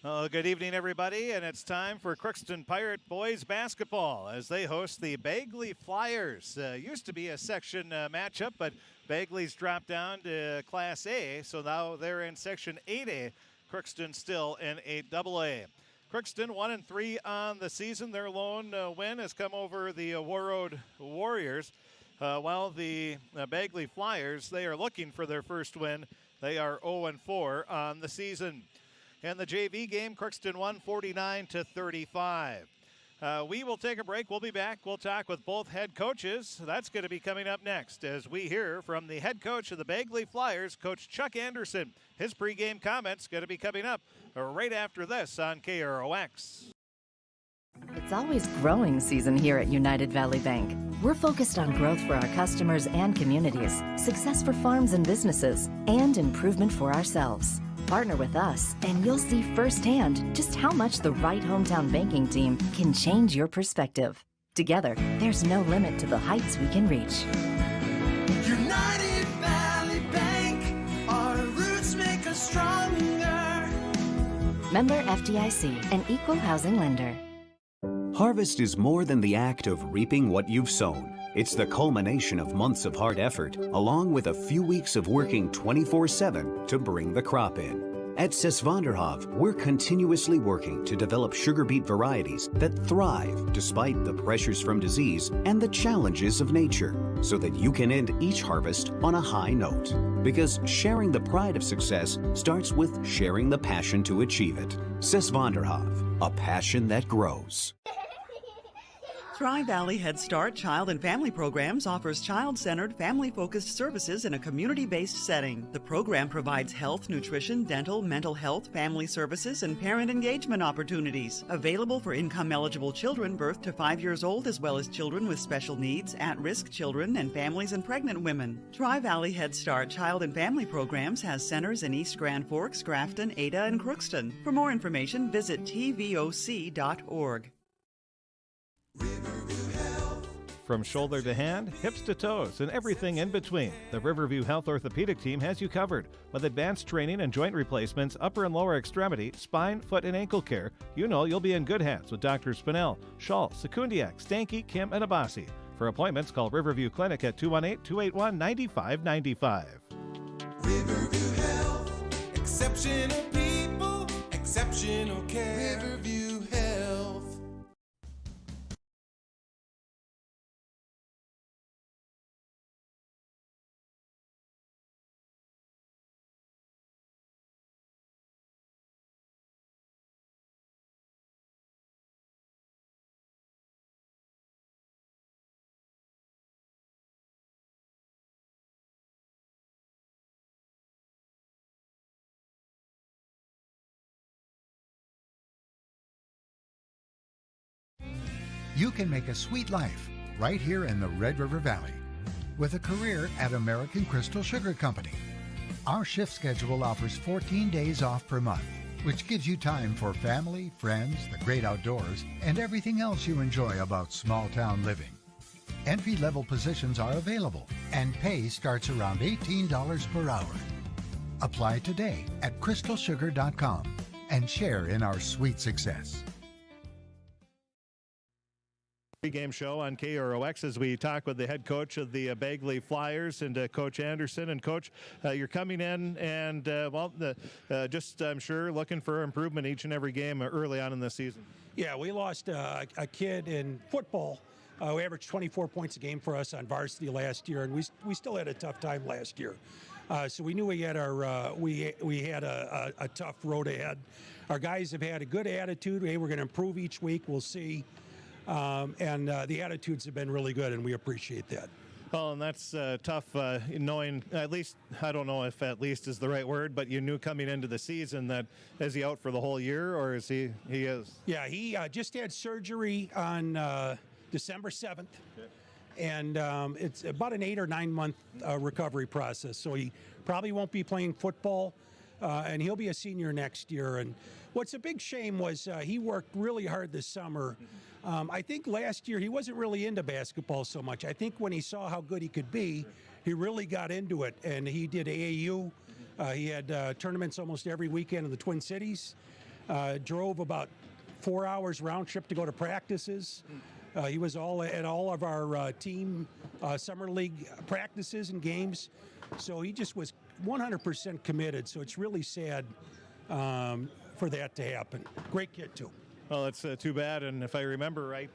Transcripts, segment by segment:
Well, good evening, everybody, and it's time for Crookston Pirate Boys Basketball as they host the Bagley Flyers. Used to be a section matchup, but Bagley's dropped down to Class A, so now they're in Section 8A. Crookston still in 8AA. Crookston 1-3 on the season. Their lone win has come over the Warroad Warriors, while the Bagley Flyers, they are looking for their first win. They are 0-4 on the season. In the JV game, Crookston won 49-35. We will take a break. We'll be back. We'll talk with both head coaches. That's going to be coming up next as we hear from the head coach of the Bagley Flyers, Coach Chuck Anderson. His pregame comments going to be coming up right after this on KROX. It's always growing season here at United Valley Bank. We're focused on growth for our customers and communities, success for farms and businesses, and improvement for ourselves. Partner with us, and you'll see firsthand just how much the right hometown banking team can change your perspective. Together, there's no limit to the heights we can reach. United Valley Bank, our roots make us stronger. Member FDIC, an equal housing lender. Harvest is more than the act of reaping what you've sown. It's the culmination of months of hard effort, along with a few weeks of working 24/7 to bring the crop in. At Sesvanderhof, we're continuously working to develop sugar beet varieties that thrive despite the pressures from disease and the challenges of nature, so that you can end each harvest on a high note. Because sharing the pride of success starts with sharing the passion to achieve it. Sesvanderhof, a passion that grows. Tri-Valley Head Start Child and Family Programs offers child-centered, family-focused services in a community-based setting. The program provides health, nutrition, dental, mental health, family services, and parent engagement opportunities. Available for income-eligible children birth to 5 years old, as well as children with special needs, at-risk children, and families and pregnant women. Tri-Valley Head Start Child and Family Programs has centers in East Grand Forks, Grafton, Ada, and Crookston. For more information, visit tvoc.org. From shoulder to hand, hips to toes, and everything in between, the Riverview Health Orthopedic Team has you covered. With advanced training and joint replacements, upper and lower extremity, spine, foot, and ankle care, you know you'll be in good hands with Drs. Spinell, Schall, Sekundiak, Stanky, Kim, and Abasi. For appointments, call Riverview Clinic at 218-281-9595. Riverview Health, exceptional people, exceptional care. Riverview Health. You can make a sweet life right here in the Red River Valley with a career at American Crystal Sugar Company. Our shift schedule offers 14 days off per month, which gives you time for family, friends, the great outdoors, and everything else you enjoy about small town living. Entry-level positions are available, and pay starts around $18 per hour. Apply today at crystalsugar.com and share in our sweet success. Pregame show on KROX as we talk with the head coach of the Bagley Flyers and Coach Anderson. And Coach, you're coming in and, just I'm sure looking for improvement each and every game early on in the season. Yeah, we lost a kid in football who averaged 24 points a game for us on varsity last year, and we still had a tough time last year. So we knew we had we had a tough road ahead. Our guys have had a good attitude. Hey, we're going to improve each week. We'll see. And the attitudes have been really good, and we appreciate that. Well, and that's tough knowing, at least, I don't know if at least is the right word, but you knew coming into the season that, is he out for the whole year, or is he is? Yeah, he just had surgery on December 7th. Okay. And it's about an 8 or 9 month recovery process. So he probably won't be playing football, and he'll be a senior next year. And what's a big shame was he worked really hard this summer. I think last year he wasn't really into basketball so much. I think when he saw how good he could be, he really got into it, and he did AAU. He had tournaments almost every weekend in the Twin Cities. drove about 4 hours round trip to go to practices. He was at all of our team summer league practices and games. So he just was 100% committed. So it's really sad for that to happen. Great kid, too. Well, it's too bad. And if I remember right,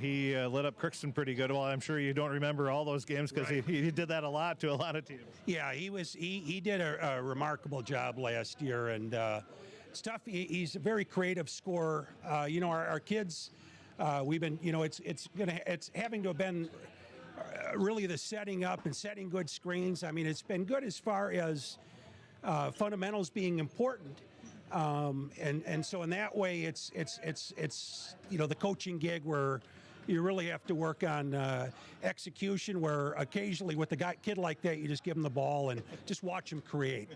he lit up Crookston pretty good. Well, I'm sure you don't remember all those games because he did that a lot to a lot of teams. Yeah, he did a remarkable job last year. And it's tough. He's a very creative scorer. Our kids, we've been, it's having to have been really the setting up and setting good screens. I mean, it's been good as far as fundamentals being important. And so in that way, it's the coaching gig where you really have to work on execution, where occasionally with a kid like that, you just give him the ball and just watch him create.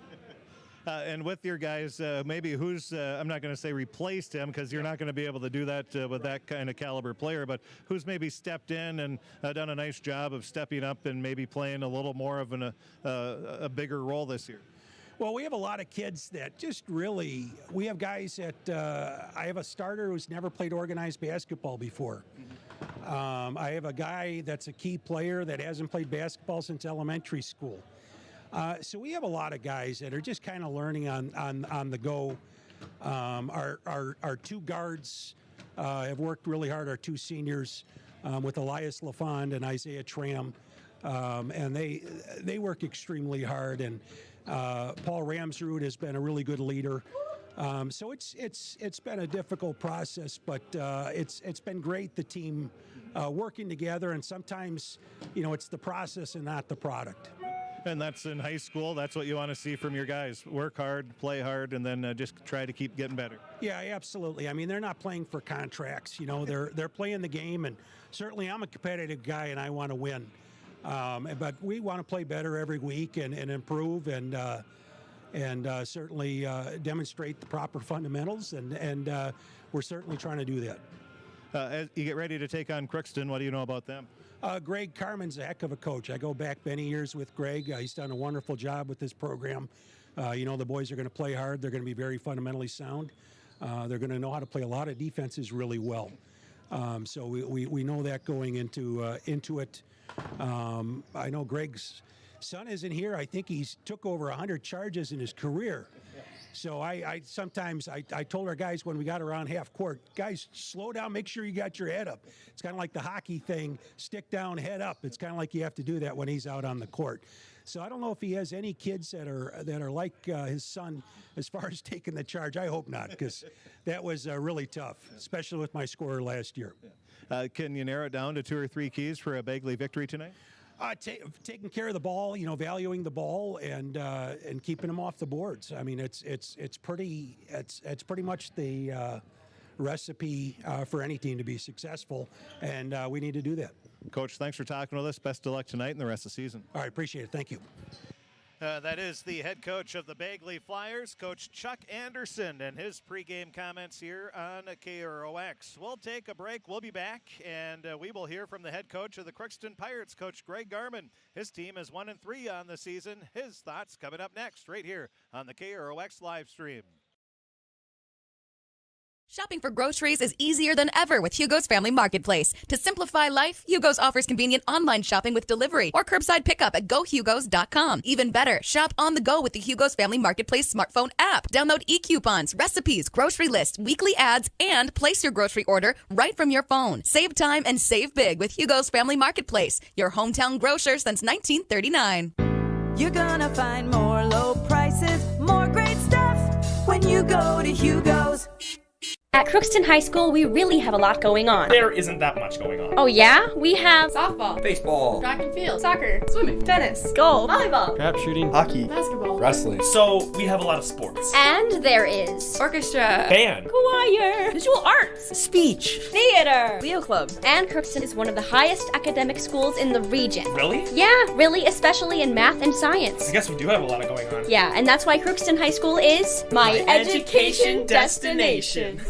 And with your guys, maybe who's, I'm not going to say replaced him because you're not going to be able to do that with that kind of caliber player, but who's maybe stepped in and done a nice job of stepping up and maybe playing a little more of a bigger role this year? Well, we have a lot of kids that just really, we have guys that, I have a starter who's never played organized basketball before. I have a guy that's a key player that hasn't played basketball since elementary school. So we have a lot of guys that are just kind of learning on the go. Our two guards have worked really hard, our two seniors with Elias LaFond and Isaiah Tram. And they work extremely hard, and Paul Ramsrud has been a really good leader. So it's been a difficult process, but it's been great, the team working together, and sometimes it's the process and not the product. And that's in high school. That's what you want to see from your guys. Work hard, play hard, and then just try to keep getting better. Yeah, absolutely. I mean, they're not playing for contracts. They're playing the game, and certainly I'm a competitive guy, and I want to win. But we want to play better every week and improve and certainly demonstrate the proper fundamentals, and we're certainly trying to do that. As you get ready to take on Crookston, what do you know about them? Greg Carmen's a heck of a coach. I go back many years with Greg. He's done a wonderful job with this program. The boys are going to play hard. They're going to be very fundamentally sound. They're going to know how to play a lot of defenses really well. So we know that going into it. I know Greg's son isn't here. I think he's took over 100 charges in his career. So I sometimes told our guys when we got around half court, guys, slow down, make sure you got your head up. It's kind of like the hockey thing, stick down, head up. It's kind of like you have to do that when he's out on the court. So I don't know if he has any kids that are like his son as far as taking the charge. I hope not, because that was really tough, especially with my scorer last year. Can you narrow it down to 2 or 3 keys for a Bagley victory tonight? Taking care of the ball, valuing the ball, and keeping them off the boards. I mean, it's pretty much the recipe for any team to be successful, and we need to do that. Coach, thanks for talking with us. Best of luck tonight and the rest of the season. All right, appreciate it. Thank you. That is the head coach of the Bagley Flyers, Coach Chuck Anderson, and his pregame comments here on KROX. We'll take a break. We'll be back, and we will hear from the head coach of the Crookston Pirates, Coach Greg Garman. His team is 1-3 on the season. His thoughts coming up next, right here on the KROX live stream. Shopping for groceries is easier than ever with Hugo's Family Marketplace. To simplify life, Hugo's offers convenient online shopping with delivery or curbside pickup at GoHugos.com. Even better, shop on the go with the Hugo's Family Marketplace smartphone app. Download e-coupons, recipes, grocery lists, weekly ads, and place your grocery order right from your phone. Save time and save big with Hugo's Family Marketplace, your hometown grocer since 1939. You're gonna find more low prices, more great stuff when you go to Hugo's. At Crookston High School, we really have a lot going on. There isn't that much going on. Oh yeah? We have softball, baseball, track and field, soccer, swimming, tennis, golf, volleyball, trap shooting, hockey, basketball, wrestling. So we have a lot of sports. And there is orchestra, band, choir, visual arts, speech, theater, Leo Club. And Crookston is one of the highest academic schools in the region. Really? Yeah, really, especially in math and science. I guess we do have a lot going on. Yeah, and that's why Crookston High School is my education destination.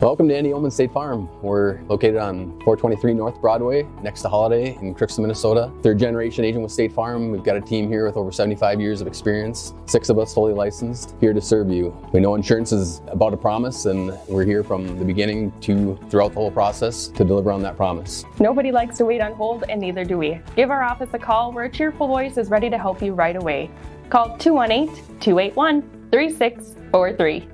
Welcome to Andy Oman State Farm. We're located on 423 North Broadway, next to Holiday in Crookston, Minnesota. Third generation agent with State Farm. We've got a team here with over 75 years of experience, 6 of us fully licensed, here to serve you. We know insurance is about a promise, and we're here from the beginning to throughout the whole process to deliver on that promise. Nobody likes to wait on hold, and neither do we. Give our office a call where a cheerful voice is ready to help you right away. Call 218-281-3643.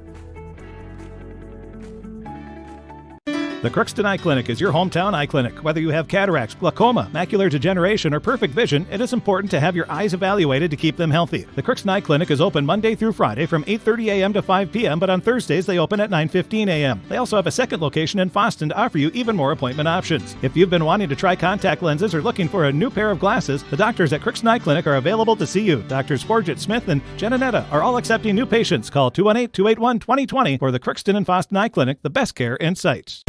The Crookston Eye Clinic is your hometown eye clinic. Whether you have cataracts, glaucoma, macular degeneration, or perfect vision, it is important to have your eyes evaluated to keep them healthy. The Crookston Eye Clinic is open Monday through Friday from 8:30 a.m. to 5 p.m., but on Thursdays they open at 9:15 a.m. They also have a second location in Foston to offer you even more appointment options. If you've been wanting to try contact lenses or looking for a new pair of glasses, the doctors at Crookston Eye Clinic are available to see you. Doctors Forget Smith and Jananetta are all accepting new patients. Call 218-281-2020 for the Crookston and Foston Eye Clinic, the best care in sight.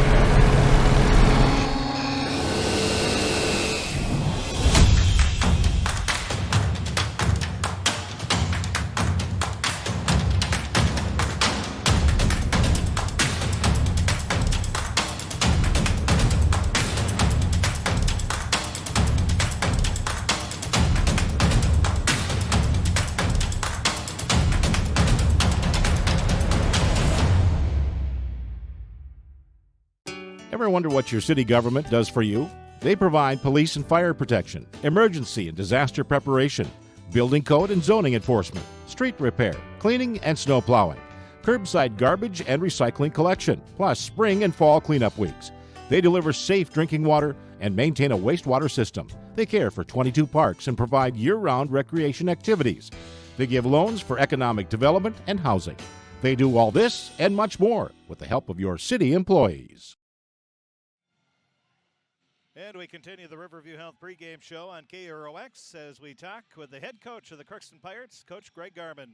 Ever wonder what your city government does for you? They provide police and fire protection, emergency and disaster preparation, building code and zoning enforcement, street repair, cleaning and snow plowing, curbside garbage and recycling collection, plus spring and fall cleanup weeks. They deliver safe drinking water and maintain a wastewater system. They care for 22 parks and provide year-round recreation activities. They give loans for economic development and housing. They do all this and much more with the help of your city employees. And we continue the Riverview Health pregame show on KROX as we talk with the head coach of the Crookston Pirates, Coach Greg Garman.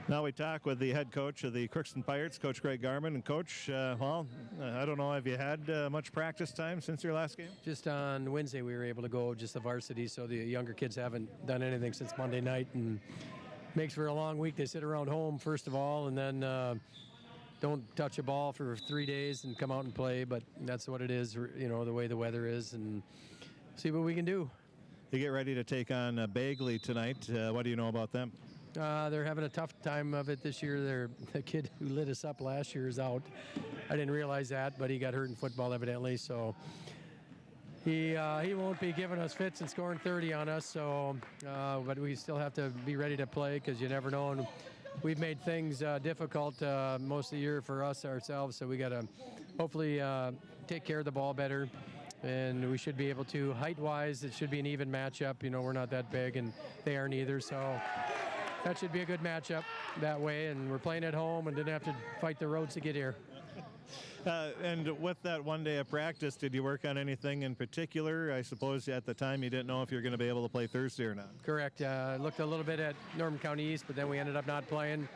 Now we talk with the head coach of the Crookston Pirates, Coach Greg Garman. And Coach, I don't know, have you had much practice time since your last game? Just on Wednesday we were able to go just the varsity, so the younger kids haven't done anything since Monday night, and makes for a long week. They sit around home first of all, and then don't touch a ball for 3 days and come out and play, but that's what it is, you know, the way the weather is, and see what we can do. You get ready to take on Bagley tonight. What do you know about them? They're having a tough time of it this year. The kid who lit us up last year is out. I didn't realize that, but he got hurt in football evidently, so he won't be giving us fits and scoring 30 on us, so but we still have to be ready to play because you never know. And we've made things difficult most of the year for us ourselves, so we got to hopefully take care of the ball better, and we should be able to. Height-wise, it should be an even matchup. You know, we're not that big, and they aren't either, so that should be a good matchup that way, and we're playing at home and didn't have to fight the roads to get here. And with that 1 day of practice, did you work on anything in particular? I suppose at the time you didn't know if you were going to be able to play Thursday or not. Correct. Looked a little bit at Norman County East, but then we ended up not playing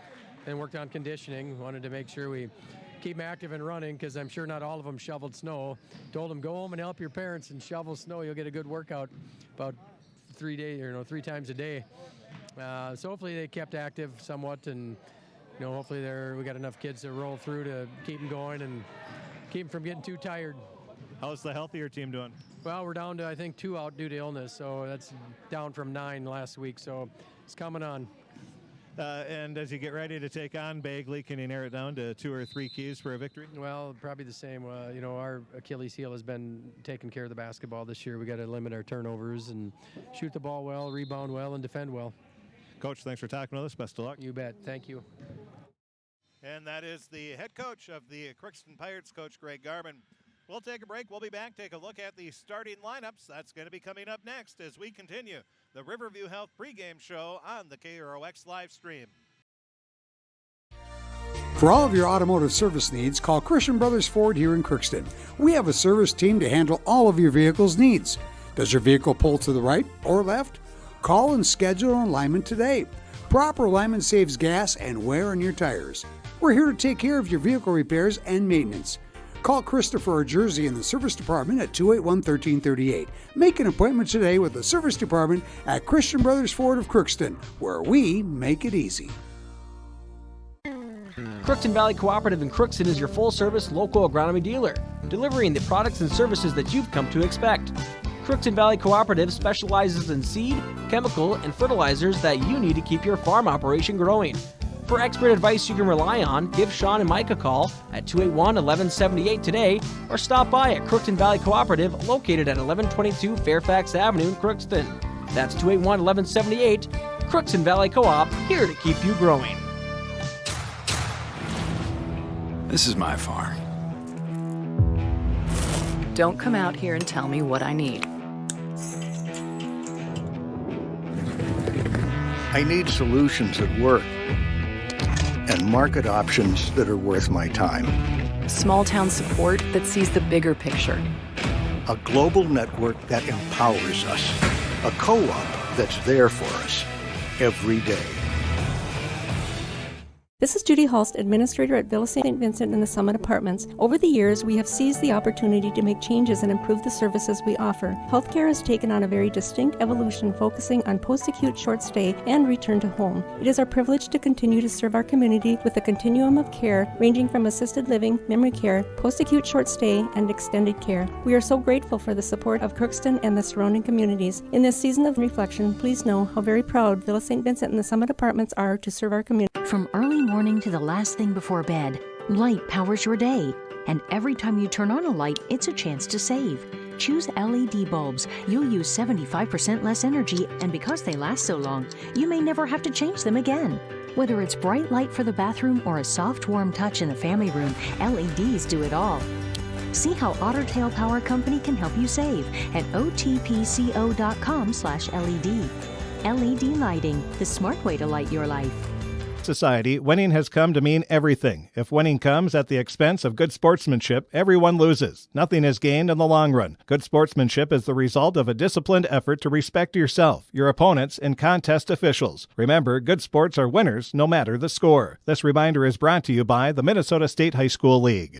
and worked on conditioning. Wanted to make sure we keep them active and running because I'm sure not all of them shoveled snow. Told them, go home and help your parents and shovel snow. You'll get a good workout about 3 times a day. So hopefully they kept active somewhat, and hopefully we got enough kids to roll through to keep them going and keep them from getting too tired. How's the healthier team doing? Well, we're down to, I think, 2 out due to illness, so that's down from 9 last week, so it's coming on. And as you get ready to take on Bagley, can you narrow it down to 2 or 3 keys for a victory? Well, probably the same. Our Achilles heel has been taking care of the basketball this year. We got to limit our turnovers and shoot the ball well, rebound well, and defend well. Coach, thanks for talking with us. Best of luck. You bet. Thank you. And that is the head coach of the Crookston Pirates, Coach Greg Garman. We'll take a break. We'll be back. Take a look at the starting lineups. That's going to be coming up next as we continue the Riverview Health pregame show on the KROX live stream. For all of your automotive service needs, call Christian Brothers Ford here in Crookston. We have a service team to handle all of your vehicle's needs. Does your vehicle pull to the right or left? Call and schedule an alignment today. Proper alignment saves gas and wear on your tires. We're here to take care of your vehicle repairs and maintenance. Call Christopher or Jersey in the service department at 281-1338. Make an appointment today with the service department at Christian Brothers Ford of Crookston, where we make it easy. Crookston Valley Cooperative in Crookston is your full-service local agronomy dealer, delivering the products and services that you've come to expect. Crookston Valley Cooperative specializes in seed, chemical, and fertilizers that you need to keep your farm operation growing. For expert advice you can rely on, give Sean and Mike a call at 281-1178 today or stop by at Crookston Valley Cooperative located at 1122 Fairfax Avenue in Crookston. That's 281-1178. Crookston Valley Co-op, here to keep you growing. This is my farm. Don't come out here and tell me what I need. I need solutions that work and market options that are worth my time. Small town support that sees the bigger picture. A global network that empowers us. A co-op that's there for us every day. This is Judy Hulst, Administrator at Villa St. Vincent and the Summit Apartments. Over the years, we have seized the opportunity to make changes and improve the services we offer. Healthcare has taken on a very distinct evolution, focusing on post-acute short stay and return to home. It is our privilege to continue to serve our community with a continuum of care ranging from assisted living, memory care, post-acute short stay, and extended care. We are so grateful for the support of Crookston and the surrounding communities. In this season of reflection, please know how very proud Villa St. Vincent and the Summit Apartments are to serve our community. From early morning to the last thing before bed, light powers your day. And every time you turn on a light, it's a chance to save. Choose LED bulbs. You'll use 75% less energy, and because they last so long, you may never have to change them again. Whether it's bright light for the bathroom or a soft, warm touch in the family room, LEDs do it all. See how Otter Tail Power Company can help you save at otpco.com/LED. LED lighting, the smart way to light your life. Society, winning has come to mean everything. If winning comes at the expense of good sportsmanship, everyone loses. Nothing is gained in the long run. Good sportsmanship is the result of a disciplined effort to respect yourself, your opponents, and contest officials. Remember, good sports are winners no matter the score. This reminder is brought to you by the Minnesota State High School League.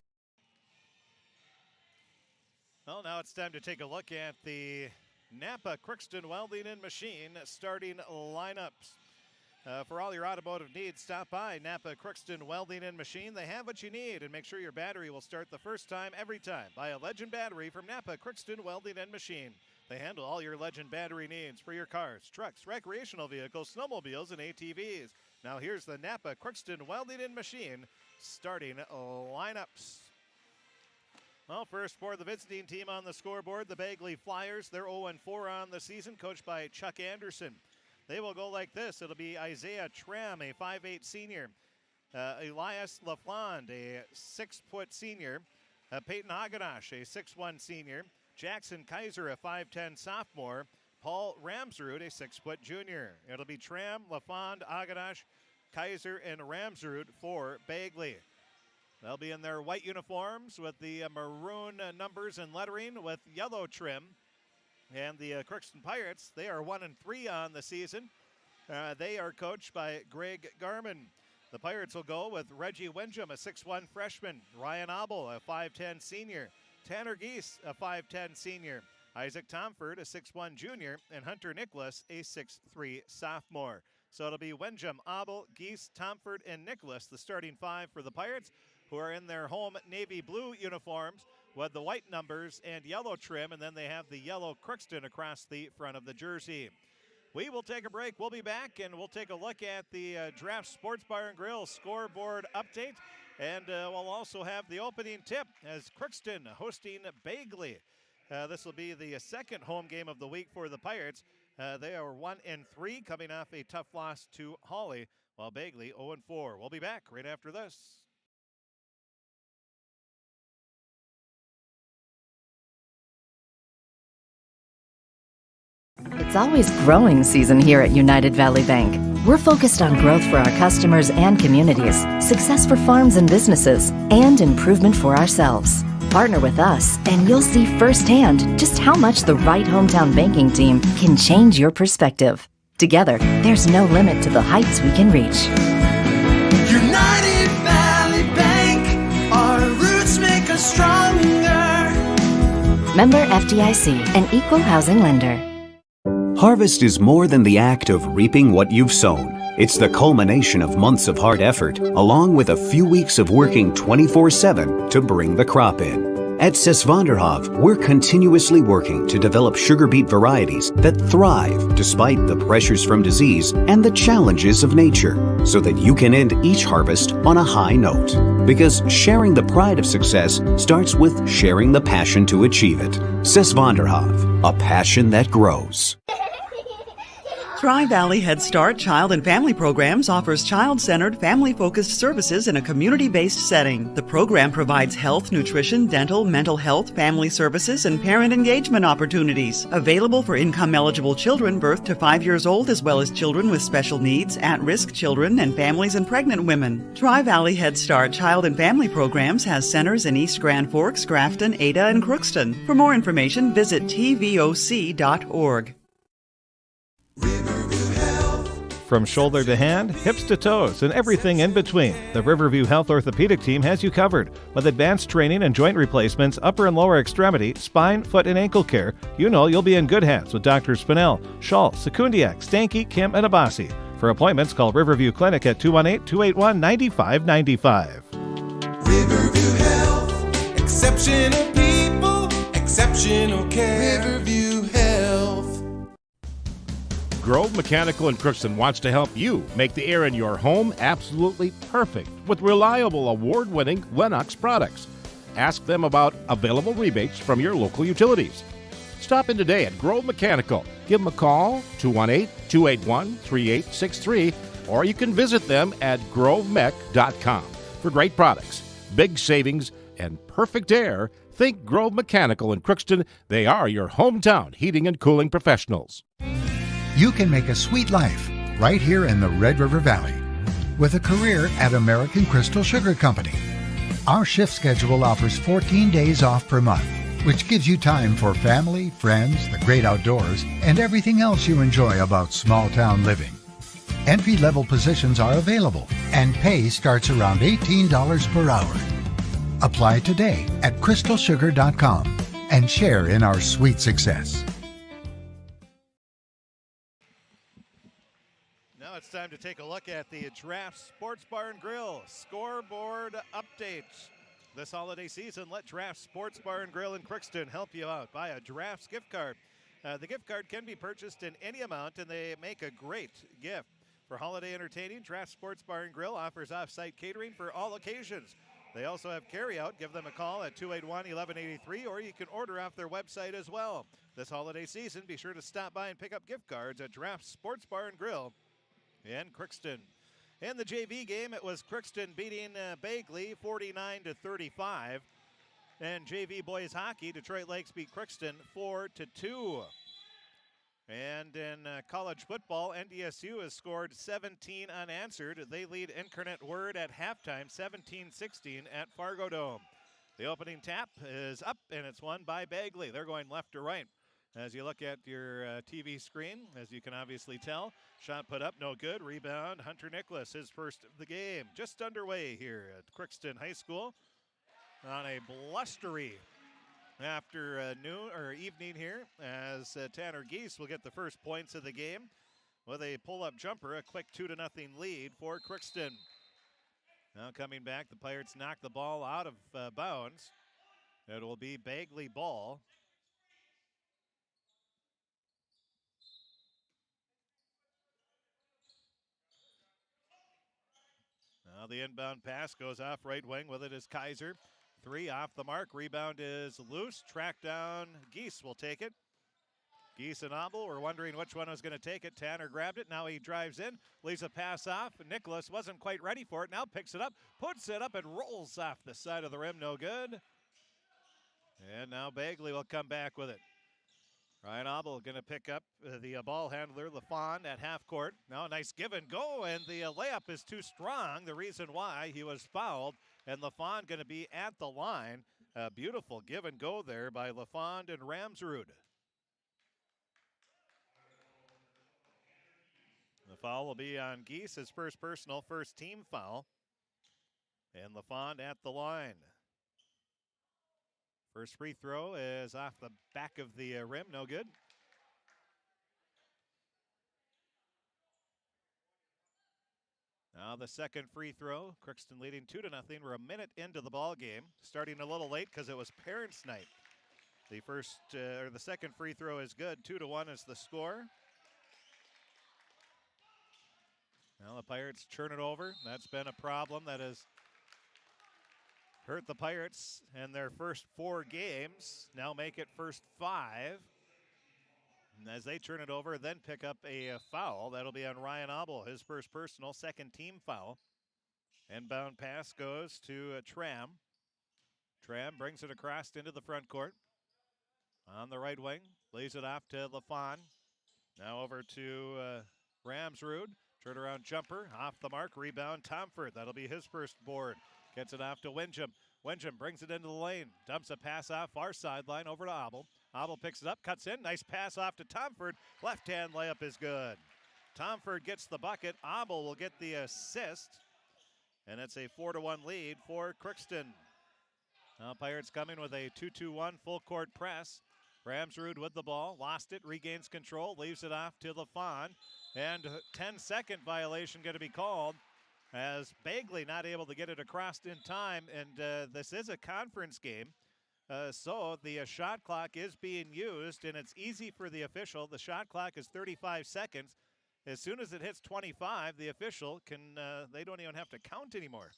Well, now it's time to take a look at the Napa Crookston Welding and Machine starting lineups. For all your automotive needs, stop by Napa Crookston Welding and Machine. They have what you need, and make sure your battery will start the first time, every time. Buy a Legend battery from Napa Crookston Welding and Machine. They handle all your Legend battery needs for your cars, trucks, recreational vehicles, snowmobiles, and ATVs. Now here's the Napa Crookston Welding and Machine starting lineups. Well, first for the visiting team on the scoreboard, the Bagley Flyers. They're 0-4 on the season, coached by Chuck Anderson. They will go like this. It'll be Isaiah Tram, a 5'8 senior. Elias Laflande, a 6-foot senior. Peyton Haganash, a 6'1 senior. Jackson Kaiser, a 5'10 sophomore. Paul Ramsrud, a 6-foot junior. It'll be Tram, Laflande, Haganash, Kaiser, and Ramsrud for Bagley. They'll be in their white uniforms with the maroon numbers and lettering with yellow trim. And the Crookston Pirates, they are 1-3 on the season. They are coached by Greg Garman. The Pirates will go with Reggie Windjam, a 6'1 freshman. Ryan Abel, a 5'10 senior. Tanner Geese, a 5'10 senior. Isaac Tomford, a 6'1 junior. And Hunter Nicholas, a 6'3 sophomore. So it'll be Windjam, Abel, Geese, Tomford, and Nicholas, the starting five for the Pirates, who are in their home navy blue uniforms with the white numbers and yellow trim, and then they have the yellow Crookston across the front of the jersey. We will take a break. We'll be back, and we'll take a look at the Draft Sports Bar and Grill scoreboard update, and we'll also have the opening tip as Crookston hosting Bagley. This will be the second home game of the week for the Pirates. They are 1-3, coming off a tough loss to Hawley, while Bagley 0-4. We'll be back right after this. It's always growing season here at United Valley Bank. We're focused on growth for our customers and communities, success for farms and businesses, and improvement for ourselves. Partner with us, and you'll see firsthand just how much the right hometown banking team can change your perspective. Together, there's no limit to the heights we can reach. United Valley Bank, our roots make us stronger. Member FDIC, an equal housing lender. Harvest is more than the act of reaping what you've sown. It's the culmination of months of hard effort, along with a few weeks of working 24/7 to bring the crop in. At Sesvanderhof, we're continuously working to develop sugar beet varieties that thrive despite the pressures from disease and the challenges of nature, so that you can end each harvest on a high note. Because sharing the pride of success starts with sharing the passion to achieve it. Sesvanderhof, a passion that grows. Tri-Valley Head Start Child and Family Programs offers child-centered, family-focused services in a community-based setting. The program provides health, nutrition, dental, mental health, family services, and parent engagement opportunities. Available for income-eligible children birth to 5 years old, as well as children with special needs, at-risk children, and families and pregnant women. Tri-Valley Head Start Child and Family Programs has centers in East Grand Forks, Grafton, Ada, and Crookston. For more information, visit tvoc.org. From shoulder to hand, hips to toes, and everything in between, the Riverview Health Orthopedic Team has you covered. With advanced training and joint replacements, upper and lower extremity, spine, foot, and ankle care, you know you'll be in good hands with Dr. Spinell, Schall, Sekundiak, Stanky, Kim, and Abasi. For appointments, call Riverview Clinic at 218-281-9595. Riverview Health, exceptional people, exceptional care. Riverview Health. Grove Mechanical in Crookston wants to help you make the air in your home absolutely perfect with reliable, award-winning Lennox products. Ask them about available rebates from your local utilities. Stop in today at Grove Mechanical. Give them a call, 218-281-3863, or you can visit them at grovemech.com. For great products, big savings, and perfect air, think Grove Mechanical in Crookston. They are your hometown heating and cooling professionals. You can make a sweet life right here in the Red River Valley with a career at American Crystal Sugar Company. Our shift schedule offers 14 days off per month, which gives you time for family, friends, the great outdoors, and everything else you enjoy about small town living. Entry-level positions are available, and pay starts around $18 per hour. Apply today at crystalsugar.com and share in our sweet success. Now it's time to take a look at the Draft Sports Bar and Grill Scoreboard updates. This holiday season, let Draft Sports Bar and Grill in Crookston help you out. Buy a Drafts gift card. The gift card can be purchased in any amount, and they make a great gift. For holiday entertaining, Draft Sports Bar and Grill offers off-site catering for all occasions. They also have carry-out. Give them a call at 281-1183, or you can order off their website as well. This holiday season, be sure to stop by and pick up gift cards at Draft Sports Bar and Grill in Crookston. In the JV game, it was Crookston beating Bagley 49-35. And JV boys hockey, Detroit Lakes beat Crookston 4-2. And in college football, NDSU has scored 17 unanswered. They lead Incarnate Word at halftime, 17-16 at Fargo Dome. The opening tap is up, and it's won by Bagley. They're going left to right. As you look at your TV screen, as you can obviously tell, shot put up, no good. Rebound, Hunter Nicholas, his first of the game. Just underway here at Crookston High School on a blustery evening here, as Tanner Geese will get the first points of the game with a pull-up jumper, a quick 2-0 lead for Crookston. Now coming back, the Pirates knock the ball out of bounds. It will be Bagley ball. Now the inbound pass goes off right wing. With it is Kaiser. 3 off the mark. Rebound is loose. Track down. Geese will take it. Geese and Abel were wondering which one was going to take it. Tanner grabbed it. Now he drives in. Leaves a pass off. Nicholas wasn't quite ready for it. Now picks it up. Puts it up and rolls off the side of the rim. No good. And now Bagley will come back with it. Ryan Abel going to pick up the ball handler, LaFond, at half court. Now a nice give and go, and the layup is too strong. The reason why he was fouled, and LaFond going to be at the line. A beautiful give and go there by LaFond and Ramsrud. The foul will be on Geese, his first personal, first team foul. And LaFond at the line. First free throw is off the back of the rim, no good. Now the second free throw. Crookston leading 2-0. We're a minute into the ball game. Starting a little late because it was parents' night. The second free throw is good. 2-1 is the score. Now the Pirates churn it over. That's been a problem that has hurt the Pirates in their first 4 games. Now make it first 5. And as they turn it over, then pick up a foul. That'll be on Ryan Abel, his first personal, second team foul. Inbound pass goes to Tram. Tram brings it across into the front court. On the right wing, lays it off to LaFawn. Now over to Ramsrud. Turnaround jumper, off the mark, rebound Tomford. That'll be his first board. Gets it off to Windjam. Windjam brings it into the lane. Dumps a pass off far sideline over to Abel. Abel picks it up, cuts in. Nice pass off to Tomford. Left-hand layup is good. Tomford gets the bucket. Abel will get the assist. And it's a 4-1 lead for Crookston. Now Pirates coming with a 2-2-1 full court press. Ramsrud with the ball. Lost it, regains control, leaves it off to LaFawn. And 10-second violation going to be called as Bagley not able to get it across in time. And this is a conference game. So the shot clock is being used, and it's easy for the official. The shot clock is 35 seconds. As soon as it hits 25, the official can, they don't even have to count anymore.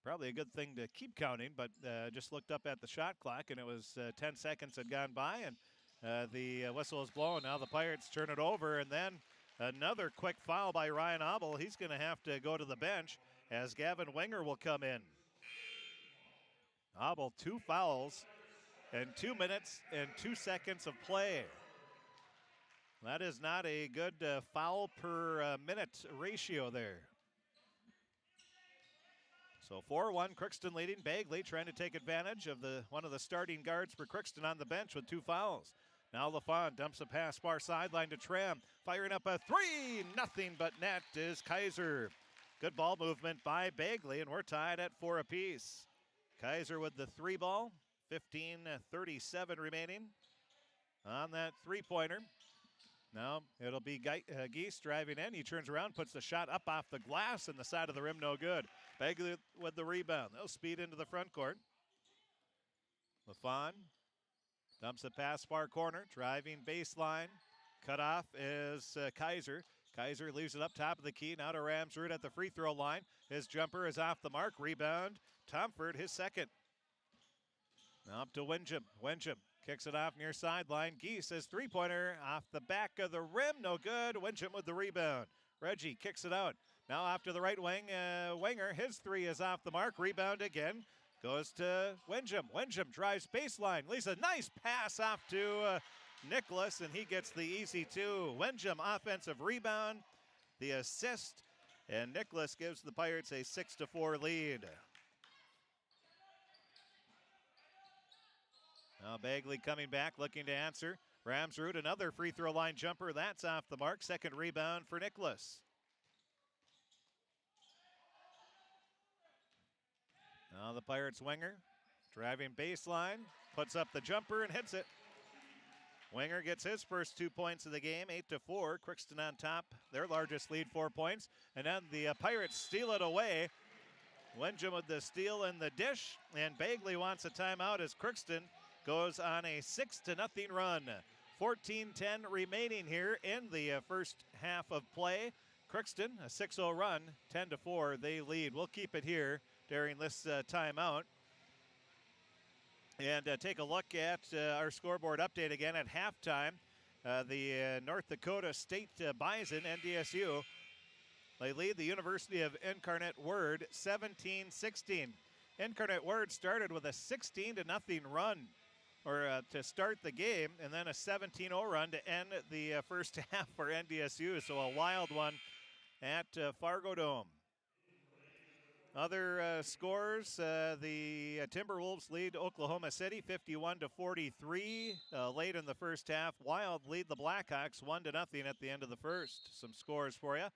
Probably a good thing to keep counting, but just looked up at the shot clock, and it was 10 seconds had gone by, and the whistle is blown. Now the Pirates turn it over, and then another quick foul by Ryan Abel. He's going to have to go to the bench as Gavin Wenger will come in. Abel, 2 fouls and 2 minutes and 2 seconds of play. That is not a good foul per minute ratio there. So 4-1, Crookston leading. Bagley trying to take advantage of one of the starting guards for Crookston on the bench with 2 fouls. Now LaFawn dumps a pass far sideline to Tram. Firing up a 3, nothing but net is Kaiser. Good ball movement by Bagley, and we're tied at 4 apiece. Kaiser with the 3 ball, 15:37 remaining on that 3-pointer. Now it'll be Geese driving in. He turns around, puts the shot up off the glass, and the side of the rim no good. Bagley with the rebound. They'll speed into the front court. LaFawn dumps a pass far corner, driving baseline. Cut off is Kaiser. Kaiser leaves it up top of the key. Now to Ramsrud at the free throw line. His jumper is off the mark. Rebound. Tomford, his second. Now up to Windjam. Windjam kicks it off near sideline. Geese says 3-pointer off the back of the rim. No good. Windjam with the rebound. Reggie kicks it out. Now off to the right wing. Wenger, his 3 is off the mark. Rebound again. Goes to Windjam. Windjam drives baseline. Leaves a nice pass off to Nicholas, and he gets the easy 2. Windjam offensive rebound, the assist, and Nicholas gives the Pirates a 6-4 lead. Now Bagley coming back, looking to answer. Ramsrud, another free throw line jumper. That's off the mark. Second rebound for Nicholas. Now the Pirates winger, driving baseline, puts up the jumper and hits it. Wenger gets his first 2 points of the game, 8-4. Crookston on top, their largest lead, 4 points. And then the Pirates steal it away. Windjam with the steal and the dish, and Bagley wants a timeout as Crookston goes on a 6-0 run. 14:10 remaining here in the first half of play. Crookston, a 6-0 run, 10-4, they lead. We'll keep it here during this timeout. And take a look at our scoreboard update again at halftime. The North Dakota State Bison, NDSU, they lead the University of Incarnate Word 17-16. Incarnate Word started with a 16-0 run to start the game, and then a 17-0 run to end the first half for NDSU. So a wild one at Fargo Dome. Other scores, the Timberwolves lead Oklahoma City 51-43 late in the first half. Wild lead the Blackhawks 1-0 at the end of the first. Some scores for you.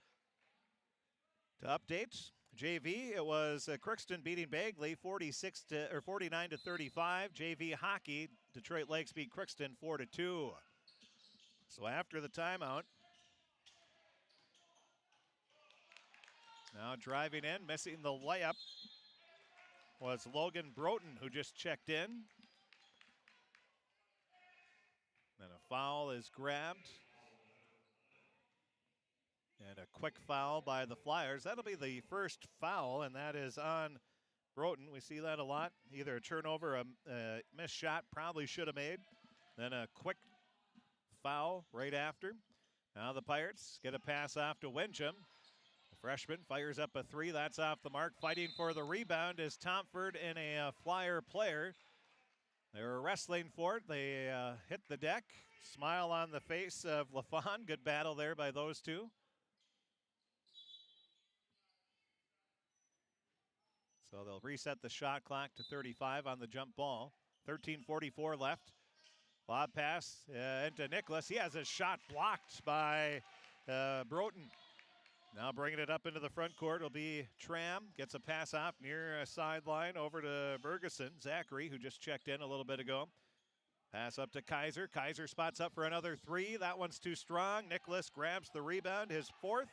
To update, JV, it was Crookston beating Bagley 49-35. JV hockey, Detroit Lakes beat Crookston 4-2. So after the timeout, Now driving in, missing the layup was Logan Broughton, who just checked in. Then a foul is grabbed. And a quick foul by the Flyers. That'll be the first foul, and that is on Broughton. We see that a lot. Either a turnover, a missed shot, probably should have made. Then a quick foul right after. Now the Pirates get a pass off to Wincham. The freshman fires up a three. That's off the mark. Fighting for the rebound is Tomford and a Flyer player. They were wrestling for it. They hit the deck. Smile on the face of LaFawn. Good battle there by those two. So they'll reset the shot clock to 35 on the jump ball. 13:44 left. Lob pass into Nicholas. He has a shot blocked by Broughton. Now bringing it up into the front court will be Tram. Gets a pass off near a sideline over to Bergeson. Zachary, who just checked in a little bit ago. Pass up to Kaiser. Kaiser spots up for another three. That one's too strong. Nicholas grabs the rebound, his fourth.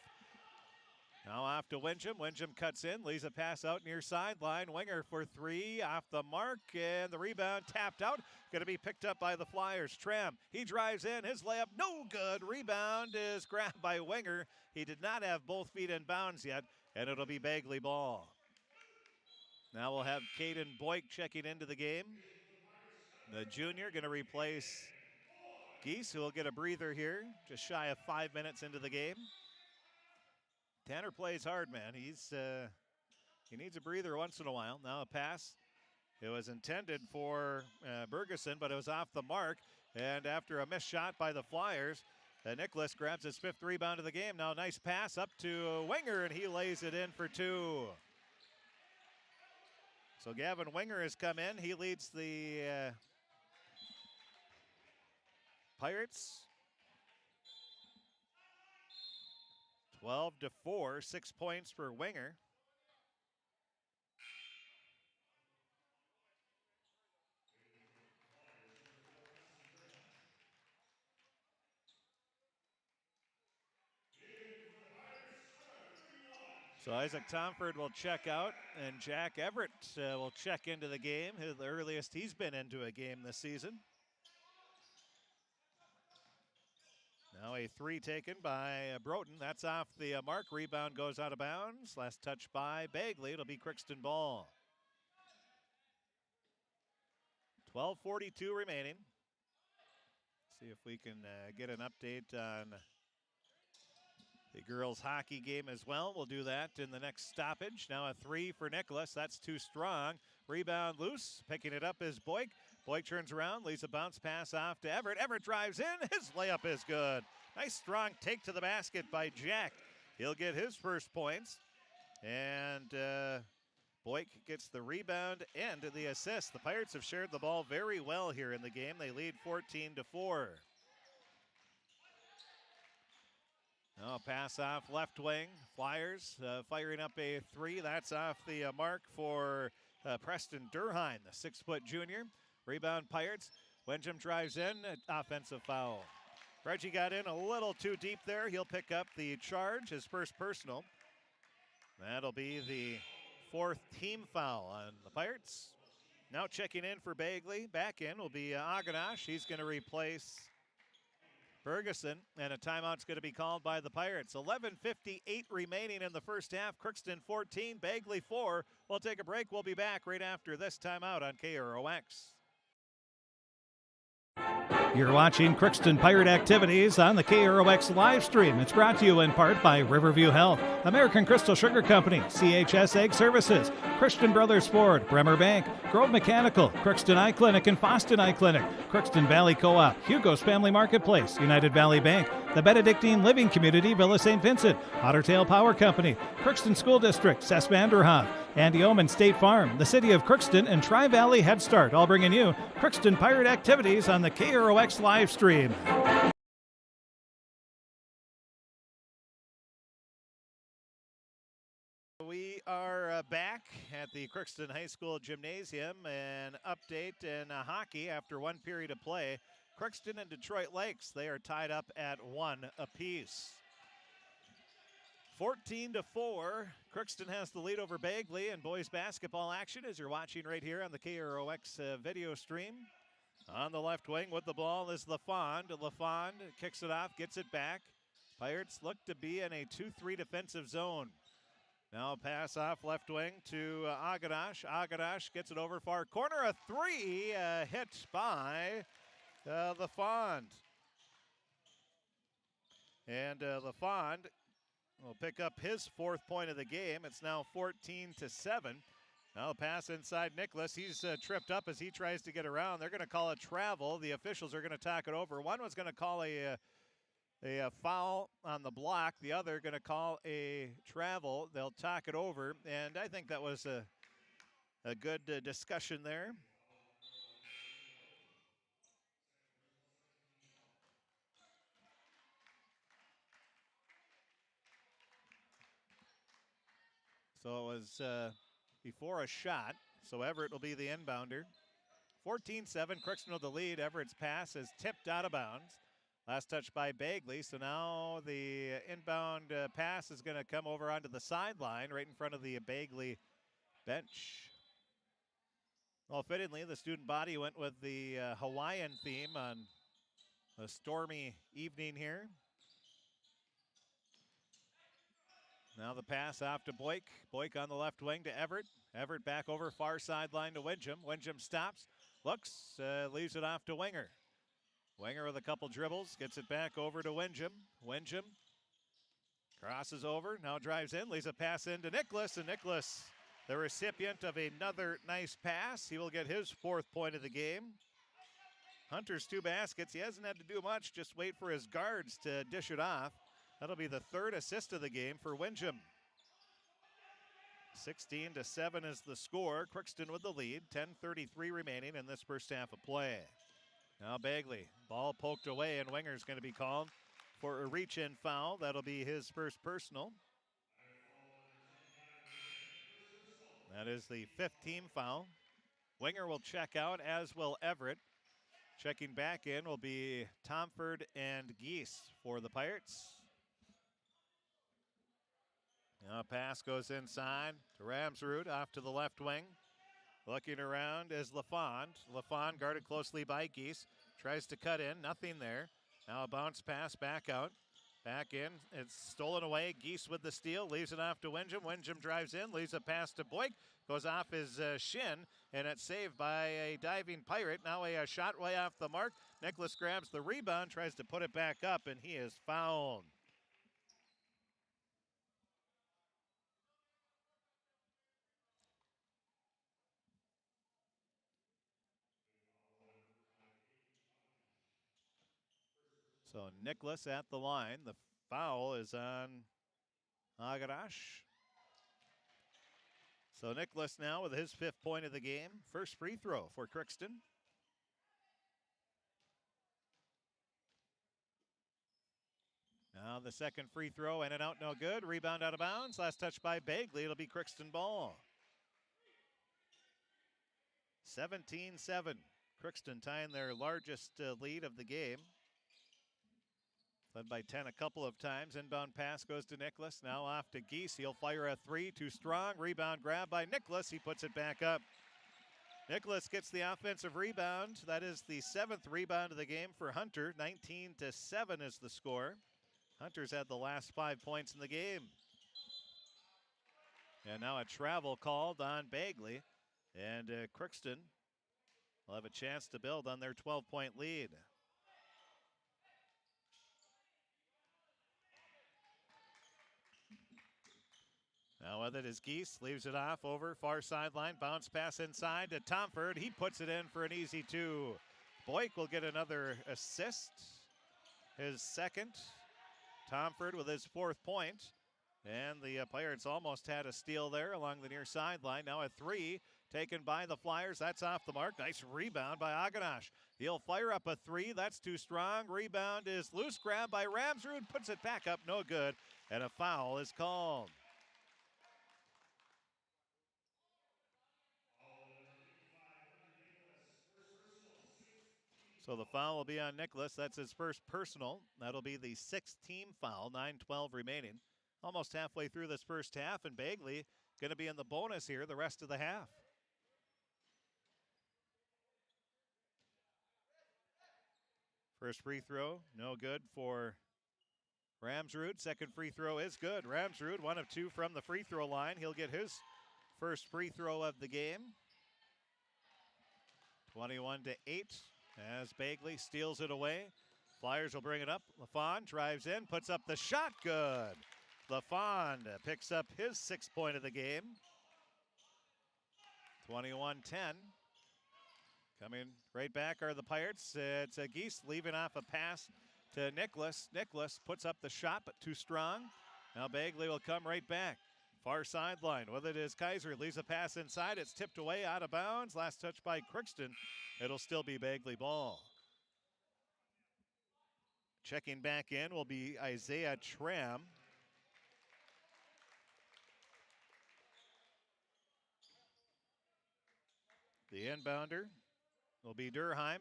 Now off to Wincham. Wincham cuts in, leaves a pass out near sideline. Winger for three, off the mark, and the rebound tapped out. Going to be picked up by the Flyers. Tram, he drives in, his layup, no good. Rebound is grabbed by Winger. He did not have both feet in bounds yet, and it'll be Bagley ball. Now we'll have Caden Boyk checking into the game. The junior going to replace Geese, who will get a breather here, just shy of 5 minutes into the game. Tanner plays hard, man. He needs a breather once in a while. Now a pass. It was intended for Bergeson, but it was off the mark. And after a missed shot by the Flyers, Nicholas grabs his fifth rebound of the game. Now a nice pass up to Winger, and he lays it in for two. So Gavin Winger has come in. He leads the Pirates 12-4, 6 points for Winger. So Isaac Tomford will check out, and Jack Everett will check into the game, the earliest he's been into a game this season. Now a three taken by Broughton. That's off the mark. Rebound goes out of bounds. Last touch by Bagley. It'll be Crookston ball. 12:42 remaining. See if we can get an update on the girls hockey game as well. We'll do that in the next stoppage. Now a three for Nicholas. That's too strong. Rebound loose. Picking it up is Boyk. Boyk turns around, leaves a bounce pass off to Everett. Everett drives in. His layup is good. Nice strong take to the basket by Jack. He'll get his first points. And Boyk gets the rebound and the assist. The Pirates have shared the ball very well here in the game. They lead 14-4. Now pass off left wing. Flyers firing up a three. That's off the mark for Preston Durheim, the 6-foot junior. Rebound Pirates. Wincham drives in. Offensive foul. Reggie got in a little too deep there. He'll pick up the charge, his first personal. That'll be the fourth team foul on the Pirates. Now checking in for Bagley. Back in will be Aganash. He's going to replace Bergeson, and a timeout's going to be called by the Pirates. 11:58 remaining in the first half. Crookston 14, Bagley 4. We'll take a break. We'll be back right after this timeout on KROX. You're watching Crookston Pirate Activities on the KROX live stream. It's brought to you in part by Riverview Health, American Crystal Sugar Company, CHS Egg Services, Christian Brothers Ford, Bremer Bank, Grove Mechanical, Crookston Eye Clinic and Foston Eye Clinic, Crookston Valley Co-op, Hugo's Family Marketplace, United Valley Bank, the Benedictine Living Community, Villa St. Vincent, Ottertail Power Company, Crookston School District, Cess Vanderhoff, Andy Omen State Farm, the City of Crookston, and Tri-Valley Head Start, all bringing you Crookston Pirate Activities on the KROX live stream. We are back at the Crookston High School Gymnasium. An update in hockey after one period of play. Crookston and Detroit Lakes, they are tied up at 1 apiece. 14-4. Crookston has the lead over Bagley in boys basketball action as you're watching right here on the KROX video stream. On the left wing with the ball is LaFond. LaFond kicks it off, gets it back. Pirates look to be in a 2-3 defensive zone. Now a pass off left wing to Agadash. Agadash gets it over far corner. A three hit by LaFond. And LaFond will pick up his 4th point of the game. It's now 14-7. Now the pass inside Nicholas. He's tripped up as he tries to get around. They're going to call a travel. The officials are going to talk it over. One was going to call a foul on the block. The other going to call a travel. They'll talk it over. And I think that was a good discussion there. So it was before a shot. So Everett will be the inbounder. 14-7, Crookston with the lead. Everett's pass is tipped out of bounds. Last touch by Bagley. So now the inbound pass is going to come over onto the sideline right in front of the Bagley bench. Well, fittingly, the student body went with the Hawaiian theme on a stormy evening here. Now the pass off to Boyk. Boyk on the left wing to Everett. Everett back over far sideline to Wingham. Wingham stops, looks, leaves it off to Winger. Winger with a couple dribbles, gets it back over to Wingham. Wingham crosses over, now drives in, leaves a pass in to Nicholas, and Nicholas, the recipient of another nice pass. He will get his 4th point of the game. Hunter's 2 baskets. He hasn't had to do much, just wait for his guards to dish it off. That'll be the 3rd assist of the game for Wingham. 16-7 is the score. Crookston with the lead. 10:33 remaining in this first half of play. Now Bagley, ball poked away, and Winger's going to be called for a reach-in foul. That'll be his first personal. That is the 5th team foul. Winger will check out, as will Everett. Checking back in will be Tomford and Geese for the Pirates. Now pass goes inside to Ramsrud, off to the left wing. Looking around is LaFond. LaFond guarded closely by Geese. Tries to cut in, nothing there. Now a bounce pass back out. Back in, it's stolen away. Geese with the steal, leaves it off to Wingham. Wingham drives in, leaves a pass to Boyk. Goes off his shin, and it's saved by a diving Pirate. Now a shot way off the mark. Nicholas grabs the rebound, tries to put it back up, and he is fouled. So Nicholas at the line. The foul is on Agadash. So Nicholas now with his 5th point of the game. First free throw for Crookston. Now the second free throw, in and out, no good. Rebound out of bounds. Last touch by Bagley. It'll be Crookston ball. 17-7. Crookston tying their largest lead of the game. Led by 10 a couple of times. Inbound pass goes to Nicholas. Now off to Geese. He'll fire a 3. Too strong. Rebound grab by Nicholas. He puts it back up. Nicholas gets the offensive rebound. That is the 7th rebound of the game for Hunter. 19-7 is the score. Hunter's had the last 5 points in the game. And now a travel called on Bagley. And Crookston will have a chance to build on their 12-point lead. Now with it is Geese, leaves it off over far sideline, bounce pass inside to Tomford. He puts it in for an easy 2. Boyk will get another assist, his 2nd. Tomford with his 4th point. And the Pirates almost had a steal there along the near sideline. Now a 3 taken by the Flyers. That's off the mark. Nice rebound by Agadash. He'll fire up a 3. That's too strong. Rebound is loose. Grab by Ramsrud. Puts it back up. No good. And a foul is called. So the foul will be on Nicholas. That's his first personal. That'll be the 6th team foul. 9:12 remaining. almost halfway through this first half, and Bagley going to be in the bonus here the rest of the half. First free throw, no good for Ramsrud. Second free throw is good. Ramsrud, 1 of 2 from the free throw line. He'll get his first free throw of the game. 21-8 as Bagley steals it away. Flyers will bring it up. LaFond drives in, puts up the shot. Good. LaFond picks up his 6th point of the game. 21-10. Coming right back are the Pirates. It's Geese leaving off a pass to Nicholas. Nicholas puts up the shot, but too strong. Now Bagley will come right back. Far sideline. With it is Kaiser. Leaves a pass inside. It's tipped away out of bounds. Last touch by Crookston. It'll still be Bagley ball. Checking back in will be Isaiah Tram. The inbounder will be Durheim.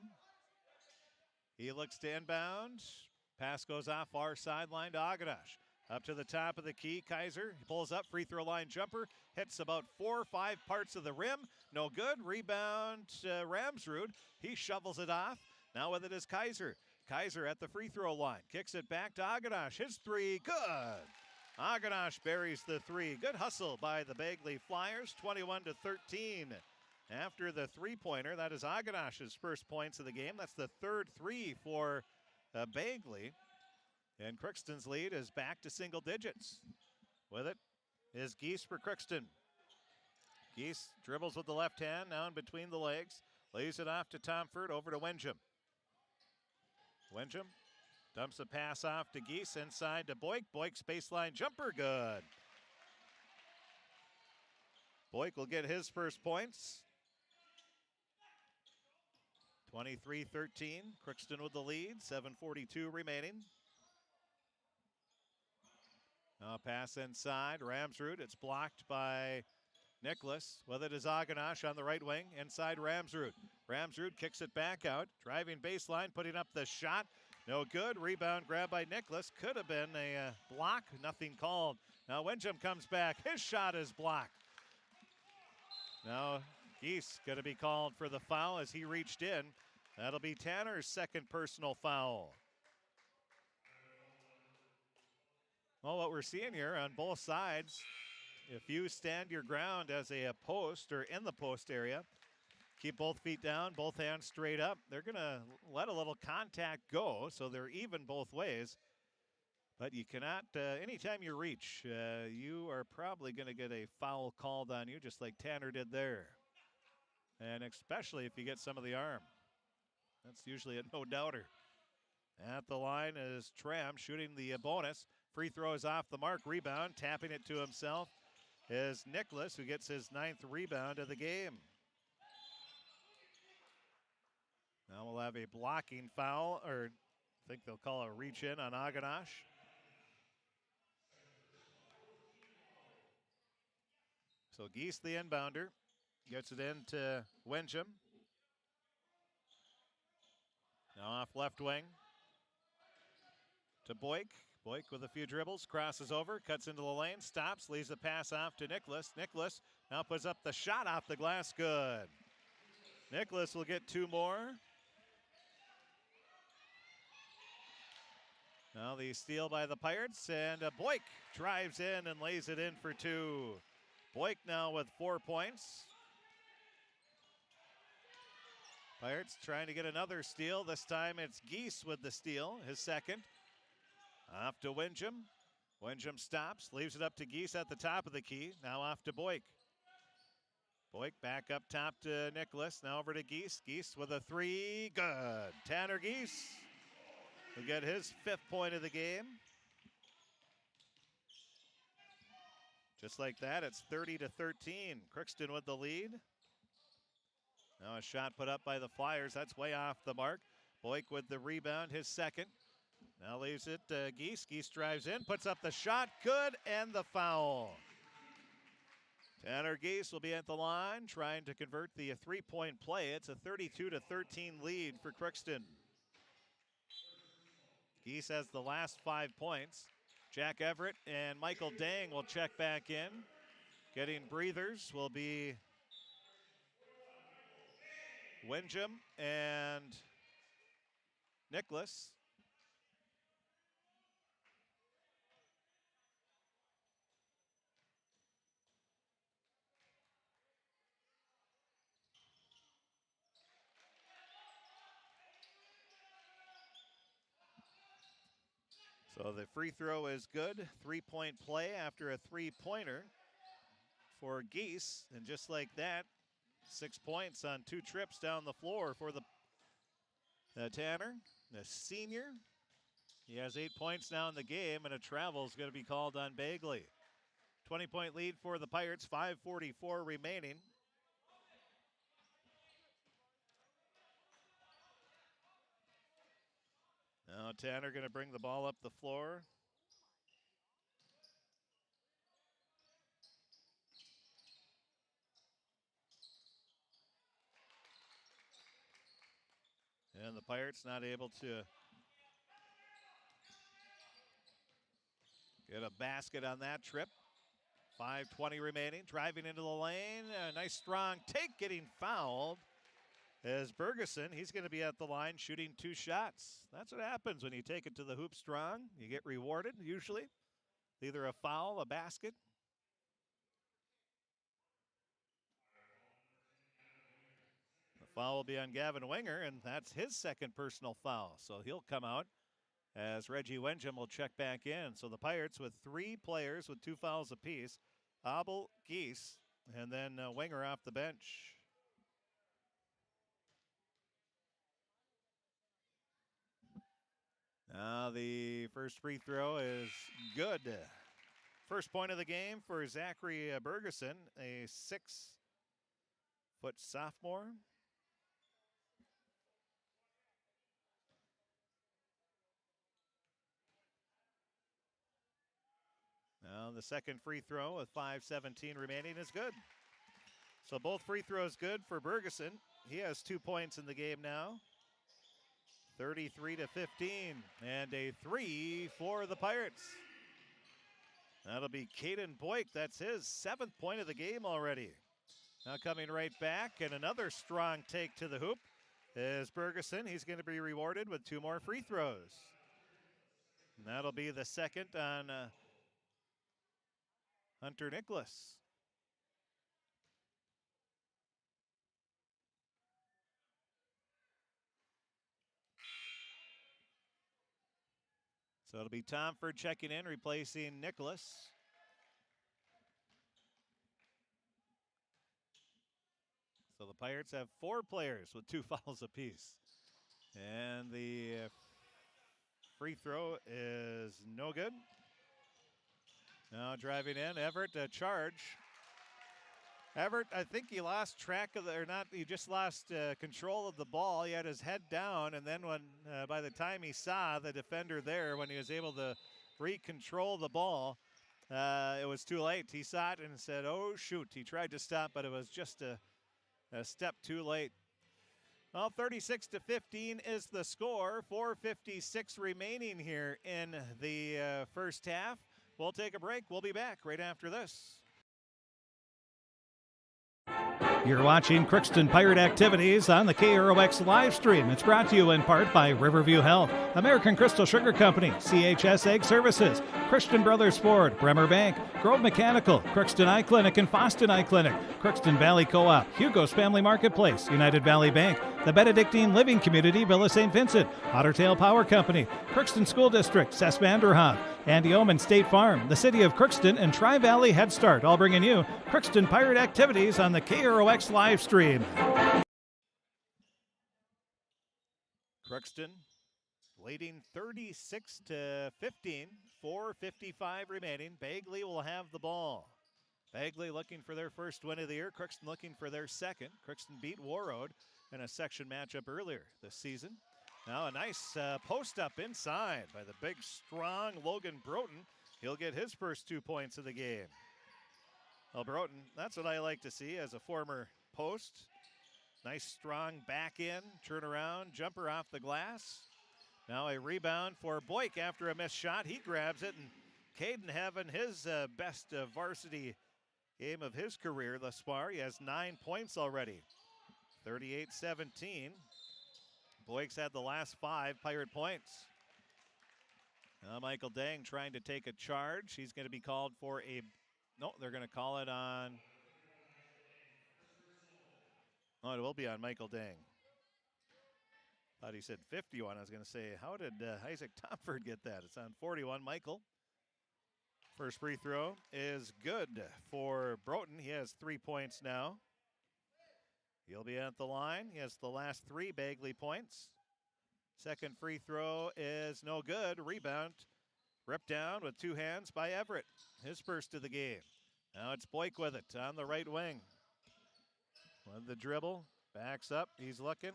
He looks to inbound. Pass goes off far sideline to Agadash. Up to the top of the key, Kaiser. He pulls up, free throw line jumper. Hits about 4 or 5 parts of the rim. No good. Rebound, Ramsrud. He shovels it off. Now with it is Kaiser. Kaiser at the free throw line. Kicks it back to Agadash. His 3, good. Agadash buries the 3. Good hustle by the Bagley Flyers, 21-13. After the three-pointer, that is Agadash's first points of the game. That's the 3rd 3 for Bagley. And Crookston's lead is back to single digits. With it is Geese for Crookston. Geese dribbles with the left hand, now in between the legs. Lays it off to Tomford, over to Wenjum. Wenjum dumps a pass off to Geese, inside to Boyk. Boyk's baseline jumper, good. Boyk will get his first points. 23-13, Crookston with the lead, 7:42 remaining. Now pass inside, Ramsrud. It's blocked by Nicholas. With it is Aganash on the right wing, inside Ramsrud. Ramsrud kicks it back out, driving baseline, putting up the shot. No good. Rebound grab by Nicholas. Could have been a block, nothing called. Now Wenjum comes back. His shot is blocked. Now Geese going to be called for the foul as he reached in. That'll be Tanner's 2nd personal foul. Well, what we're seeing here on both sides, if you stand your ground as a post or in the post area, keep both feet down, both hands straight up, they're going to let a little contact go, so they're even both ways. But you cannot, anytime you reach, you are probably going to get a foul called on you, just like Tanner did there. And especially if you get some of the arm. That's usually a no-doubter. At the line is Tram shooting the bonus. Free throws off the mark, rebound, tapping it to himself is Nicholas, who gets his 9th rebound of the game. Now we'll have a blocking foul, or I think they'll call a reach in on Aganash. So Geese, the inbounder, gets it into Wenjum. Now off left wing to Boyk. Boyk with a few dribbles, crosses over, cuts into the lane, stops, leaves the pass off to Nicholas. Nicholas now puts up the shot off the glass, good. Nicholas will get 2 more. Now the steal by the Pirates, and Boyk drives in and lays it in for 2. Boyk now with 4 points. Pirates trying to get another steal. This time it's Geese with the steal, his 2nd. Off to Wenjum. Wenjum stops, leaves it up to Geese at the top of the key. Now off to Boyk. Boyk back up top to Nicholas. Now over to Geese. Geese with a 3, good. Tanner Geese will get his 5th point of the game. Just like that, it's 30-13. Crookston with the lead. Now a shot put up by the Flyers. That's way off the mark. Boyk with the rebound, his 2nd. Now leaves it to Geese. Geese drives in, puts up the shot, good, and the foul. Tanner Geese will be at the line trying to convert the 3-point play. It's a 32-13 lead for Crookston. Geese has the last 5 points. Jack Everett and Michael Dang will check back in. Getting breathers will be Windjam and Nicholas. So the free throw is good. 3-point play after a three-pointer for Geese. And just like that, 6 points on 2 trips down the floor for the Tanner, the senior. He has 8 points now in the game, and a travel is going to be called on Bagley. 20-point lead for the Pirates, 5:44 remaining. Now Tanner going to bring the ball up the floor. And the Pirates not able to get a basket on that trip. 5:20 remaining, driving into the lane. A nice strong take, getting fouled. As Bergeson, he's going to be at the line shooting 2 shots. That's what happens when you take it to the hoop strong. You get rewarded, usually. Either a foul, a basket. The foul will be on Gavin Winger, and that's his second personal foul. So he'll come out as Reggie Wenjum will check back in. So the Pirates with 3 players with 2 fouls apiece. Abel, Geese, and then Winger off the bench. Now the first free throw is good. First point of the game for Zachary Bergeson, a 6-foot sophomore. Now the second free throw with 5:17 remaining is good. So both free throws good for Bergeson. He has 2 points in the game now. 33-15, and a 3 for the Pirates. That'll be Caden Boyk. That's his 7th point of the game already. Now coming right back, and another strong take to the hoop is Bergeson. He's going to be rewarded with 2 more free throws. And that'll be the second on Hunter Nicholas. So it'll be Tomford checking in, replacing Nicholas. So the Pirates have 4 players with 2 fouls apiece. And the free throw is no good. Now driving in, Everett, a charge. Everett, I think he lost track of he just lost control of the ball. He had his head down, and then by the time he saw the defender there, when he was able to recontrol the ball, it was too late. He saw it and said, oh, shoot. He tried to stop, but it was just a step too late. Well, 36-15 is the score. 4:56 remaining here in the first half. We'll take a break. We'll be back right after this. You're watching Crookston Pirate Activities on the KROX live stream. It's brought to you in part by Riverview Health, American Crystal Sugar Company, CHS Egg Services, Christian Brothers Ford, Bremer Bank, Grove Mechanical, Crookston Eye Clinic and Foston Eye Clinic, Crookston Valley Co-op, Hugo's Family Marketplace, United Valley Bank, the Benedictine Living Community, Villa St. Vincent, Ottertail Power Company, Crookston School District, Cess Vanderhoff, Andy Omen State Farm, the City of Crookston, and Tri-Valley Head Start, all bringing you Crookston Pirate Activities on the KROX live stream. Crookston leading 36-15, 4:55 remaining. Bagley will have the ball. Bagley looking for their first win of the year. Crookston looking for their second. Crookston beat Warroad in a section matchup earlier this season. Now a nice post up inside by the big, strong Logan Broughton. He'll get his first 2 points of the game. Well, Broughton, that's what I like to see as a former post. Nice, strong back in, turn around, jumper off the glass. Now a rebound for Boyk after a missed shot. He grabs it and Caden having his best varsity game of his career thus far. He has 9 points already. 38-17. Boyk's had the last 5 Pirate points. Now Michael Dang trying to take a charge. He's going to be called for a... No, they're going to call it on... Oh, it will be on Michael Dang. Thought he said 51. I was going to say, how did Isaac Tomford get that? It's on 41. Michael. First free throw is good for Broughton. He has 3 points now. He'll be at the line. He has the last 3 Bagley points. Second free throw is no good. Rebound ripped down with 2 hands by Everett. His first of the game. Now it's Boyk with it on the right wing. With the dribble, backs up. He's looking.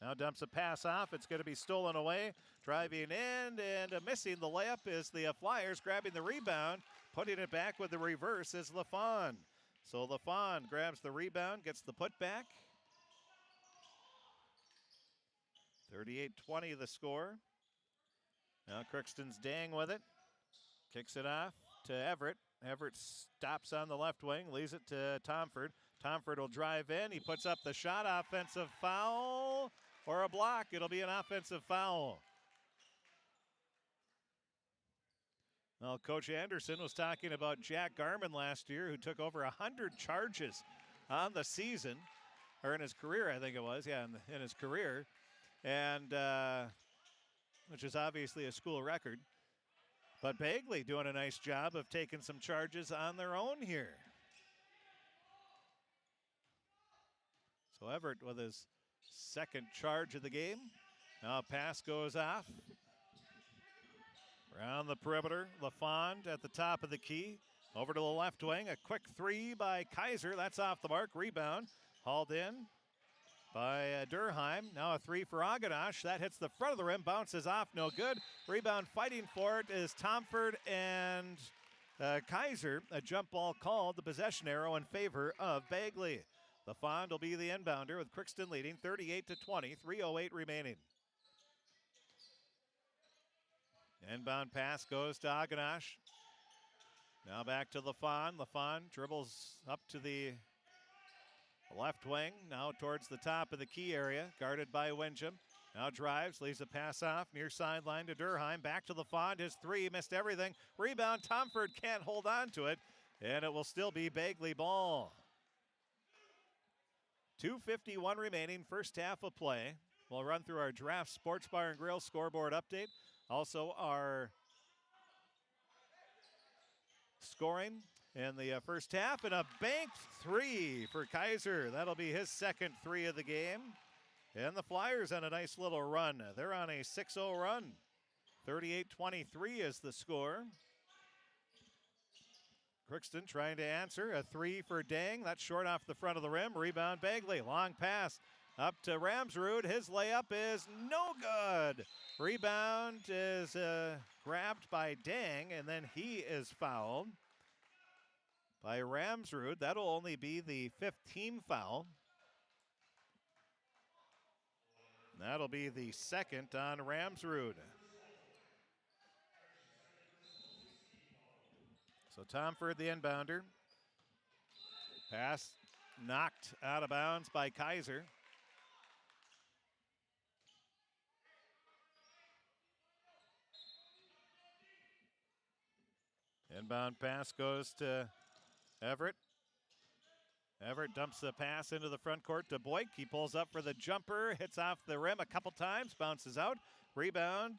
Now dumps a pass off. It's going to be stolen away. Driving in and missing the layup is the Flyers. Grabbing the rebound. Putting it back with the reverse is LaFawn. So LaFawn grabs the rebound, gets the putback. 38-20 the score. Now Crookston's Dang with it. Kicks it off to Everett. Everett stops on the left wing, leaves it to Tomford. Tomford will drive in. He puts up the shot. Offensive foul or a block. It'll be an offensive foul. Well, Coach Anderson was talking about Jack Garman last year, who took over 100 charges on the season, or in his career, I think it was. Yeah, in his career, and which is obviously a school record. But Bagley doing a nice job of taking some charges on their own here. So Everett with his second charge of the game. Now a pass goes off. Around the perimeter, LaFond at the top of the key. Over to the left wing, a quick 3 by Kaiser. That's off the mark. Rebound hauled in by Durheim. Now a 3 for Aganash. That hits the front of the rim, bounces off, no good. Rebound fighting for it is Tomford and Kaiser. A jump ball called, the possession arrow in favor of Bagley. LaFond will be the inbounder with Crookston leading 38-20, 3:08 remaining. Inbound pass goes to Aganash. Now back to LaFond. LaFond dribbles up to the left wing, now towards the top of the key area, guarded by Wincham. Now drives, leaves a pass off, near sideline to Durheim. Back to LaFond, his 3, missed everything. Rebound, Tomford can't hold on to it, and it will still be Bagley ball. 2:51 remaining, first half of play. We'll run through our Draft Sports Bar and Grill scoreboard update. Also our scoring in the first half, and a banked 3 for Kaiser. That'll be his second 3 of the game. And the Flyers on a nice little run. They're on a 6-0 run. 38-23 is the score. Crookston trying to answer. A 3 for Dang. That's short off the front of the rim. Rebound Bagley. Long pass up to Ramsrud. His layup is no good. Rebound is grabbed by Dang, and then he is fouled by Ramsrud. That'll only be the 5th team foul. That'll be the 2nd on Ramsrud. So Tomford, the inbounder. Pass knocked out of bounds by Kaiser. Inbound pass goes to Everett. Everett dumps the pass into the front court to Boyk. He pulls up for the jumper, hits off the rim a couple times, bounces out. Rebound,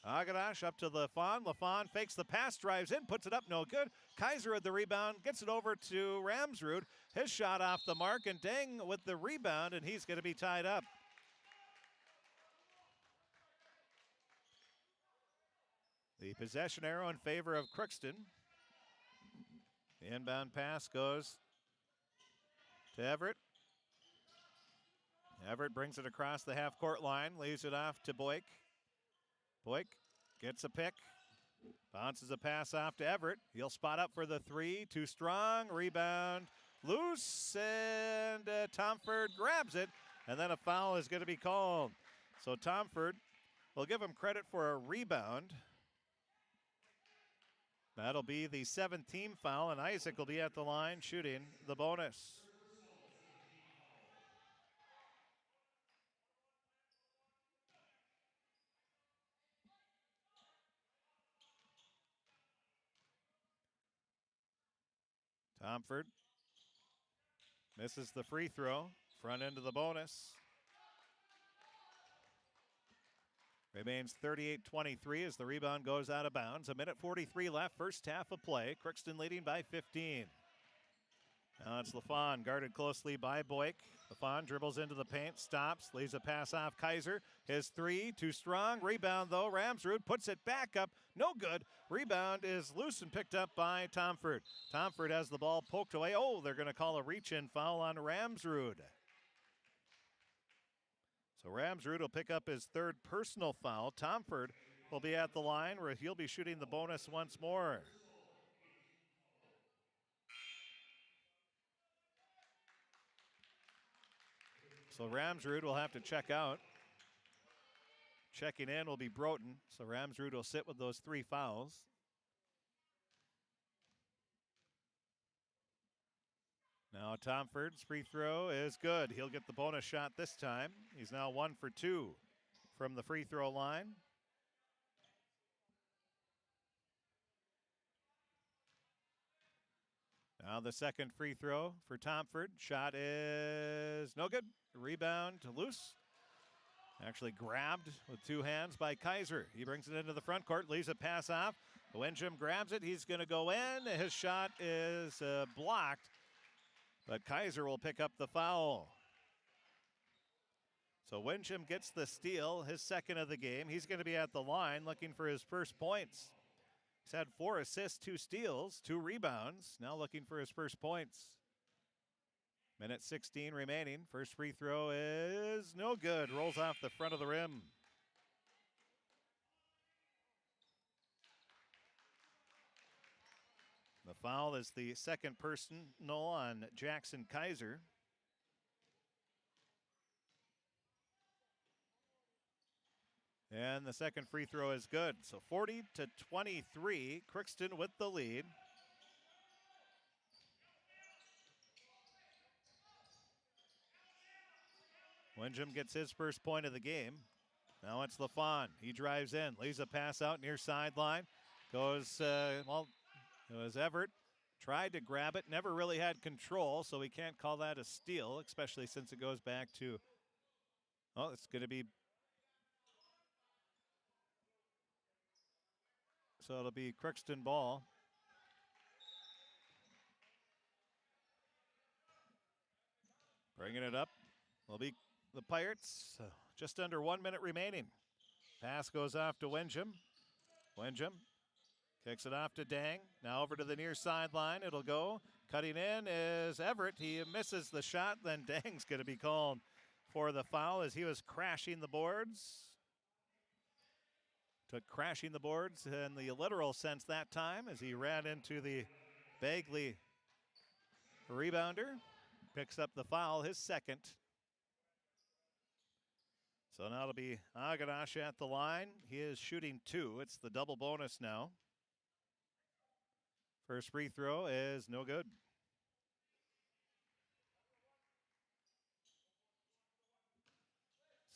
Aganash up to LaFond. LaFond fakes the pass, drives in, puts it up, no good. Kaiser with the rebound, gets it over to Ramsrud. His shot off the mark, and Dang with the rebound, and he's going to be tied up. The possession arrow in favor of Crookston. The inbound pass goes to Everett. Everett brings it across the half-court line, leaves it off to Boyk. Boyk gets a pick, bounces a pass off to Everett. He'll spot up for the 3, too strong, rebound, loose, and Tomford grabs it, and then a foul is going to be called. So Tomford will give him credit for a rebound. That'll be the 7th team foul, and Isaac will be at the line shooting the bonus. Tomford misses the free throw. Front end of the bonus. Remains 38-23 as the rebound goes out of bounds. 1:43 left, first half of play. Crookston leading by 15. Now it's LaFawn, guarded closely by Boyk. LaFawn dribbles into the paint, stops, leaves a pass off Kaiser. His three, too strong. Rebound though, Ramsrud puts it back up, no good. Rebound is loose and picked up by Tomford. Tomford has the ball poked away. Oh, they're going to call a reach-in foul on Ramsrud. So Ramsrud will pick up his 3rd personal foul. Tomford will be at the line where he'll be shooting the bonus once more. So Ramsrud will have to check out. Checking in will be Broughton. So Ramsrud will sit with those 3 fouls. Now Tomford's free throw is good. He'll get the bonus shot this time. He's now 1 for 2 from the free throw line. Now the second free throw for Tomford. Shot is no good. Rebound to loose. Actually grabbed with 2 hands by Kaiser. He brings it into the front court, leaves a pass off. Wenjum grabs it. He's going to go in. His shot is blocked, but Kaiser will pick up the foul. So Wenjum gets the steal, his 2nd of the game. He's going to be at the line looking for his first points. He's had 4 assists, 2 steals, 2 rebounds. Now looking for his first points. 1:16 remaining. First free throw is no good. Rolls off the front of the rim. The foul is the 2nd personal on Jackson Kaiser. And the 2nd free throw is good. So 40-23, Crookston with the lead. Wenjum gets his first point of the game. Now it's LaFawn. He drives in, leaves a pass out near sideline. Goes, it was Everett. Tried to grab it, never really had control, so we can't call that a steal, especially since it goes back to, it's going to be, so it'll be Crookston ball. Bringing it up will be the Pirates. Just under 1 minute remaining. Pass goes off to Wenjum. Wenjum kicks it off to Dang. Now over to the near sideline. It'll go. Cutting in is Everett. He misses the shot. Then Dang's going to be called for the foul as he was crashing the boards. Took crashing the boards in the literal sense that time as he ran into the Bagley rebounder. Picks up the foul, his 2nd. So now it'll be Aganash at the line. He is shooting 2. It's the double bonus now. First free throw is no good.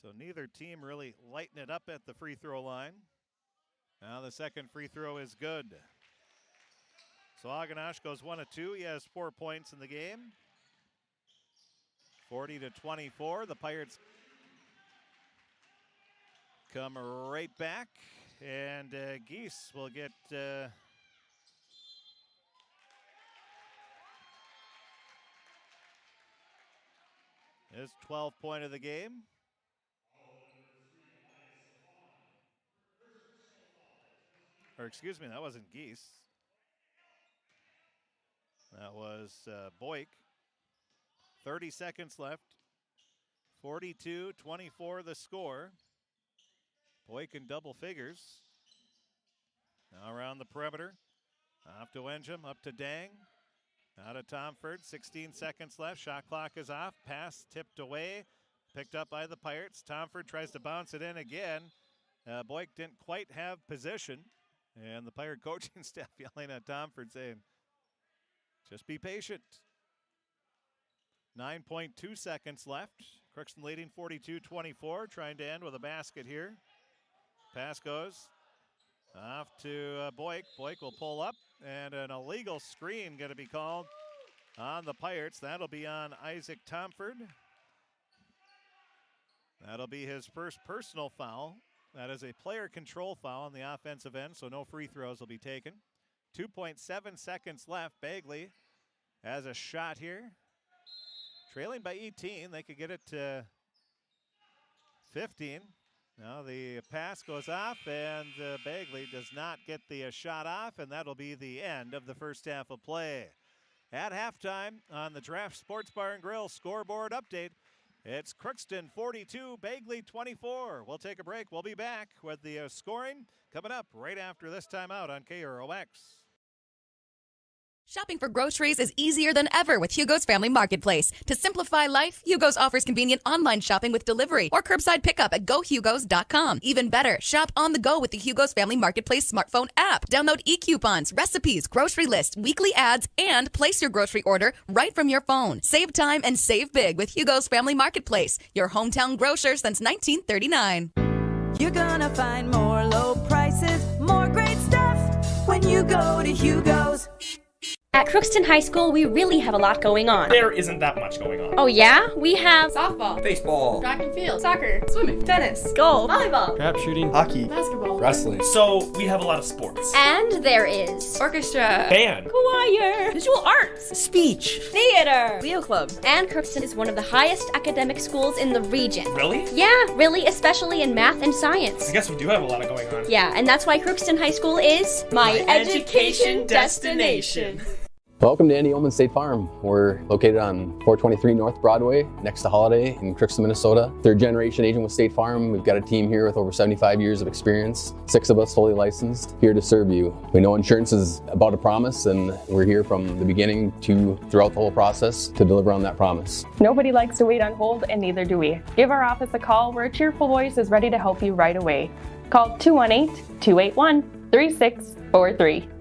So neither team really lighting it up at the free throw line. Now the 2nd free throw is good. So Aganash goes 1 of 2. He has 4 points in the game. 40-24. The Pirates come right back, and Geese will get his 12th point of the game. Or excuse me, that wasn't Geese. That was Boyk. 30 seconds left. 42-24 the score. Boyk in double figures. Now around the perimeter. Off to Wenjum, up to Dang. Out of Tomford, 16 seconds left. Shot clock is off. Pass tipped away. Picked up by the Pirates. Tomford tries to bounce it in again. Boyk didn't quite have position. And the Pirate coaching staff yelling at Tomford saying, just be patient. 9.2 seconds left. Crookston leading 42-24, trying to end with a basket here. Pass goes off to Boyk. Boyk will pull up, and an illegal screen going to be called on the Pirates. That'll be on Isaac Tomford. That'll be his first personal foul. That is a player control foul on the offensive end, so no free throws will be taken. 2.7 seconds left. Bagley has a shot here. Trailing by 18. They could get it to 15. Now the pass goes off, and Bagley does not get the shot off, and that'll be the end of the first half of play. At halftime on the Draft Sports Bar and Grill scoreboard update, it's Crookston 42, Bagley 24. We'll take a break. We'll be back with the scoring coming up right after this timeout on KROX. Shopping for groceries is easier than ever with Hugo's Family Marketplace. To simplify life, Hugo's offers convenient online shopping with delivery or curbside pickup at gohugos.com. Even better, shop on the go with the Hugo's Family Marketplace smartphone app. Download e-coupons, recipes, grocery lists, weekly ads, and place your grocery order right from your phone. Save time and save big with Hugo's Family Marketplace, your hometown grocer since 1939. You're gonna find more low prices, more great stuff when you go to Hugo's. At Crookston High School, we really have a lot going on. There isn't that much going on. Oh yeah? We have softball, baseball, track and field, soccer, swimming, tennis, golf, volleyball, trap shooting, hockey, basketball, wrestling. So we have a lot of sports. And there is orchestra, band, choir, visual arts, speech, theater, Leo Club. And Crookston is one of the highest academic schools in the region. Really? Yeah, really, especially in math and science. I guess we do have a lot of going on. Yeah, and that's why Crookston High School is my education destination. Welcome to Andy Ullman State Farm. We're located on 423 North Broadway, next to Holiday in Crookston, Minnesota. Third generation agent with State Farm. We've got a team here with over 75 years of experience. 6 of us fully licensed, here to serve you. We know insurance is about a promise, and we're here from the beginning to throughout the whole process to deliver on that promise. Nobody likes to wait on hold, and neither do we. Give our office a call where a cheerful voice is ready to help you right away. Call 218-281-3643.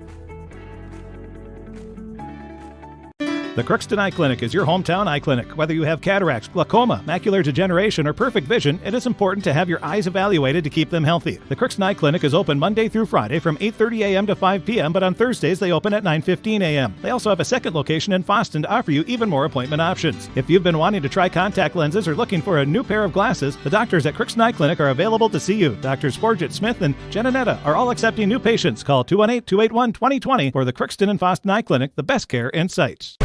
The Crookston Eye Clinic is your hometown eye clinic. Whether you have cataracts, glaucoma, macular degeneration, or perfect vision, it is important to have your eyes evaluated to keep them healthy. The Crookston Eye Clinic is open Monday through Friday from 8:30 a.m. to 5 p.m., but on Thursdays they open at 9:15 a.m. They also have a second location in Fosston to offer you even more appointment options. If you've been wanting to try contact lenses or looking for a new pair of glasses, the doctors at Crookston Eye Clinic are available to see you. Doctors Forget Smith and Jananetta are all accepting new patients. Call 218-281-2020 for the Crookston and Fosston Eye Clinic, the best care in sight.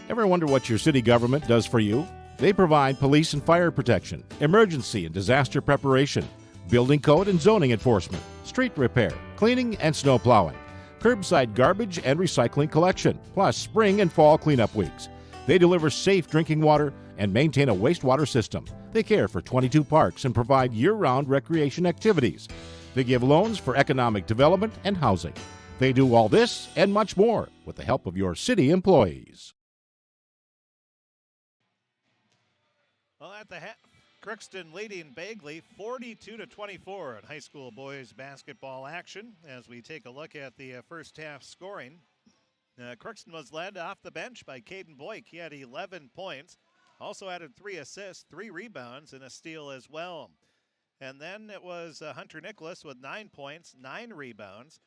Ever wonder what your city government does for you? They provide police and fire protection, emergency and disaster preparation, building code and zoning enforcement, street repair, cleaning and snow plowing, curbside garbage and recycling collection, plus spring and fall cleanup weeks. They deliver safe drinking water and maintain a wastewater system. They care for 22 parks and provide year-round recreation activities. They give loans for economic development and housing. They do all this and much more with the help of your city employees. Well, at the Crookston leading Bagley 42-24 in high school boys basketball action. As we take a look at the first half scoring, Crookston was led off the bench by Caden Boyk. He had 11 points, also added 3 assists, 3 rebounds, and a steal as well. And then it was Hunter Nicholas with 9 points, 9 rebounds,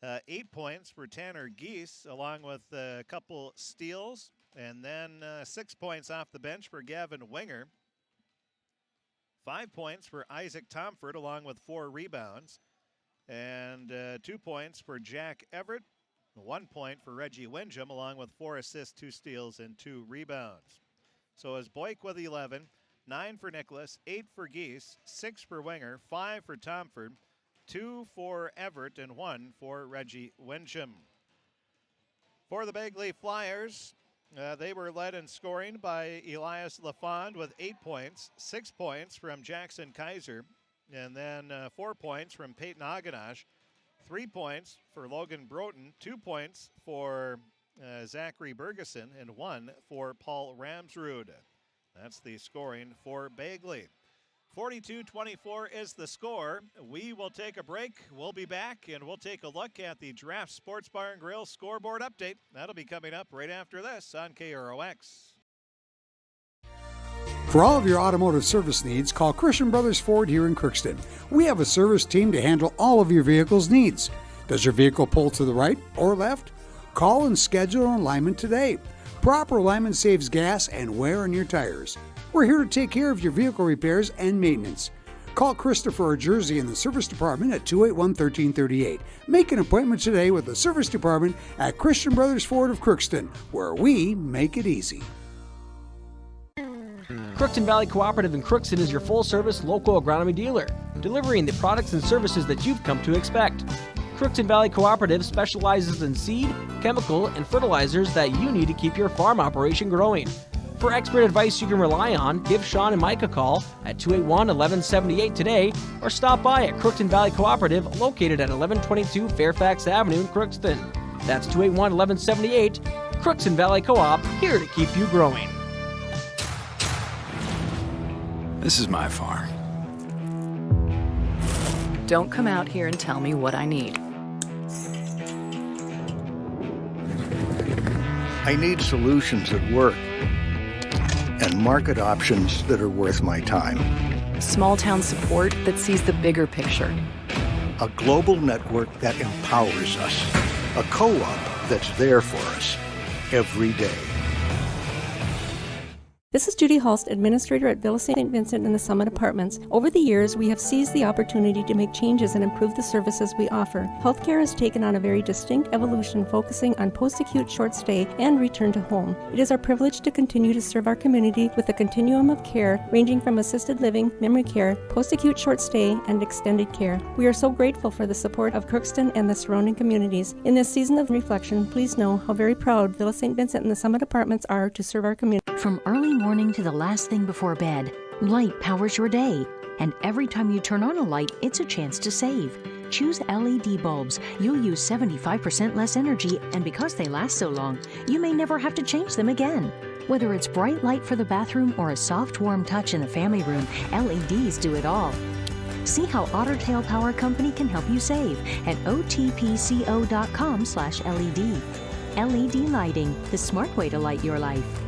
8 points for Tanner Geese, along with a couple steals. And then 6 points off the bench for Gavin Winger. 5 points for Isaac Tomford, along with 4 rebounds. And 2 points for Jack Everett. 1 point for Reggie Windham, along with 4 assists, 2 steals, and 2 rebounds. So as Boyk with 11, 9 for Nicholas, 8 for Geese, 6 for Winger, 5 for Tomford, 2 for Everett, and 1 for Reggie Wincham. For the Bagley Flyers, they were led in scoring by Elias Lafond with 8 points, 6 points from Jackson Kaiser, and then 4 points from Peyton Aganash, 3 points for Logan Broughton, 2 points for Zachary Bergeson, and 1 for Paul Ramsrud. That's the scoring for Bagley. 42-24 is the score. We will take a break. We'll be back, and we'll take a look at the Draft Sports Bar and Grill scoreboard update. That'll be coming up right after this on KROX. For all of your automotive service needs, call Christian Brothers Ford here in Crookston. We have a service team to handle all of your vehicle's needs. Does your vehicle pull to the right or left? Call and schedule an alignment today. Proper alignment saves gas and wear on your tires. We're here to take care of your vehicle repairs and maintenance. Call Christopher or Jersey in the service department at 281-1338. Make an appointment today with the service department at Christian Brothers Ford of Crookston, where we make it easy. Crookston Valley Cooperative in Crookston is your full-service local agronomy dealer, delivering the products and services that you've come to expect. Crookston Valley Cooperative specializes in seed, chemical, and fertilizers that you need to keep your farm operation growing. For expert advice you can rely on, give Sean and Mike a call at 281-1178 today or stop by at Crookston Valley Cooperative located at 1122 Fairfax Avenue in Crookston. That's 281-1178, Crookston Valley Co-op, here to keep you growing. This is my farm. Don't come out here and tell me what I need. I need solutions that work and market options that are worth my time. Small town support that sees the bigger picture. A global network that empowers us. A co-op that's there for us every day. This is Judy Hulst, Administrator at Villa St. Vincent and the Summit Apartments. Over the years, we have seized the opportunity to make changes and improve the services we offer. Healthcare has taken on a very distinct evolution, focusing on post-acute short stay and return to home. It is our privilege to continue to serve our community with a continuum of care ranging from assisted living, memory care, post-acute short stay, and extended care. We are so grateful for the support of Crookston and the surrounding communities. In this season of reflection, please know how very proud Villa St. Vincent and the Summit Apartments are to serve our community. From early morning to the last thing before bed, light powers your day. And every time you turn on a light, it's a chance to save. Choose LED bulbs. You'll use 75% less energy, and because they last so long, you may never have to change them again. Whether it's bright light for the bathroom or a soft, warm touch in the family room, LEDs do it all. See how Otter Tail Power Company can help you save at otpco.com/LED. LED lighting, the smart way to light your life.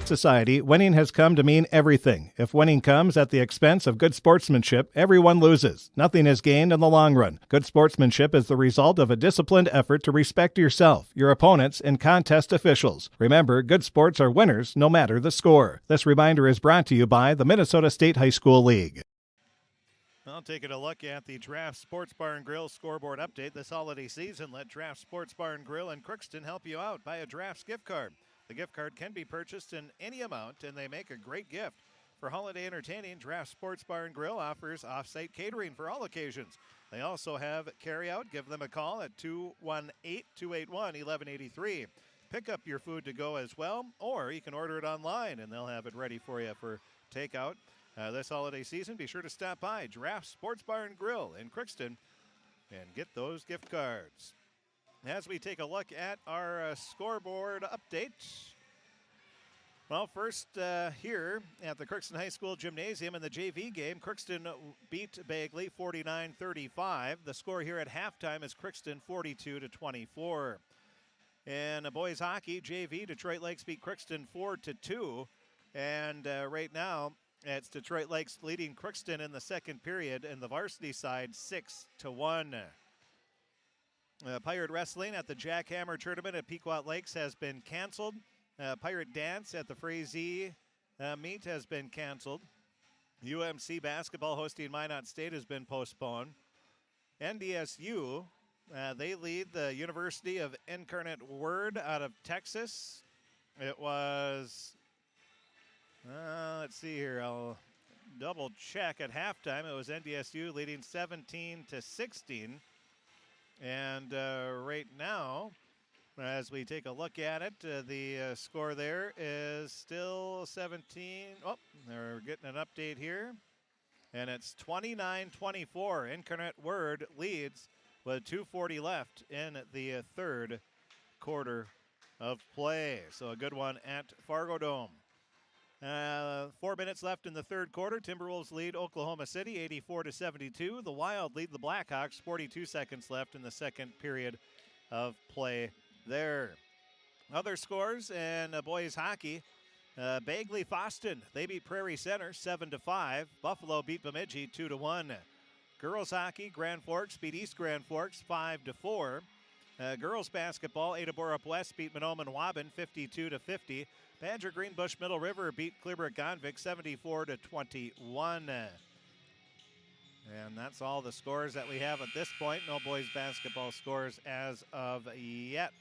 Society, winning has come to mean everything. If winning comes at the expense of good sportsmanship, everyone loses. Nothing is gained in the long run. Good sportsmanship is the result of a disciplined effort to respect yourself, your opponents, and contest officials. Remember, good sports are winners no matter the score. This reminder is brought to you by the Minnesota State High School League. Well, taking a look at the Draft Sports Bar and Grill scoreboard update this holiday season. Let Draft Sports Bar and Grill in Crookston help you out. Buy a Drafts gift card. The gift card can be purchased in any amount, and they make a great gift. For holiday entertaining, Draft Sports Bar and Grill offers off-site catering for all occasions. They also have carry-out. Give them a call at 218-281-1183. Pick up your food to go as well, or you can order it online, and they'll have it ready for you for takeout. This holiday season, be sure to stop by Draft Sports Bar and Grill in Crookston and get those gift cards. As we take a look at our scoreboard update, well, first here at the Crookston High School Gymnasium in the JV game, Crookston beat Bagley 49-35. The score here at halftime is Crookston 42-24. In boys hockey, JV, Detroit Lakes beat Crookston 4-2. And right now, it's Detroit Lakes leading Crookston in the second period, and the varsity side 6-1. Pirate Wrestling at the Jackhammer Tournament at Pequot Lakes has been canceled. Pirate Dance at the Frazee meet has been canceled. UMC Basketball hosting Minot State has been postponed. NDSU, they lead the University of Incarnate Word out of Texas. It was, let's see here, I'll double check at halftime. It was NDSU leading 17-16. And right now, as we take a look at it, the score there is still 17. Oh, they're getting an update here. And it's 29-24. Incarnate Word leads with 2:40 left in the third quarter of play. So a good one at Fargo Dome. 4 minutes left in the third quarter. Timberwolves lead Oklahoma City 84-72. The Wild lead the Blackhawks. 42 seconds left in the second period of play there. Other scores in boys hockey. Bagley Foston, they beat Prairie Center 7-5. Buffalo beat Bemidji 2-1. Girls hockey, Grand Forks beat East Grand Forks 5-4. Girls basketball, Ada Borup West beat Mahnomen Waban 52-50. Badger Greenbush Middle River beat Clearbrook Gonvick 74-21. And that's all the scores that we have at this point. No boys basketball scores as of yet.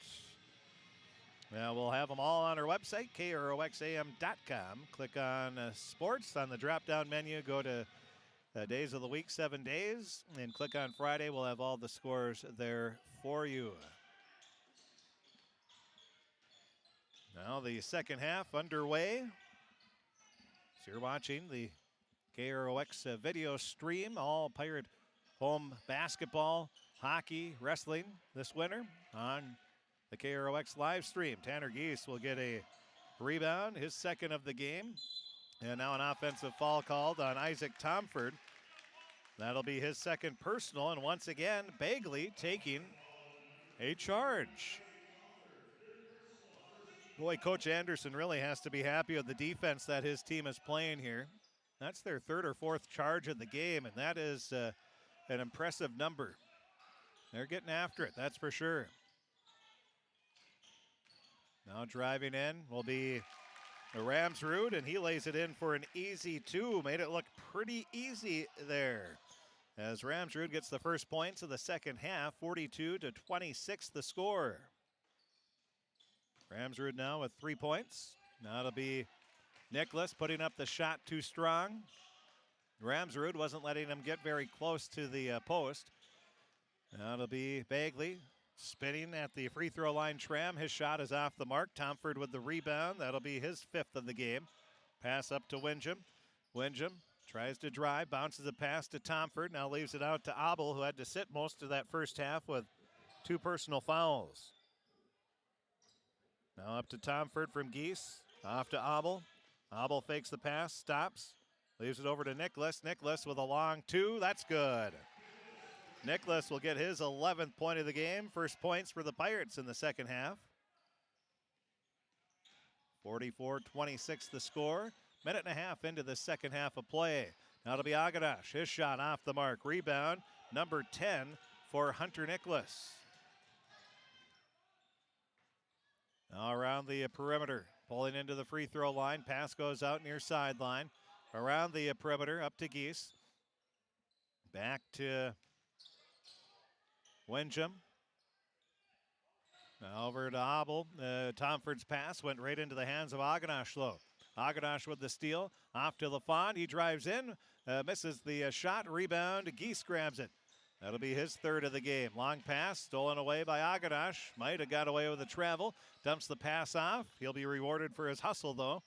We'll have them all on our website, KROXAM.com. Click on sports on the drop-down menu. Go to days of the week, 7 days, and click on Friday. We'll have all the scores there for you. Now the second half underway. So you're watching the KROX video stream, all Pirate home basketball, hockey, wrestling this winter on the KROX live stream. Tanner Geese will get a rebound, his second of the game. And now an offensive foul called on Isaac Tomford. That'll be his second personal. And once again, Bagley taking a charge. Boy, Coach Anderson really has to be happy with the defense that his team is playing here. That's their third or fourth charge of the game, and that is an impressive number. They're getting after it, that's for sure. Now driving in will be the Ramsrud, and he lays it in for an easy two. Made it look pretty easy there. As Ramsrud gets the first points of the second half, 42-26 the score. Ramsrud now with 3 points. Now it'll be Nicholas putting up the shot too strong. Ramsrud wasn't letting him get very close to the post. Now it'll be Bagley spinning at the free throw line. Schramm, his shot is off the mark. Tomford with the rebound. That'll be his fifth of the game. Pass up to Windjam. Windjam tries to drive, bounces a pass to Tomford. Now leaves it out to Abel, who had to sit most of that first half with 2 personal fouls. Now up to Tomford from Geese. Off to Abel. Abel fakes the pass, stops, leaves it over to Nicholas. Nicholas with a long two. That's good. Nicholas will get his 11th point of the game. First points for the Pirates in the second half. 44-26 the score. Minute and a half into the second half of play. Now it'll be Agadash. His shot off the mark. Rebound, number 10 for Hunter Nicholas. Now around the perimeter. Pulling into the free throw line. Pass goes out near sideline. Around the perimeter, up to Geese. Back to Windjam. Now over to Abel. Tomford's pass went right into the hands of Agadash, though. Agadash with the steal. Off to LaFond. He drives in. Misses the shot. Rebound. Geese grabs it. That'll be his third of the game. Long pass stolen away by Agadash. Might have got away with the travel. Dumps the pass off. He'll be rewarded for his hustle, though.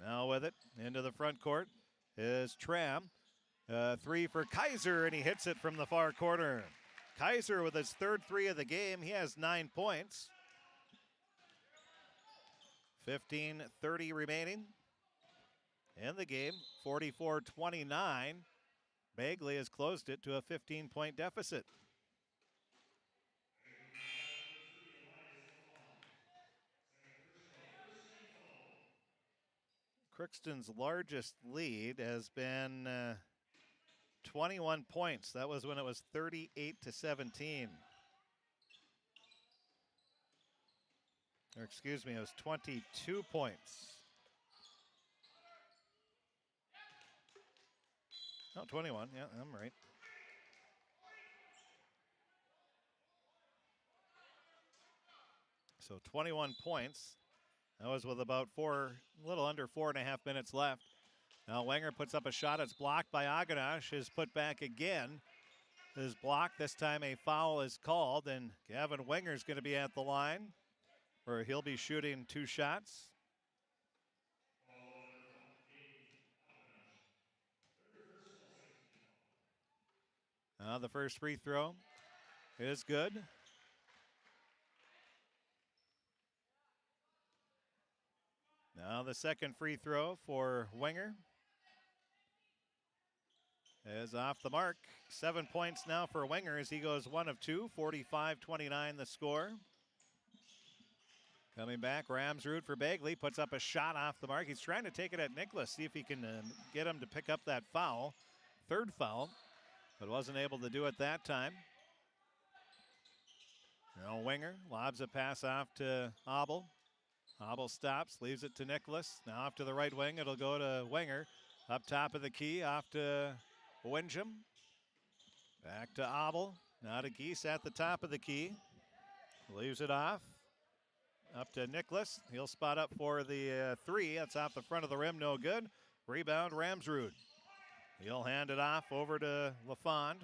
Now with it into the front court is Tram. 3 for Kaiser, and he hits it from the far corner. Kaiser with his third 3 of the game. He has 9 points. 15:30 remaining in the game. 44-29. Bagley has closed it to a 15-point deficit. Crookston's largest lead has been 21 points. That was when it was 38-17. Or excuse me, it was 22 points. No, 21. Yeah, I'm right. So 21 points. That was with about a little under 4.5 minutes left. Now Wenger puts up a shot. It's blocked by Aganash. Is put back again. Is blocked. This time a foul is called, and Gavin Wenger's going to be at the line, where he'll be shooting 2 shots. The first free throw is good. Now the second free throw for Wenger is off the mark. 7 points now for Wenger as he goes 1 of 2, 45-29 the score. Coming back, Ramsrud for Bagley, puts up a shot off the mark. He's trying to take it at Nicholas, see if he can get him to pick up that foul, 3rd foul, but wasn't able to do it that time. Now Wenger lobs a pass off to Abel. Abel stops, leaves it to Nicholas. Now off to the right wing, it'll go to Wenger. Up top of the key, off to Winsham. Back to Abel. Now to Geese at the top of the key. Leaves it off. Up to Nicholas. He'll spot up for the 3. That's off the front of the rim, no good. Rebound, Ramsrud. He'll hand it off over to LaFond.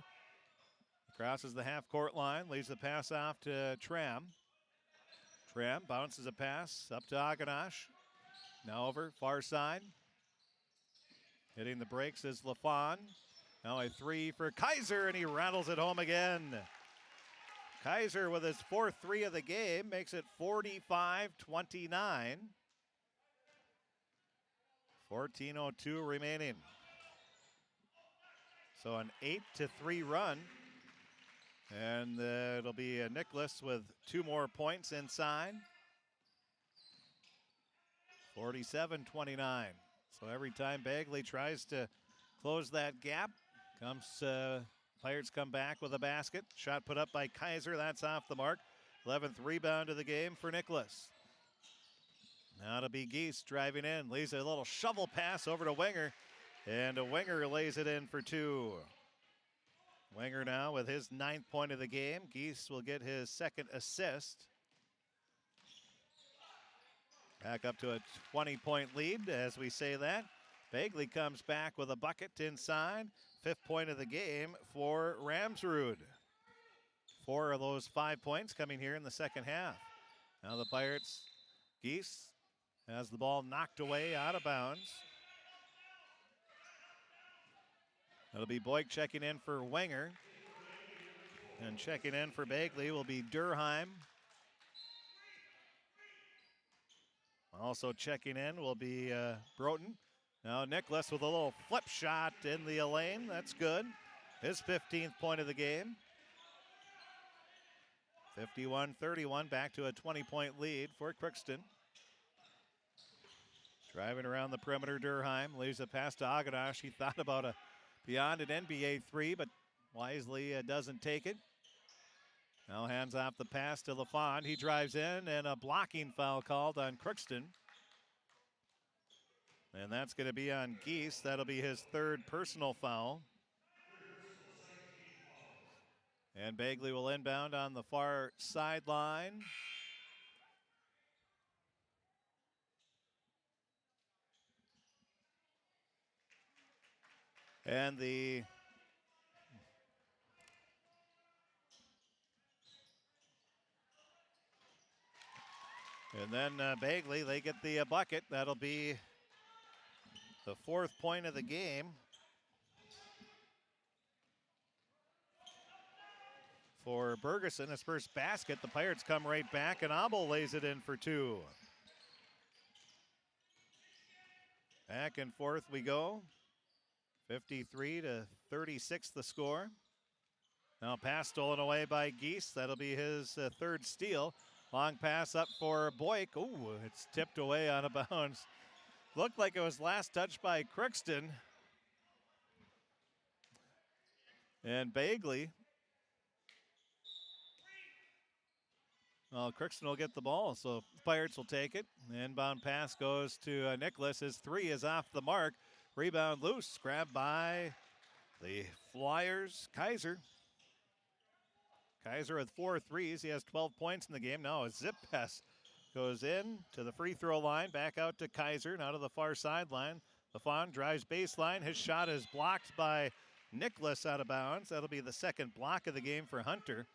Crosses the half-court line, leaves the pass off to Tram. Tram bounces a pass up to Aganash. Now over, far side. Hitting the brakes is LaFond. Now a 3 for Kaiser, and he rattles it home again. Kaiser with his 4th 3 of the game makes it 45-29. 14:02 remaining. So an 8-3 run. And it'll be Nicholas with 2 more points inside. 47-29. So every time Bagley tries to close that gap, Pirates come back with a basket. Shot put up by Kaiser. That's off the mark. 11th rebound of the game for Nicholas. Now to be Geese driving in. Leaves a little shovel pass over to Wenger. And Wenger lays it in for 2. Wenger now with his 9th point of the game. Geese will get his 2nd assist. Back up to a 20-point lead as we say that. Bagley comes back with a bucket inside. 5th point of the game for Ramsrud. 4 of those 5 points coming here in the second half. Now the Pirates, Geese has the ball knocked away out of bounds. It'll be Boyk checking in for Wenger. And checking in for Bagley will be Durheim. Also checking in will be Broughton. Now Nicholas with a little flip shot in the lane. That's good. His 15th point of the game. 51-31, back to a 20-point lead for Crookston. Driving around the perimeter, Durheim leaves a pass to Aganash. He thought about beyond an NBA 3, but wisely doesn't take it. Now hands off the pass to LaFond. He drives in, and a blocking foul called on Crookston. And that's going to be on Geese. That'll be his 3rd personal foul. And Bagley will inbound on the far sideline. And then Bagley, they get the bucket. That'll be the 4th point of the game for Bergeson. His first basket. The Pirates come right back, and Abel lays it in for 2. Back and forth we go. 53-36 the score. Now pass stolen away by Geese. That'll be his 3rd steal. Long pass up for Boyk. Ooh, it's tipped away out of bounds. Looked like it was last touched by Crookston. And Bagley. Well, Crookston will get the ball, so the Pirates will take it. The inbound pass goes to Nicholas. His 3 is off the mark. Rebound loose, grabbed by the Flyers. Kaiser with 4 threes. He has 12 points in the game. Now a zip pass goes in to the free throw line. Back out to Kaiser, now to the far sideline. LaFawn drives baseline. His shot is blocked by Nicholas out of bounds. That'll be the second block of the game for Hunter.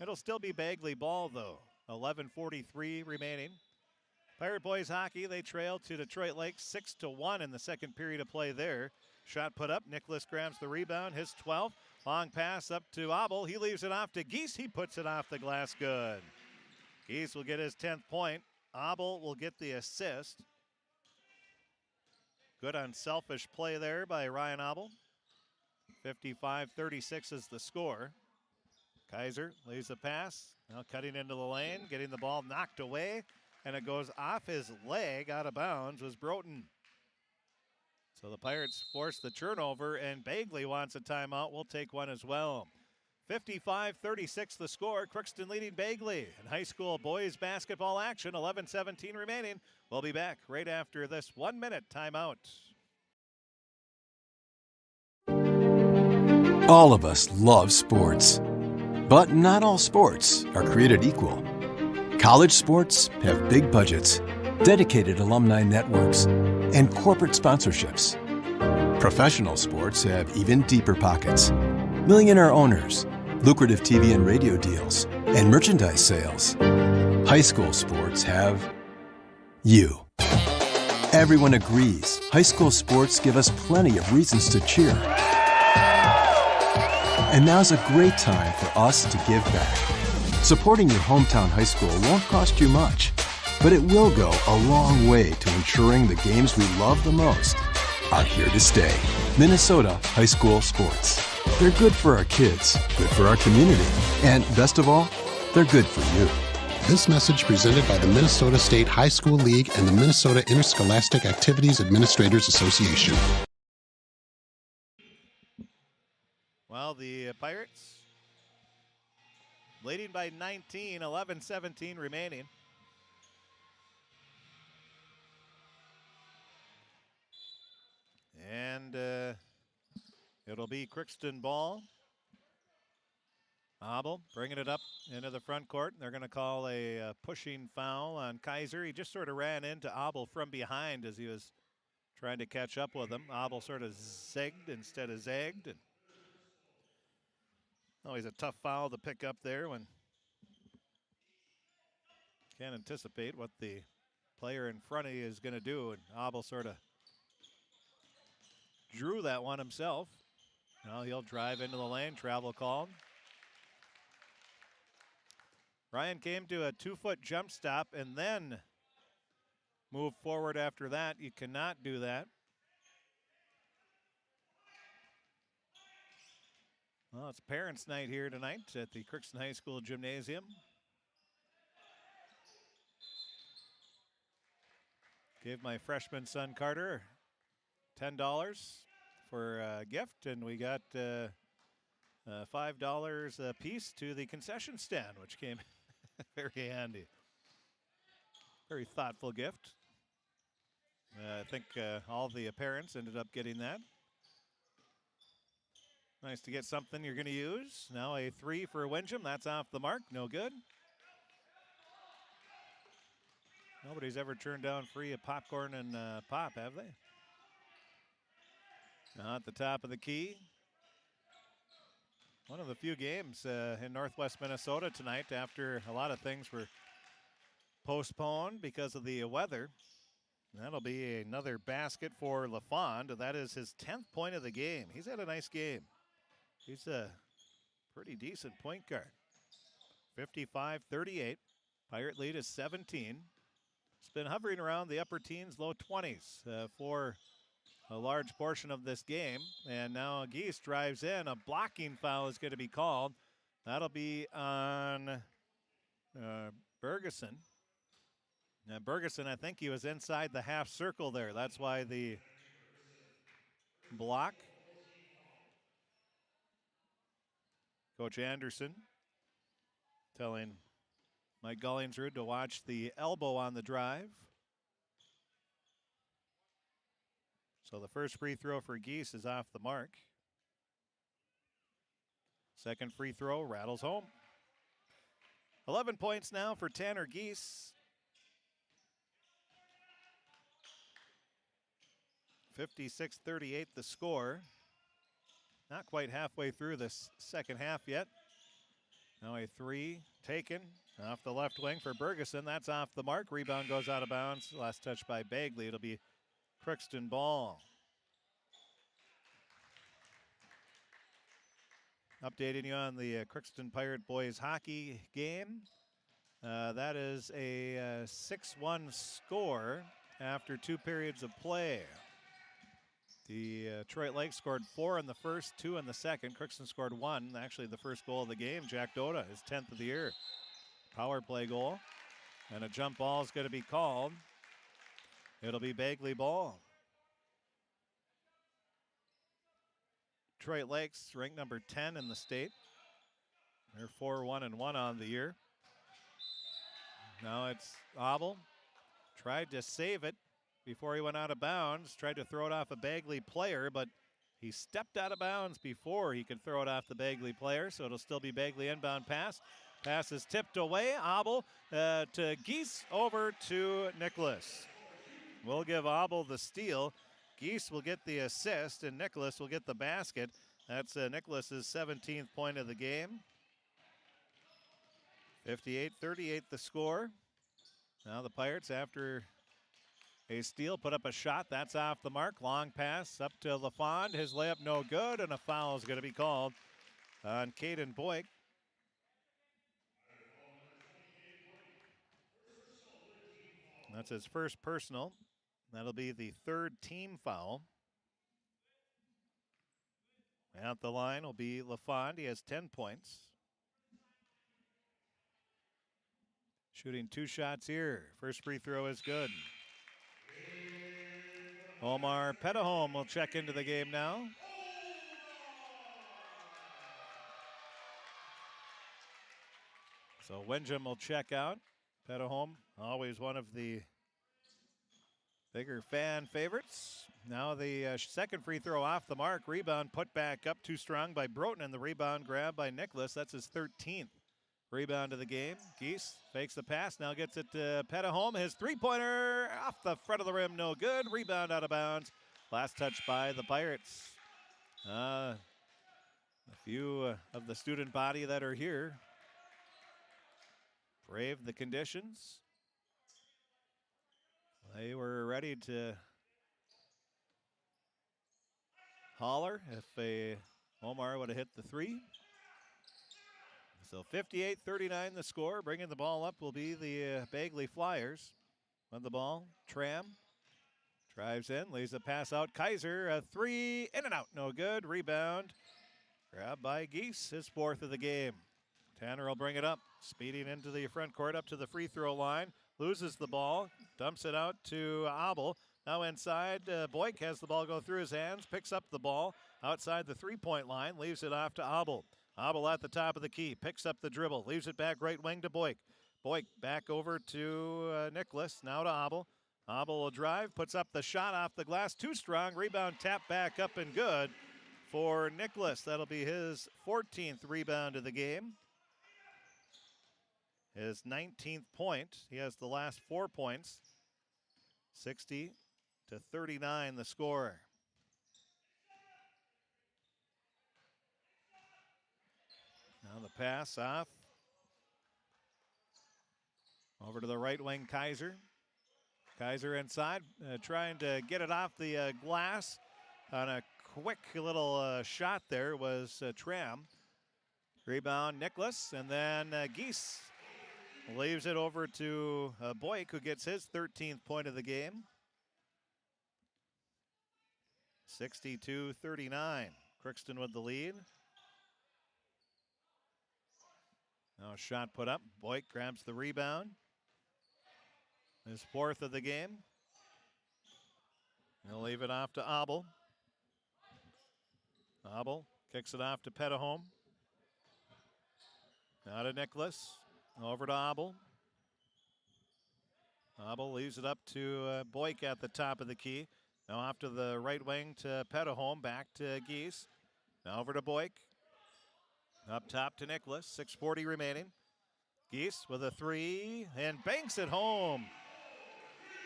It'll still be Bagley ball, though. 11:43 remaining. Pirate Boys hockey, they trail to Detroit Lakes 6-1 in the second period of play there. Shot put up. Nicholas grabs the rebound, his 12th. Long pass up to Abel. He leaves it off to Geese. He puts it off the glass good. Geese will get his 10th point. Abel will get the assist. Good unselfish play there by Ryan Abel. 55-36 is the score. Kaiser leaves a pass. Now cutting into the lane, getting the ball knocked away, and it goes off his leg, out of bounds, was Broughton. So the Pirates force the turnover, and Bagley wants a timeout. We'll take one as well. 55-36 the score. Crookston leading Bagley in high school boys basketball action. 11:17 remaining. We'll be back right after this 1-minute timeout. All of us love sports, but not all sports are created equal. College sports have big budgets, dedicated alumni networks, and corporate sponsorships. Professional sports have even deeper pockets, millionaire owners, lucrative TV and radio deals, and merchandise sales. High school sports have you. Everyone agrees high school sports give us plenty of reasons to cheer. And now's a great time for us to give back. Supporting your hometown high school won't cost you much, but it will go a long way to ensuring the games we love the most are here to stay. Minnesota high school sports. They're good for our kids, good for our community, and best of all, they're good for you. This message presented by the Minnesota State High School League and the Minnesota Interscholastic Activities Administrators Association. Well, the Pirates leading by 19, 11:17 remaining. And it'll be Crookston ball. Abel bringing it up into the front court. They're going to call a pushing foul on Kaiser. He just sort of ran into Abel from behind as he was trying to catch up with him. Abel sort of zigged instead of zagged. And always a tough foul to pick up there when can't anticipate what the player in front of you is going to do. And Abel sort of drew that one himself. Now he'll drive into the lane, travel called. Ryan came to a 2-foot jump stop and then moved forward after that. You cannot do that. Well, it's parents' night here tonight at the Crookston High School Gymnasium. Gave my freshman son Carter $10 for a gift, and we got $5 a piece to the concession stand, which came very handy. Very thoughtful gift. I think all the parents ended up getting that. Nice to get something you're going to use. Now a 3 for Wincham. That's off the mark. No good. Nobody's ever turned down free of popcorn and pop, have they? Now at the top of the key. One of the few games in Northwest Minnesota tonight after a lot of things were postponed because of the weather. That'll be another basket for LaFond. That is his 10th point of the game. He's had a nice game. He's a pretty decent point guard. 55-38. Pirate lead is 17. It's been hovering around the upper teens, low 20s for a large portion of this game. And now Geese drives in. A blocking foul is going to be called. That'll be on Bergeson. Now Bergeson, I think he was inside the half circle there. That's why the block. Coach Anderson telling Mike Gullingsrud to watch the elbow on the drive. So the first free throw for Geese is off the mark. Second free throw rattles home. 11 points now for Tanner Geese. 56-38 the score. Not quite halfway through this second half yet. Now a three taken off the left wing for Bergeson. That's off the mark. Rebound goes out of bounds. Last touch by Bagley. It'll be Crookston ball. Updating you on the Crookston Pirate Boys hockey game. That is a 6-1 score after 2 periods of play. The Detroit Lake scored 4 in the first, 2 in the second. Crookston scored 1. Actually, the first goal of the game. Jack Doda, his 10th of the year. Power play goal. And a jump ball is going to be called. It'll be Bagley ball. Detroit Lakes ranked number 10 in the state. They're 4-1-1 on the year. Now it's Abel. Tried to save it before he went out of bounds. Tried to throw it off a Bagley player, but he stepped out of bounds before he could throw it off the Bagley player, so it'll still be Bagley inbound pass. Pass is tipped away. Abel to Geese over to Nicholas. We'll give Abel the steal. Geese will get the assist, and Nicholas will get the basket. That's Nicholas's 17th point of the game. 58-38 the score. Now the Pirates, after a steal, put up a shot. That's off the mark. Long pass up to LaFond. His layup no good, and a foul is going to be called on Caden Boyk. That's his first personal. That'll be the 3rd team foul. At the line will be LaFond. He has 10 points. Shooting 2 shots here. First free throw is good. Omar Petahome will check into the game now. So Wenjum will check out. Petahome, always one of the bigger fan favorites. Now the second free throw off the mark. Rebound put back up too strong by Broughton, and the rebound grab by Nicholas. That's his 13th rebound of the game. Geese fakes the pass, now gets it to Petahome. His three-pointer off the front of the rim, no good. Rebound out of bounds. Last touch by the Pirates. A few of the student body that are here braved the conditions. They were ready to holler if Omar would have hit the three. So 58-39 the score. Bringing the ball up will be the Bagley Flyers. On the ball, Tram drives in, leaves a pass out. Kaiser, a three, in and out, no good. Rebound, grabbed by Geese, his 4th of the game. Tanner will bring it up, speeding into the front court up to the free throw line. Loses the ball, dumps it out to Abel. Now inside, Boyk has the ball go through his hands, picks up the ball outside the three-point line, leaves it off to Abel. Abel at the top of the key, picks up the dribble, leaves it back right wing to Boyk. Boyk back over to Nicholas, now to Abel. Abel will drive, puts up the shot off the glass, too strong. Rebound tap back up and good for Nicholas. That'll be his 14th rebound of the game. His 19th point. He has the last 4 points. 60-39 the score. Now the pass off. Over to the right wing, Kaiser. Kaiser inside, trying to get it off the glass. On a quick little shot there was Tram. Rebound, Nicholas, and then Geese leaves it over to Boyk, who gets his 13th point of the game. 62-39. Crookston with the lead. Now a shot put up. Boyk grabs the rebound. His 4th of the game. He'll leave it off to Abel. Abel kicks it off to Petahome. Now to Nicholas. Over to Abel. Abel leaves it up to Boyk at the top of the key. Now off to the right wing to Petahome. Back to Geese. Now over to Boyk. Up top to Nicholas. 6:40 remaining. Geese with a three and banks it home.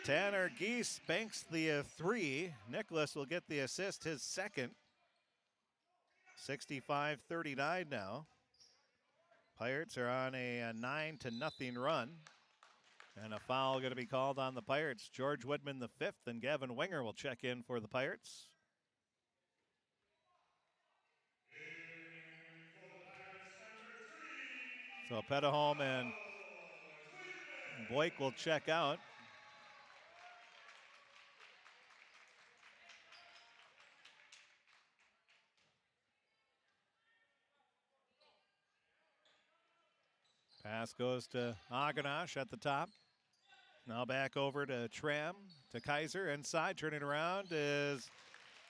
Tanner Geese banks the 3. Nicholas will get the assist, his second. 65-39 now. Pirates are on a 9-0 run. And a foul going to be called on the Pirates. George Woodman the 5th, and Gavin Winger will check in for the Pirates. So Petahome and Boyk will check out. Pass goes to Aganash at the top. Now back over to Tram, to Kaiser. Inside, turning around is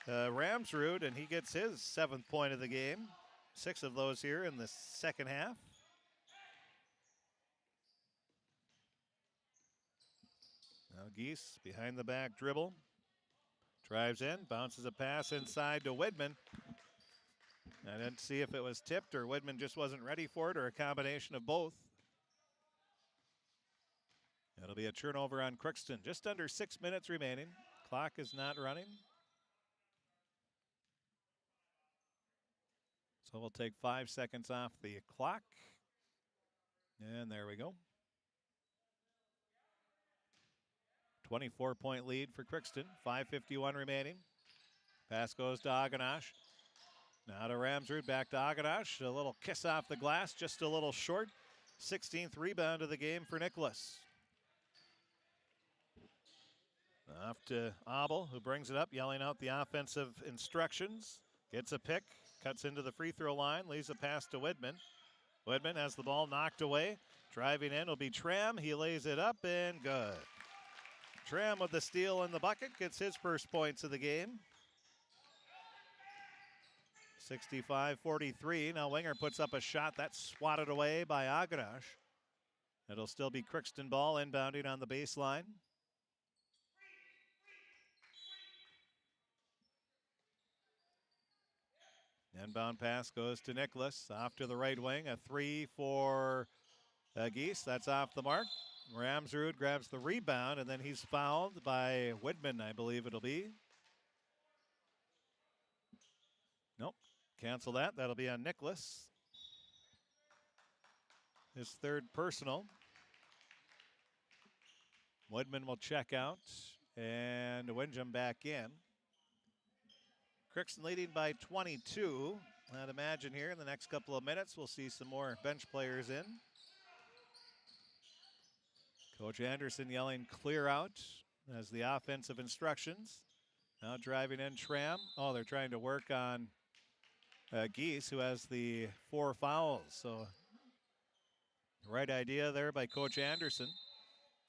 Ramsrud, and he gets his 7th point of the game. 6 of those here in the second half. Now Geese behind the back dribble. Drives in, bounces a pass inside to Widman. I didn't see if it was tipped or Widman just wasn't ready for it, or a combination of both. It'll be a turnover on Crookston. Just under 6 minutes remaining. Clock is not running. So we'll take 5 seconds off the clock. And there we go. 24-point lead for Crookston. 5:51 remaining. Pass goes to Aganash. Now to Ramsrud, back to Aganash. A little kiss off the glass, just a little short. 16th rebound of the game for Nicholas. Off to Abel, who brings it up, yelling out the offensive instructions. Gets a pick, cuts into the free throw line, leaves a pass to Widman. Widman has the ball knocked away. Driving in will be Tram. He lays it up and good. Tram with the steal in the bucket, gets his first points of the game. 65-43. Now Winger puts up a shot that's swatted away by Aganash. It'll still be Crookston ball inbounding on the baseline. Inbound pass goes to Nicholas. Off to the right wing. A 3 for Geese. That's off the mark. Ramsrud grabs the rebound, and then he's fouled by Widman, I believe it'll be. Nope. Cancel that. That'll be on Nicholas. His 3rd personal. Widman will check out, and Windjam back in. Crookston leading by 22. I'd imagine here in the next couple of minutes we'll see some more bench players in. Coach Anderson yelling clear out as the offensive instructions. Now driving in Tram. Oh, they're trying to work on Geese, who has the 4 fouls. So right idea there by Coach Anderson.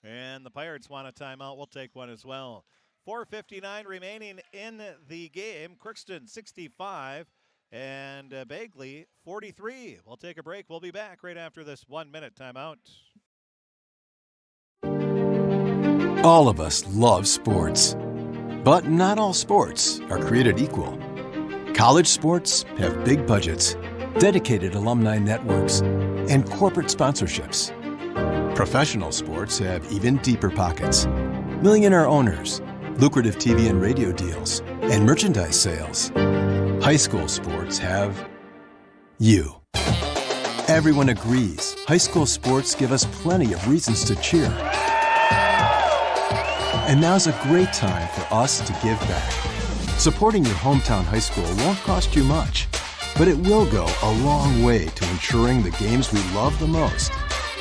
And the Pirates want a timeout. We'll take one as well. 4:59 remaining in the game. Crookston 65 and Bagley 43. We'll take a break. We'll be back right after this 1-minute timeout. All of us love sports, but not all sports are created equal. College sports have big budgets, dedicated alumni networks, and corporate sponsorships. Professional sports have even deeper pockets. Millionaire owners, lucrative TV and radio deals, and merchandise sales. High school sports have you. Everyone agrees high school sports give us plenty of reasons to cheer. And now's a great time for us to give back. Supporting your hometown high school won't cost you much, but it will go a long way to ensuring the games we love the most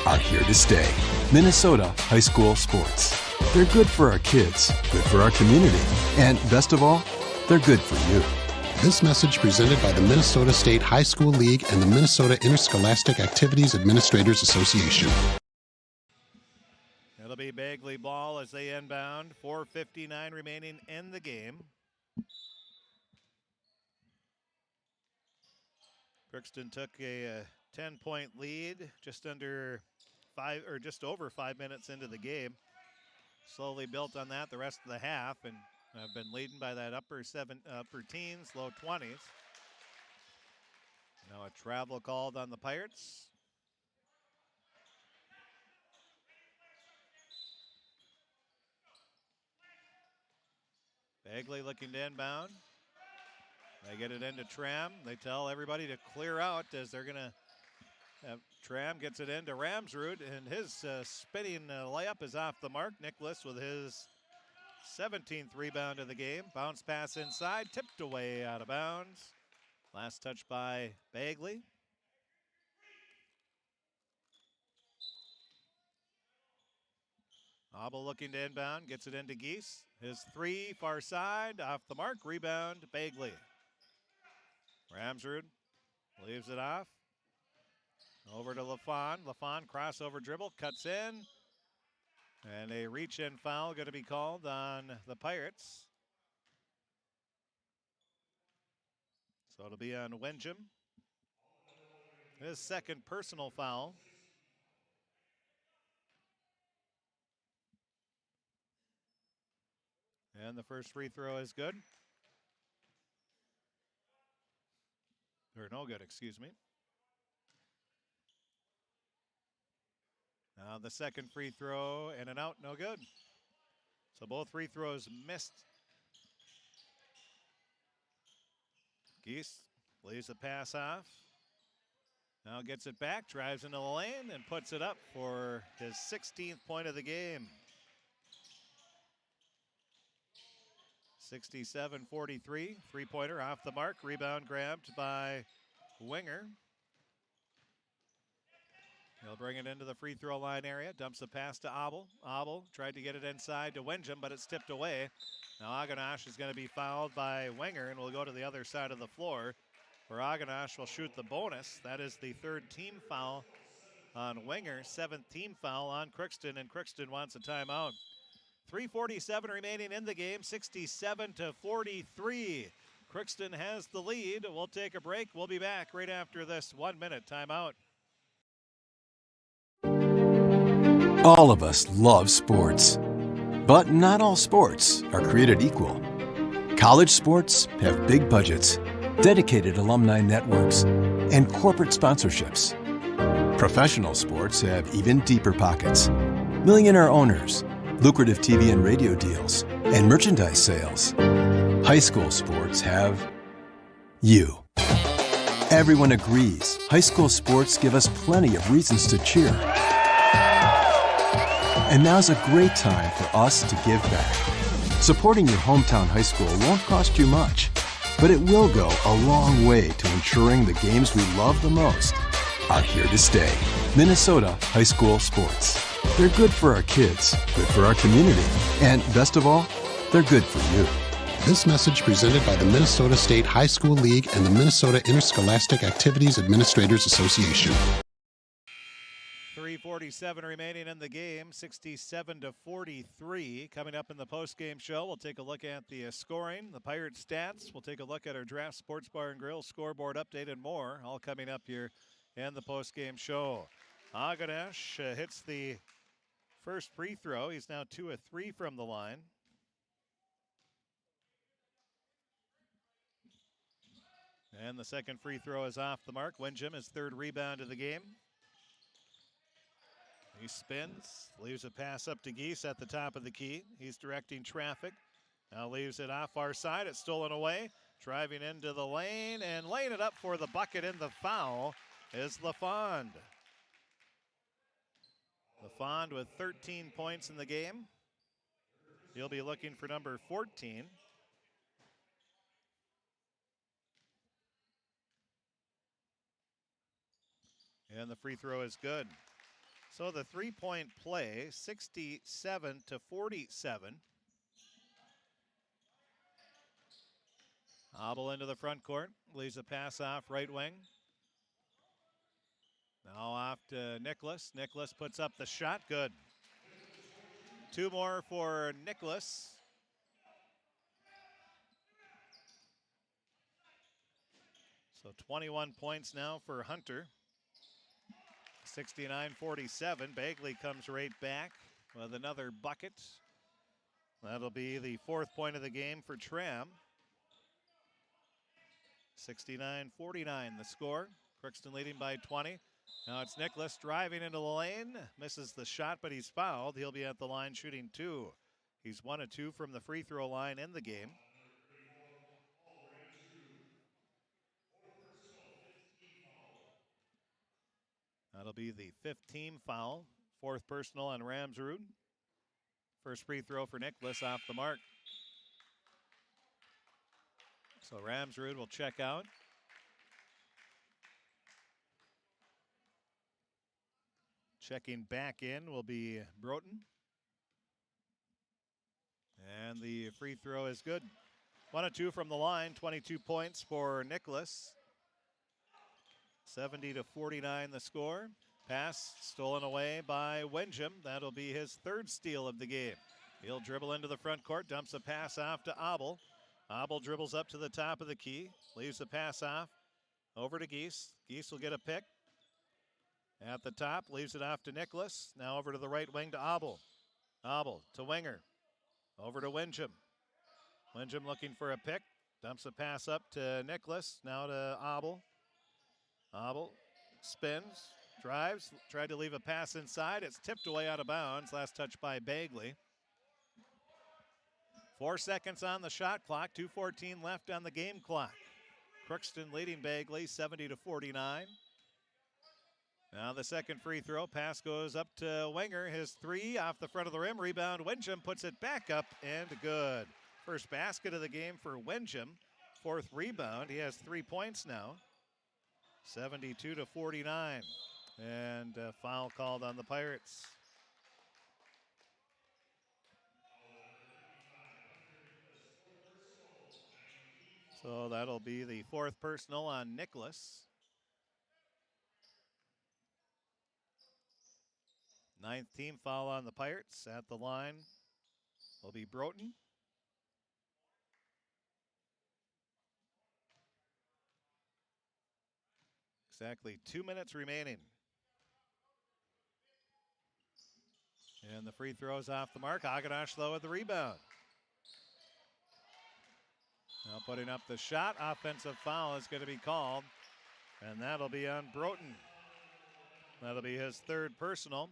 are here to stay. Minnesota high school sports. They're good for our kids, good for our community, and best of all, they're good for you. This message presented by the Minnesota State High School League and the Minnesota Interscholastic Activities Administrators Association. It'll be Bagley ball as they inbound. 4:59 remaining in the game. Crookston took a 10-point lead just over 5 minutes into the game. Slowly built on that the rest of the half, and have been leading by that upper teens, low 20s. Now a travel called on the Pirates. Bagley looking to inbound. They get it into Tram. They tell everybody to clear out as they're going to have Tram gets it into Ramsrud, and his spinning layup is off the mark. Nicholas with his 17th rebound of the game. Bounce pass inside, tipped away out of bounds. Last touch by Bagley. Abel looking to inbound, gets it into Geese. His three, far side, off the mark, rebound, Bagley. Ramsrud leaves it off. Over to LaFawn. LaFawn crossover dribble, cuts in. And a reach-in foul going to be called on the Pirates. So it'll be on Wenjum. His second personal foul. And the first free throw is good. Or no good, excuse me. Now the second free throw and an out, no good. So both free throws missed. Geese leaves the pass off. Now gets it back, drives into the lane, and puts it up for his 16th point of the game. 67-43, three-pointer off the mark. Rebound grabbed by Winger. He'll bring it into the free throw line area. Dumps the pass to Abel. Abel tried to get it inside to Wenjum, but it's tipped away. Now Aganash is going to be fouled by Winger, and will go to the other side of the floor, where Aganash will shoot the bonus. That is the third team foul on Winger, seventh team foul on Crookston, and Crookston wants a timeout. 3:47 remaining in the game, 67-43. Crookston has the lead. We'll take a break. We'll be back right after this 1 minute timeout. All of us love sports, but not all sports are created equal. College sports have big budgets, dedicated alumni networks, and corporate sponsorships. Professional sports have even deeper pockets, millionaire owners, lucrative TV and radio deals, and merchandise sales. High school sports have you. Everyone agrees high school sports give us plenty of reasons to cheer. And now's a great time for us to give back. Supporting your hometown high school won't cost you much, but it will go a long way to ensuring the games we love the most are here to stay. Minnesota high school sports. They're good for our kids, good for our community, and best of all, they're good for you. This message presented by the Minnesota State High School League and the Minnesota Interscholastic Activities Administrators Association. 3:47 remaining in the game, 67-43. Coming up in the postgame show, we'll take a look at the scoring, the Pirate stats. We'll take a look at our Draft Sports Bar and Grill scoreboard update and more, all coming up here in the postgame show. Aganash hits the first free throw. He's now 2 of 3 from the line. And the second free throw is off the mark. Wenjum, his third rebound of the game. He spins, leaves a pass up to Geese at the top of the key. He's directing traffic. Now leaves it off our side. It's stolen away. Driving into the lane and laying it up for the bucket and the foul is LaFond. LaFond with 13 points in the game. He'll be looking for number 14. And the free throw is good. So the three-point play, 67-47. Abel into the front court, leaves a pass off right wing. Now off to Nicholas. Nicholas puts up the shot, good. Two more for Nicholas. So 21 points now for Hunter. 69-47. Bagley comes right back with another bucket. That'll be the fourth point of the game for Tram. 69-49 the score. Crookston leading by 20. Now it's Nicholas driving into the lane. Misses the shot, but he's fouled. He'll be at the line shooting 2. He's 1 of 2 from the free throw line in the game. That'll be the 5th team foul. 4th personal on Ramsrud. First free throw for Nicholas off the mark. So Ramsrud will check out. Checking back in will be Broughton. And the free throw is good. 1 of 2 from the line, 22 points for Nicholas. 70-49 the score. Pass stolen away by Wenjum. That'll be his 3rd steal of the game. He'll dribble into the front court, dumps a pass off to Abel. Abel dribbles up to the top of the key, leaves the pass off over to Geese. Geese will get a pick. At the top, leaves it off to Nicholas. Now over to the right wing to Abel. Abel to Winger. Over to Wenjum. Wenjum looking for a pick. Dumps a pass up to Nicholas. Now to Abel. Abel spins, drives, tried to leave a pass inside. It's tipped away out of bounds. Last touch by Bagley. 4 seconds on the shot clock. 2:14 left on the game clock. Crookston leading Bagley 70-49. Now the second free throw. Pass goes up to Wenger. His 3 off the front of the rim. Rebound. Wenjum puts it back up and good. First basket of the game for Wenjum. 4th rebound. He has 3 points now. 72-49. And a foul called on the Pirates. So that'll be the 4th personal on Nicholas. 9th team foul on the Pirates. At the line will be Broughton. Exactly 2 minutes remaining. And the free throw's off the mark. Aganash though with the rebound. Now putting up the shot. Offensive foul is going to be called. And that'll be on Broughton. That'll be his 3rd personal.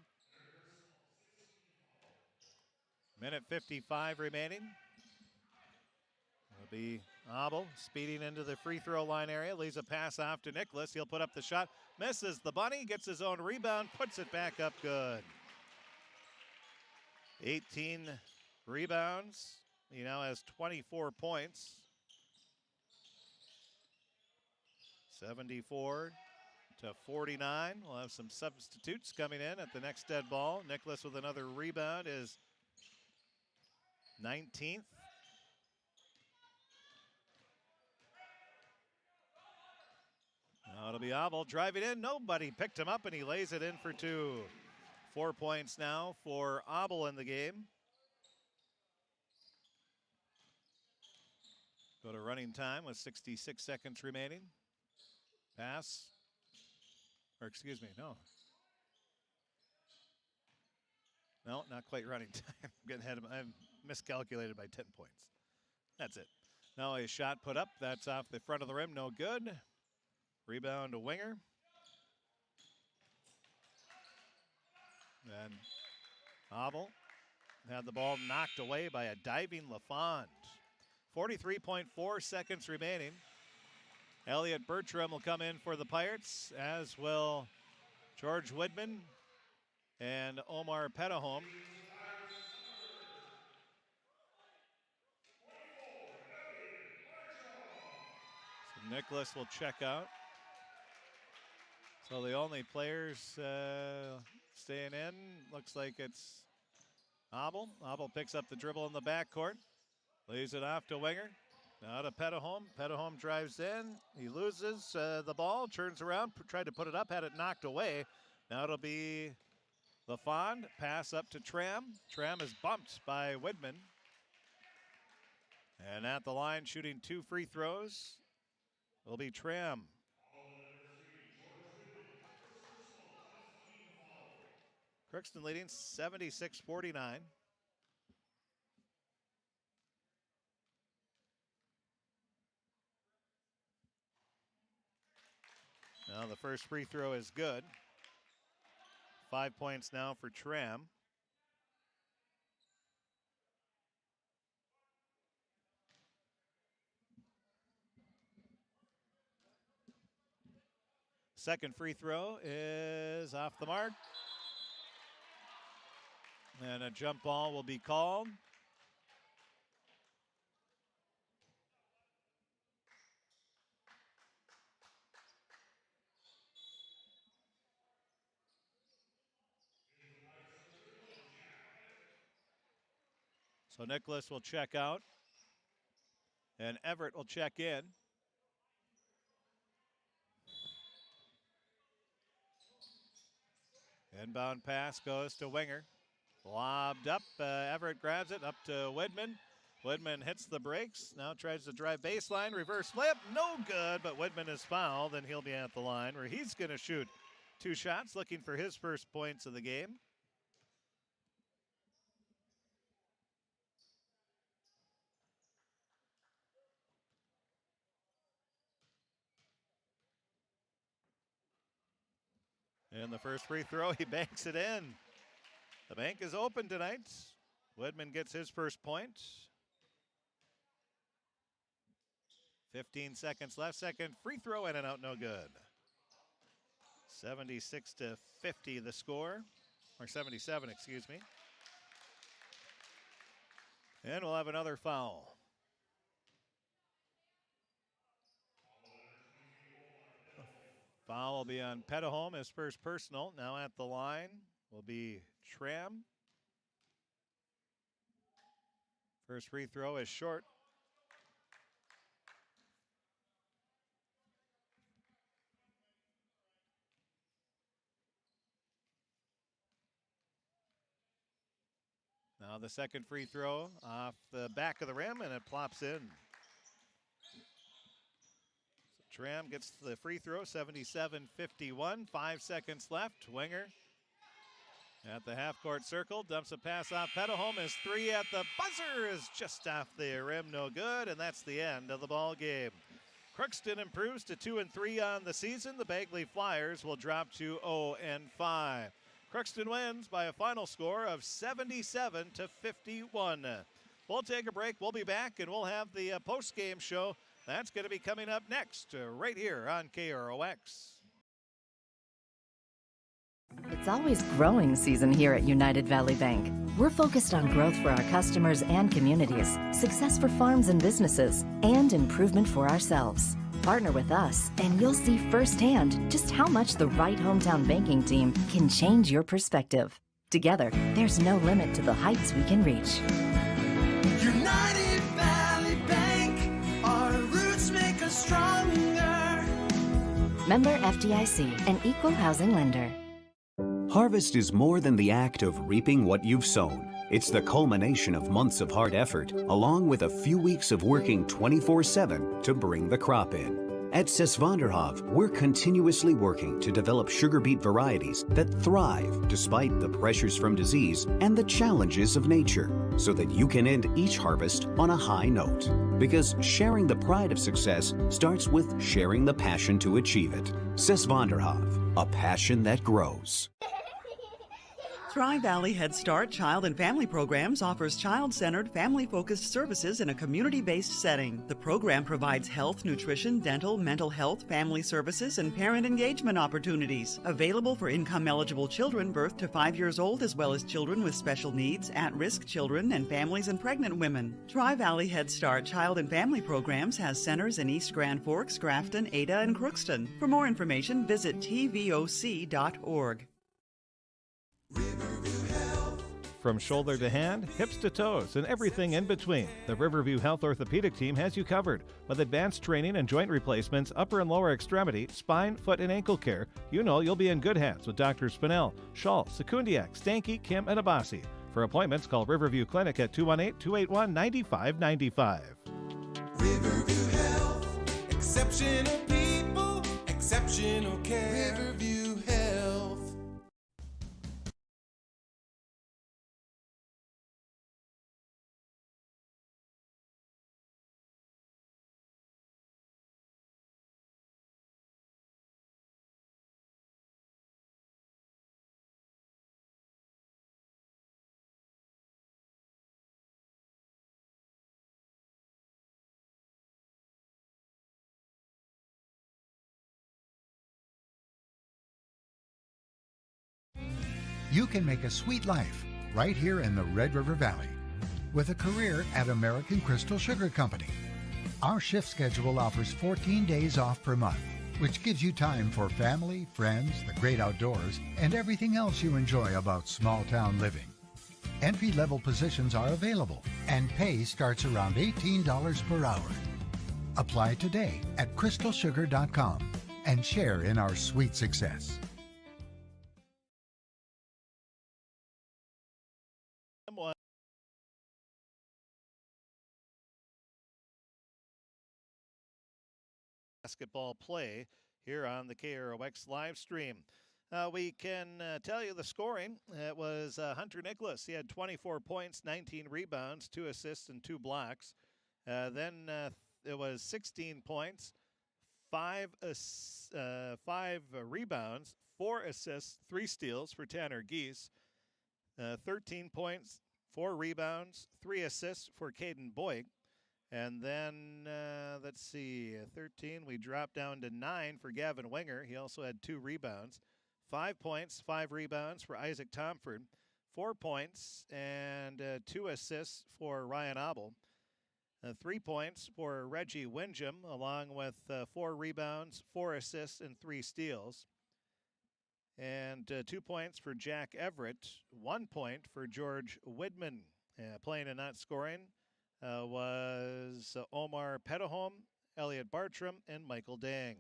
Minute 55 remaining. It'll be Abel speeding into the free throw line area. Leaves a pass off to Nicholas. He'll put up the shot. Misses the bunny. Gets his own rebound. Puts it back up good. 18 rebounds. He now has 24 points. 74-49. We'll have some substitutes coming in at the next dead ball. Nicholas with another rebound is 19th. Now it'll be Abel driving in. Nobody picked him up, and he lays it in for 2. 4 points now for Abel in the game. Go to running time with 66 seconds remaining. Pass. Or excuse me, no. No, not quite running time. I'm getting ahead of I'm miscalculated by 10 points. That's it. Now a shot put up. That's off the front of the rim. No good. Rebound to Winger. And Abel had the ball knocked away by a diving LaFond. 43.4 seconds remaining. Elliot Bertram will come in for the Pirates, as will George Woodman and Omar Petahome. So Nicholas will check out. So the only players staying in, looks like it's Abel. Abel picks up the dribble in the backcourt. Leaves it off to Winger. Now to Petahome. Petahome drives in. He loses the ball, turns around, tried to put it up, had it knocked away. Now it'll be LaFond. Pass up to Tram. Tram is bumped by Widman. And at the line, shooting 2 free throws, will be Tram. Crookston leading 76-49. Now the first free throw is good. 5 points now for Tram. second free throw is off the mark. And a jump ball will be called. So Nicholas will check out, and Everett will check in. Inbound pass goes to Winger. Lobbed up, Everett grabs it, up to Widman. Widman hits the brakes, now tries to drive baseline, reverse flip, no good, but Widman is fouled, and he'll be at the line where he's going to shoot 2 shots, looking for his first points of the game. And the first free throw, he banks it in. The bank is open tonight. Widman gets his first point. 15 seconds left. Second free throw in and out, no good. 76-50 the score, or 77, excuse me. And we'll have another foul. Foul will be on Petahome, his first personal. Now at the line will be Tram. First free throw is short. Now the second free throw off the back of the rim, and it plops in. So Tram gets the free throw, 77-51. 5 seconds left. Winger at the half-court circle, dumps a pass off Petahome. His 3 at the buzzer is just off the rim, no good, and that's the end of the ball game. Crookston improves to 2-3 on the season. The Bagley Flyers will drop to 0-5. Crookston wins by a final score of 77-51. We'll take a break. We'll be back, and we'll have the post-game show. That's going to be coming up next, right here on KROX. It's always growing season here at United Valley Bank. We're focused on growth for our customers and communities, success for farms and businesses, and improvement for ourselves. Partner with us, and you'll see firsthand just how much the right hometown banking team can change your perspective. Together, there's no limit to the heights we can reach. United Valley Bank, our roots make us stronger. Member FDIC, an equal housing lender. Harvest is more than the act of reaping what you've sown. It's the culmination of months of hard effort, along with a few weeks of working 24/7 to bring the crop in. At Sesvanderhof, we're continuously working to develop sugar beet varieties that thrive despite the pressures from disease and the challenges of nature, so that you can end each harvest on a high note. Because sharing the pride of success starts with sharing the passion to achieve it. Sesvanderhof, a passion that grows. Tri-Valley Head Start Child and Family Programs offers child-centered, family-focused services in a community-based setting. The program provides health, nutrition, dental, mental health, family services, and parent engagement opportunities. Available for income-eligible children birth to 5 years old, as well as children with special needs, at-risk children, and families and pregnant women. Tri-Valley Head Start Child and Family Programs has centers in East Grand Forks, Grafton, Ada, and Crookston. For more information, visit tvoc.org. From shoulder to hand, hips to toes, and everything in between, the Riverview Health Orthopedic Team has you covered. With advanced training and joint replacements, upper and lower extremity, spine, foot, and ankle care, you know you'll be in good hands with Dr. Spinell, Schall, Sekundiak, Stanky, Kim, and Abasi. For appointments, call Riverview Clinic at 218-281-9595. Riverview Health, exceptional people, exceptional care. Riverview Health. You can make a sweet life right here in the Red River Valley with a career at American Crystal Sugar Company. Our shift schedule offers 14 days off per month, which gives you time for family, friends, the great outdoors, and everything else you enjoy about small-town living. Entry-level positions are available, and pay starts around $18 per hour. Apply today at crystalsugar.com and share in our sweet success. Basketball play here on the KROX live stream. We can tell you the scoring. It was Hunter Nicholas. He had 24 points, 19 rebounds, 2 assists, and 2 blocks. Then it was 16 points, 5 rebounds, 4 assists, 3 steals for Tanner Geese. 13 points, 4 rebounds, 3 assists for Caden Boyd. And then, let's see, 13, we dropped down to 9 for Gavin Winger. He also had 2 rebounds. 5 points, 5 rebounds for Isaac Tomford. 4 points and 2 assists for Ryan Abel. 3 points for Reggie Windjam, along with 4 rebounds, 4 assists, and 3 steals. And 2 points for Jack Everett. 1 point for George Widman. Playing and not scoring was Omar Petahome, Elliot Bartram, and Michael Dang.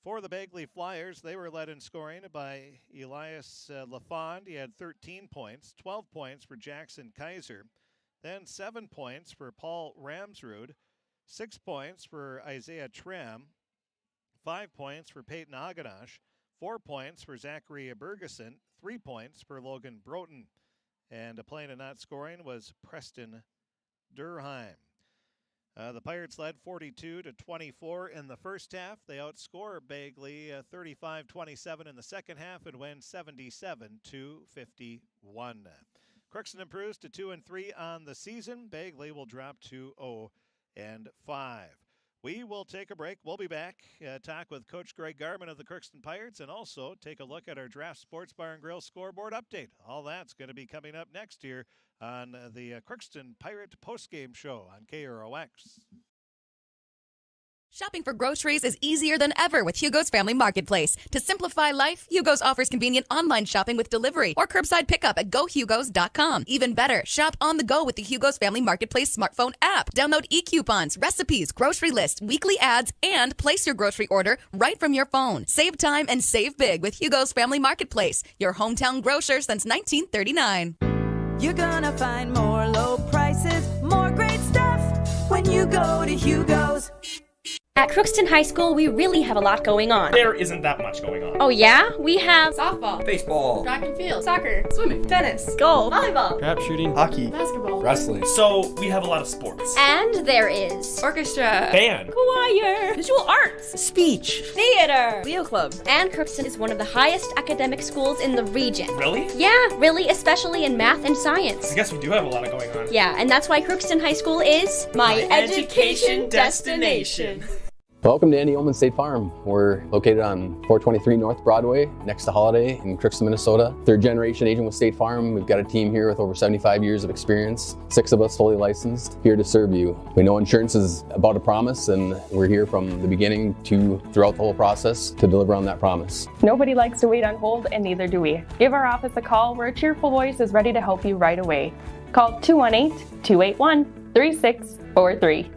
For the Bagley Flyers, they were led in scoring by Elias LaFond. He had 13 points, 12 points for Jackson Kaiser, then 7 points for Paul Ramsrud, 6 points for Isaiah Tram, 5 points for Peyton Aganash, 4 points for Zachary Bergeson, 3 points for Logan Broughton. And playing and not scoring was Preston Durheim. The Pirates led 42-24 in the first half. They outscore Bagley 35-27 in the second half and win 77-51. Crookston improves to 2-3 on the season. Bagley will drop to 0-5. We will take a break. We'll be back, talk with Coach Greg Garman of the Crookston Pirates, and also take a look at our Draft Sports Bar and Grill scoreboard update. All that's going to be coming up next year on the Crookston Pirate Postgame Show on KROX. Shopping for groceries is easier than ever with Hugo's Family Marketplace. To simplify life, Hugo's offers convenient online shopping with delivery or curbside pickup at gohugos.com. Even better, shop on the go with the Hugo's Family Marketplace smartphone app. Download e-coupons, recipes, grocery lists, weekly ads, and place your grocery order right from your phone. Save time and save big with Hugo's Family Marketplace, your hometown grocer since 1939. You're gonna find more low prices, more great stuff when you go to Hugo's. At Crookston High School, we really have a lot going on. There isn't that much going on. Oh yeah? We have softball, baseball, track and field, soccer, swimming, tennis, golf, volleyball, trap shooting, hockey, basketball, wrestling. So we have a lot of sports. And there is orchestra, band, choir, visual arts, speech, theater, Leo Club. And Crookston is one of the highest academic schools in the region. Really? Yeah, really, especially in math and science. I guess we do have a lot of going on. Yeah, and that's why Crookston High School is my education destination. Welcome to Andy Oman State Farm. We're located on 423 North Broadway, next to Holiday in Crookston, Minnesota. Third generation agent with State Farm. We've got a team here with over 75 years of experience, 6 of us fully licensed, here to serve you. We know insurance is about a promise, and we're here from the beginning to throughout the whole process to deliver on that promise. Nobody likes to wait on hold, and neither do we. Give our office a call where a cheerful voice is ready to help you right away. Call 218-281-3643.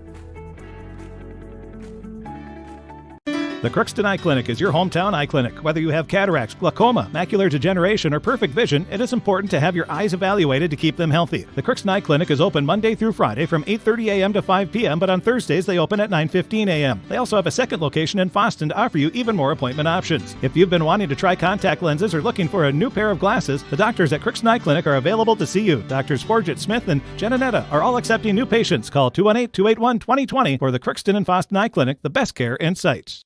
The Crookston Eye Clinic is your hometown eye clinic. Whether you have cataracts, glaucoma, macular degeneration, or perfect vision, it is important to have your eyes evaluated to keep them healthy. The Crookston Eye Clinic is open Monday through Friday from 8:30 a.m. to 5 p.m., but on Thursdays they open at 9:15 a.m. They also have a second location in Foston to offer you even more appointment options. If you've been wanting to try contact lenses or looking for a new pair of glasses, the doctors at Crookston Eye Clinic are available to see you. Doctors Forget Smith and Jananetta are all accepting new patients. Call 218-281-2020 for the Crookston and Foston Eye Clinic, the best care in sight.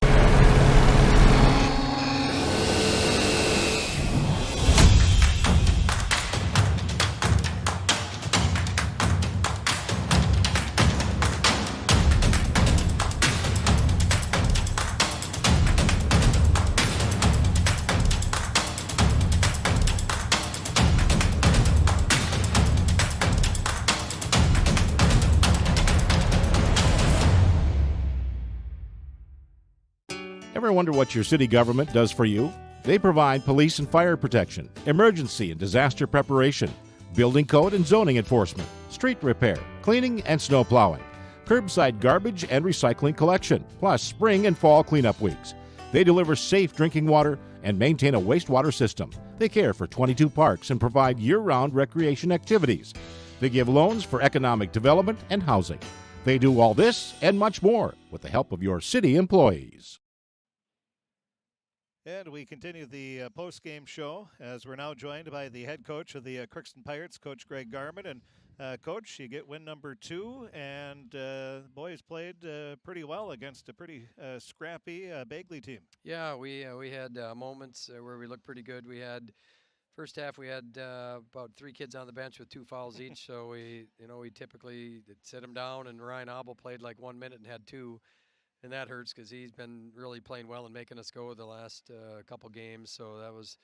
Ever wonder what your city government does for you? They provide police and fire protection, emergency and disaster preparation, building code and zoning enforcement, street repair, cleaning and snow plowing, curbside garbage and recycling collection, plus spring and fall cleanup weeks. They deliver safe drinking water and maintain a wastewater system. They care for 22 parks and provide year-round recreation activities. They give loans for economic development and housing. They do all this and much more with the help of your city employees. And we continue the post-game show as we're now joined by the head coach of the Crookston Pirates, Coach Greg Garman. And Coach, you get win number 2, and boys played pretty well against a pretty scrappy Bagley team. Yeah, we had moments where we looked pretty good. We had first half we had about 3 kids on the bench with 2 fouls each. So we typically sit them down, and Ryan Abel played like 1 minute and had 2. And that hurts because he's been really playing well and making us go the last couple games. So that was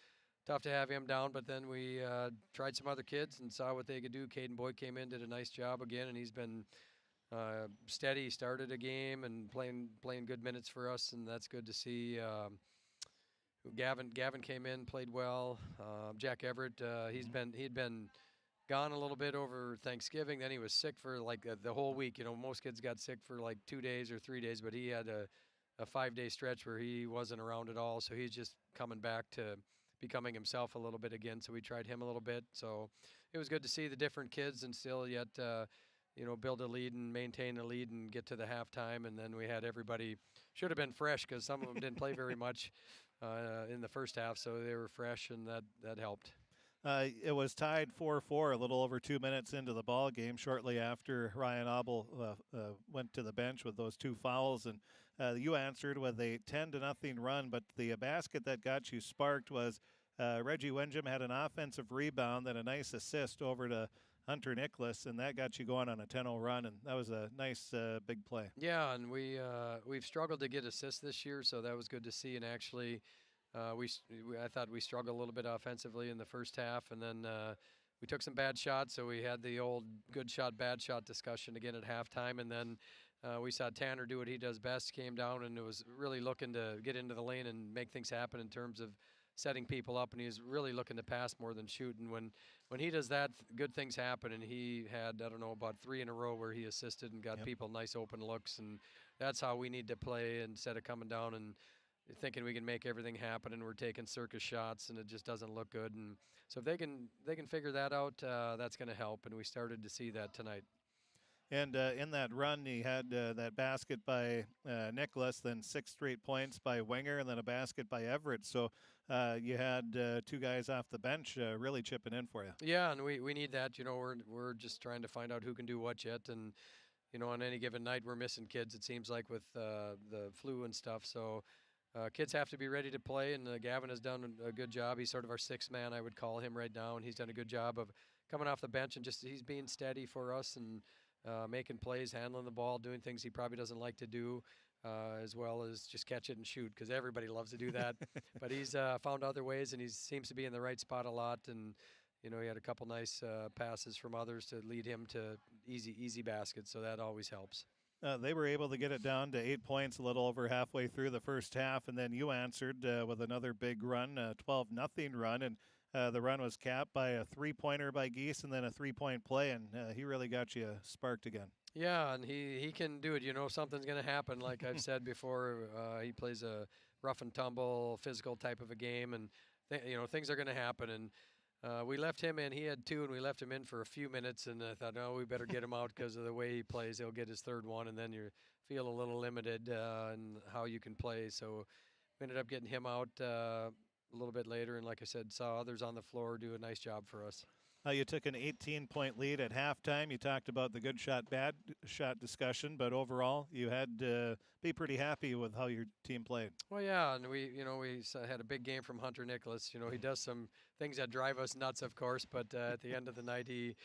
tough to have him down. But then we tried some other kids and saw what they could do. Caden Boyd came in, did a nice job again, and he's been steady. He started a game and playing good minutes for us, and that's good to see. Gavin came in, played well. Jack Everett, he'd been gone a little bit over Thanksgiving. Then he was sick for like the whole week. Most kids got sick for like 2 days or 3 days, but he had a 5-day stretch where he wasn't around at all. So he's just coming back to becoming himself a little bit again. So we tried him a little bit. So it was good to see the different kids and still yet, build a lead and maintain a lead and get to the halftime. And then we had everybody should have been fresh because some of them didn't play very much in the first half. So they were fresh, and that helped. It was tied 4-4 a little over 2 minutes into the ball game shortly after Ryan Abel went to the bench with those 2 fouls, and you answered with a 10-0 run, but the basket that got you sparked was Reggie Wenjum had an offensive rebound and a nice assist over to Hunter Nicholas, and that got you going on a 10-0 run, and that was a nice big play. Yeah, and we've struggled to get assists this year, so that was good to see, and actually I thought we struggled a little bit offensively in the first half, and then we took some bad shots, so we had the old good shot, bad shot discussion again at halftime, and then we saw Tanner do what he does best, came down and was really looking to get into the lane and make things happen in terms of setting people up, and he's really looking to pass more than shoot, and when he does that, good things happen, and he had, about 3 in a row where he assisted and got people nice open looks, and that's how we need to play instead of coming down and thinking we can make everything happen, and we're taking circus shots, and it just doesn't look good. And so if they can figure that out, that's going to help. And we started to see that tonight. And in that run, he had that basket by Nicholas, then 6 straight points by Wenger, and then a basket by Everett. So you had 2 guys off the bench really chipping in for you. Yeah, and we need that. We're just trying to find out who can do what yet, and on any given night we're missing kids. It seems like with the flu and stuff. So. Kids have to be ready to play, and Gavin has done a good job. He's sort of our 6th man, I would call him right now, and he's done a good job of coming off the bench and he's being steady for us and making plays, handling the ball, doing things he probably doesn't like to do, as well as just catch it and shoot because everybody loves to do that. But he's found other ways, and he seems to be in the right spot a lot. And he had a couple nice passes from others to lead him to easy baskets, so that always helps. They were able to get it down to 8 points a little over halfway through the first half, and then you answered with another big run, a 12-0 run, and the run was capped by a 3-pointer by Geese and then a 3-point play, and he really got you sparked again. Yeah, and he can do it. Something's going to happen. Like I've said before, he plays a rough and tumble, physical type of a game, and things are going to happen. And we left him in. He had 2, and we left him in for a few minutes, and I thought, we better get him out because of the way he plays. He'll get his 3rd one, and then you feel a little limited in how you can play. So we ended up getting him out a little bit later, and like I said, saw others on the floor do a nice job for us. You took an 18-point lead at halftime. You talked about the good shot, bad shot discussion, but overall, you had to be pretty happy with how your team played. Well, yeah, and we had a big game from Hunter Nicholas. He does some things that drive us nuts, of course, but at the end of the night, he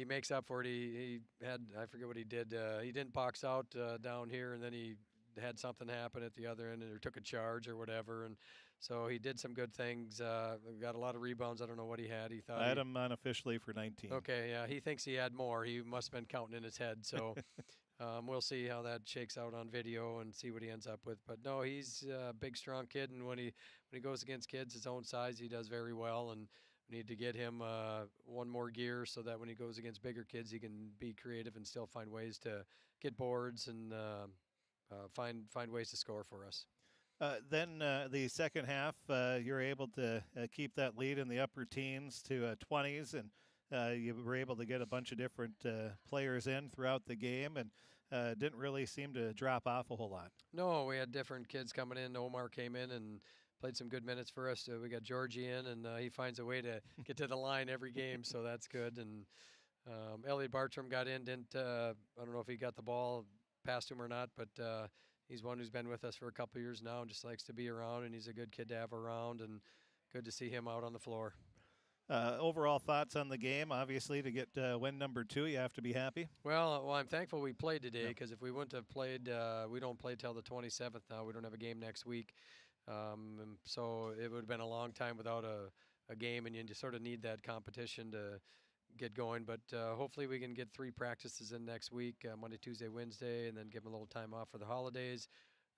makes up for it. He had, I forget what he did. He didn't box out down here, and then he had something happen at the other end, or took a charge or whatever, and so he did some good things. Got a lot of rebounds. I don't know what he had. I had him unofficially for 19. Okay, yeah. He thinks he had more. He must have been counting in his head. So We'll see how that shakes out on video and see what he ends up with. But no, he's a big, strong kid, and when he goes against kids his own size, he does very well. And we need to get him one more gear so that when he goes against bigger kids, he can be creative and still find ways to get boards and find ways to score for us. Then the second half, you're able to keep that lead in the upper teens to 20s, and you were able to get a bunch of different players in throughout the game, and didn't really seem to drop off a whole lot. No, we had different kids coming in. Omar came in and played some good minutes for us. We got Georgie in, and he finds a way to get to the line every game, so that's good. And Elliot Bartram got in. I don't know if he got the ball past him or not, but he's one who's been with us for a couple years now and just likes to be around, and he's a good kid to have around, and good to see him out on the floor. Overall thoughts on the game? Obviously, to get win number 2, you have to be happy. Well, I'm thankful we played today, because if we wouldn't have played, we don't play till the 27th now. We don't have a game next week. So it would have been a long time without a game, and you just sort of need that competition to get going. But hopefully we can get 3 practices in next week, Monday, Tuesday, Wednesday, and then give them a little time off for the holidays,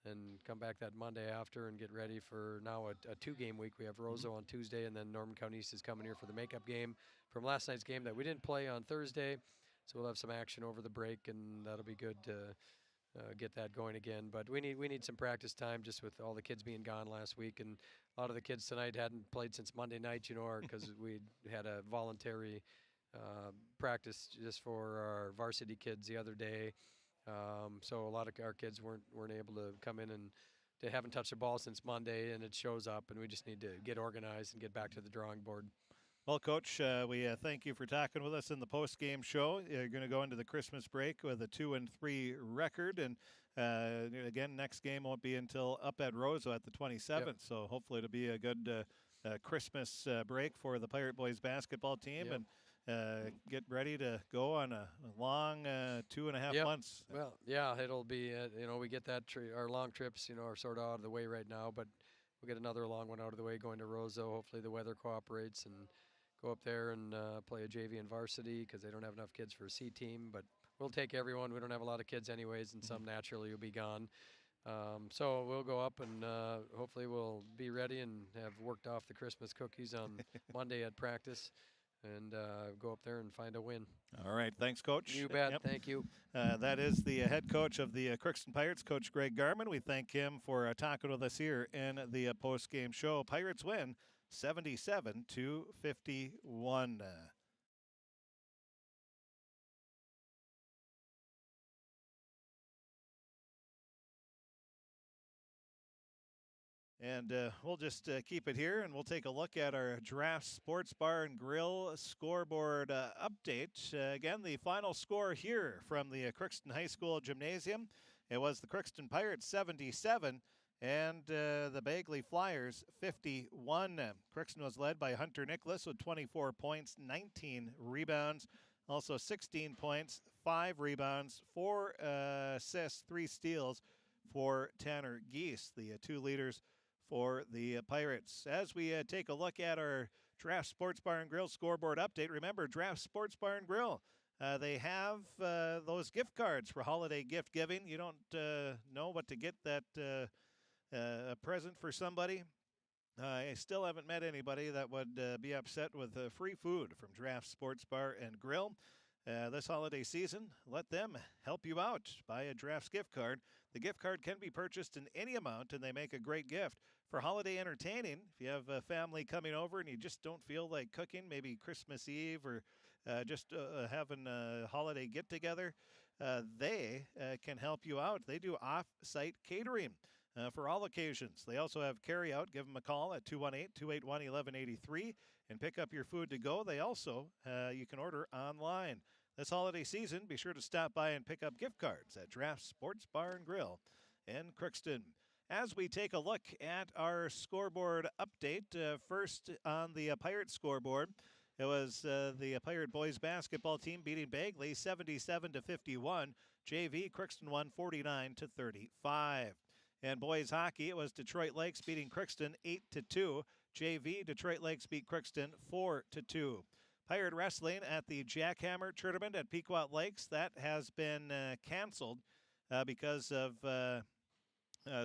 and come back that Monday after and get ready for now a 2-game week. We have Roseau on Tuesday, and then Norman County East is coming here for the makeup game from last night's game that we didn't play on Thursday. So we'll have some action over the break, and that'll be good to get that going again. But we need some practice time, just with all the kids being gone last week, and a lot of the kids tonight hadn't played since Monday night, because we had a voluntary practice just for our varsity kids the other day. So a lot of our kids weren't able to come in, and they haven't touched the ball since Monday, and it shows up, and we just need to get organized and get back to the drawing board. Well, Coach, we thank you for talking with us in the post-game show. You're going to go into the Christmas break with a 2-3 record, and again, next game won't be until up at Roseau at the 27th. Yep. So hopefully it'll be a good Christmas break for the Pirate Boys basketball team, yep. and get ready to go on a long 2.5 months. Well, yeah, it'll be, we get that our long trips, are sort of out of the way right now, but we'll get another long one out of the way going to Roseau. Hopefully the weather cooperates, and go up there and play a JV and varsity, because they don't have enough kids for a C team, but we'll take everyone. We don't have a lot of kids anyways, and some naturally will be gone. So we'll go up, and hopefully we'll be ready and have worked off the Christmas cookies on Monday at practice, and go up there and find a win. All right. Thanks, Coach. You bet. Yep. Thank you. That is the head coach of the Crookston Pirates, Coach Greg Garman. We thank him for talking with us here in the post-game show. Pirates win 77-51. And we'll just keep it here, and we'll take a look at our Draft Sports Bar and Grill scoreboard update. Again, the final score here from the Crookston High School Gymnasium. It was the Crookston Pirates 77 and the Bagley Flyers 51. Crookston was led by Hunter Nicholas with 24 points, 19 rebounds, also 16 points, 5 rebounds, 4 assists, 3 steals for Tanner Geese, the 2 leaders for the Pirates. As we take a look at our Draft Sports Bar and Grill scoreboard update, remember, Draft Sports Bar and Grill, they have those gift cards for holiday gift giving. You don't know what to get that a present for somebody. I still haven't met anybody that would be upset with free food from Draft Sports Bar and Grill. This holiday season, let them help you out. Buy a Draft's gift card. The gift card can be purchased in any amount, and they make a great gift. For holiday entertaining, if you have a family coming over and you just don't feel like cooking, maybe Christmas Eve or just having a holiday get-together, they can help you out. They do off-site catering for all occasions. They also have carry-out. Give them a call at 218-281-1183 and pick up your food to go. They also, you can order online. This holiday season, be sure to stop by and pick up gift cards at Draft Sports Bar and Grill in Crookston. As we take a look at our scoreboard update, first on the Pirate scoreboard, it was the Pirate Boys basketball team beating Bagley 77-51. JV, Crookston won 49-35. And boys hockey, it was Detroit Lakes beating Crookston 8-2. JV, Detroit Lakes beat Crookston 4-2. Pirate wrestling at the Jackhammer tournament at Pequot Lakes. That has been canceled because of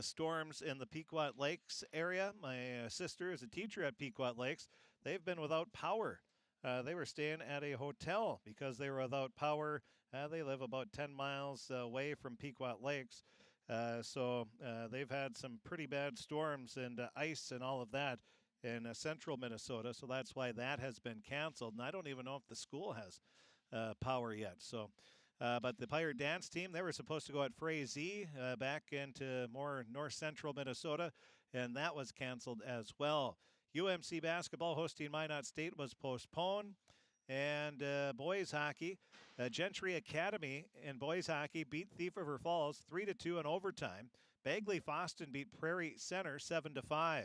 storms in the Pequot Lakes area. My sister is a teacher at Pequot Lakes. They've been without power. They were staying at a hotel because they were without power. They live about 10 miles away from Pequot Lakes. So they've had some pretty bad storms and ice and all of that in central Minnesota. So that's why that has been canceled. And I don't even know if the school has power yet. So, but the Pirate dance team, they were supposed to go at Frazee back into more north central Minnesota, and that was canceled as well. UMC basketball hosting Minot State was postponed. And boys hockey, Gentry Academy in boys hockey beat Thief River Falls 3-2 in overtime. Bagley Foston beat Prairie Center 7-5.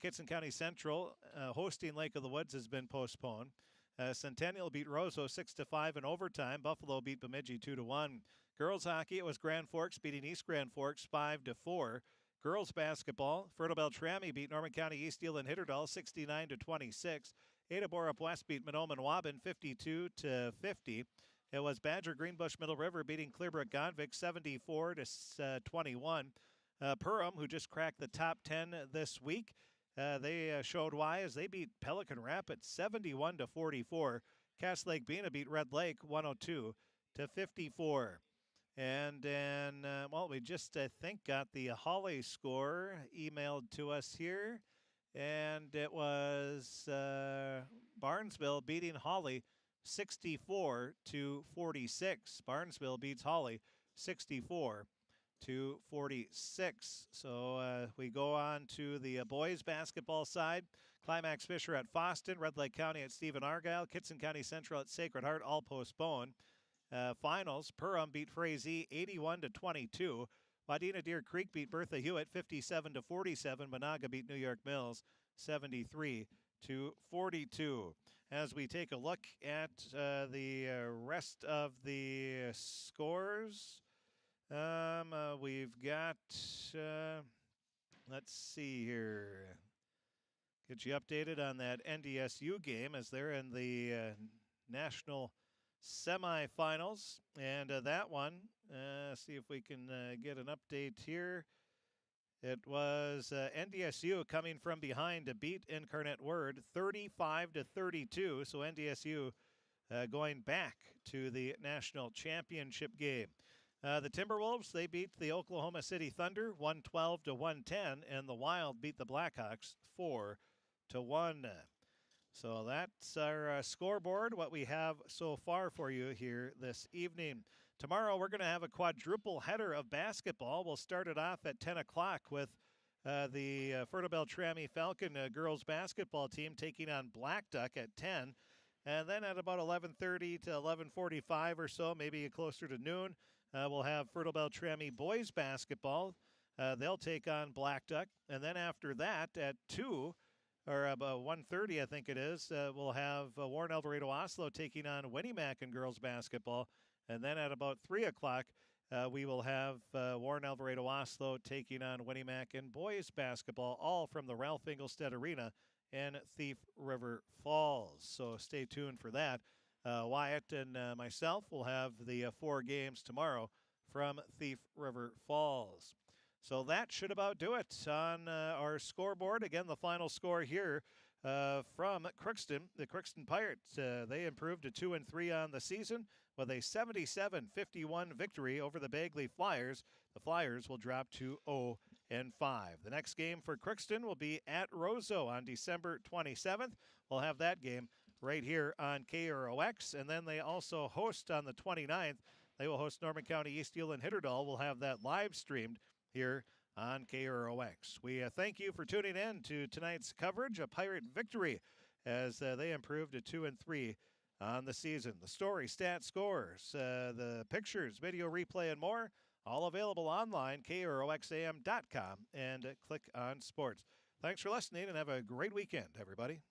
Kitson County Central hosting Lake of the Woods has been postponed. Centennial beat Roseau 6-5 in overtime. Buffalo beat Bemidji 2-1. Girls hockey, it was Grand Forks beating East Grand Forks 5-4. Girls basketball, Fertile Beltrami beat Norman County Easteel and Hitterdal 69-26. Ada Borup West beat Mahnomen Waban 52-50. It was Badger Greenbush Middle River beating Clearbrook Gonvick 74-21. Perham, who just cracked the top 10 this week, they showed why as they beat Pelican Rapids 71-44. Cass Lake Bena beat Red Lake 102-54. And then, well, we just, I think, got the Holly score emailed to us here. And it was Barnesville beating Holly 64-46. Barnesville beats Holly 64-46. So we go on to the boys basketball side. Climax Fisher at Foston, Red Lake County at Stephen Argyle, Kitson County Central at Sacred Heart, all postponed. Finals, Perham beat Frazee 81-22. Wadena Deer Creek beat Bertha Hewitt 57-47. Monaga beat New York Mills 73-42. As we take a look at the rest of the scores, we've got, let's see here, get you updated on that NDSU game as they're in the national semifinals, and that one, see if we can get an update here. It was NDSU coming from behind to beat Incarnate Word 35-32. So NDSU going back to the national championship game. The Timberwolves, they beat the Oklahoma City Thunder 112-110, and the Wild beat the Blackhawks 4-1. So that's our scoreboard, what we have so far for you here this evening. Tomorrow we're going to have a quadruple header of basketball. We'll start it off at 10 o'clock with the Fertile Beltrami Falcon girls basketball team taking on Black Duck at 10. And then at about 11:30 to 11:45 or so, maybe closer to noon, we'll have Fertile Beltrami boys basketball. They'll take on Black Duck. And then after that at 2, or about 1:30, I think it is, we'll have Warren Alvarado Oslo taking on Winnimac in girls basketball. And then at about 3 o'clock, we will have Warren Alvarado Oslo taking on Winnimac in boys basketball, all from the Ralph Engelstedt Arena in Thief River Falls. So stay tuned for that. Wyatt and myself will have the 4 games tomorrow from Thief River Falls. So that should about do it on our scoreboard. Again, the final score here from Crookston, the Crookston Pirates. They improved to 2-3 on the season with a 77-51 victory over the Bagley Flyers. The Flyers will drop to 0-5. The next game for Crookston will be at Roseau on December 27th. We'll have that game right here on KROX. And then they also host on the 29th. They will host Norman County Easteel and Hitterdal. We'll have that live streamed here on KROX. We thank you for tuning in to tonight's coverage, a Pirate victory as they improved to 2-3 on the season. The story, stats, scores, the pictures, video replay, and more, all available online, KROXAM.com, and click on sports. Thanks for listening, and have a great weekend, everybody.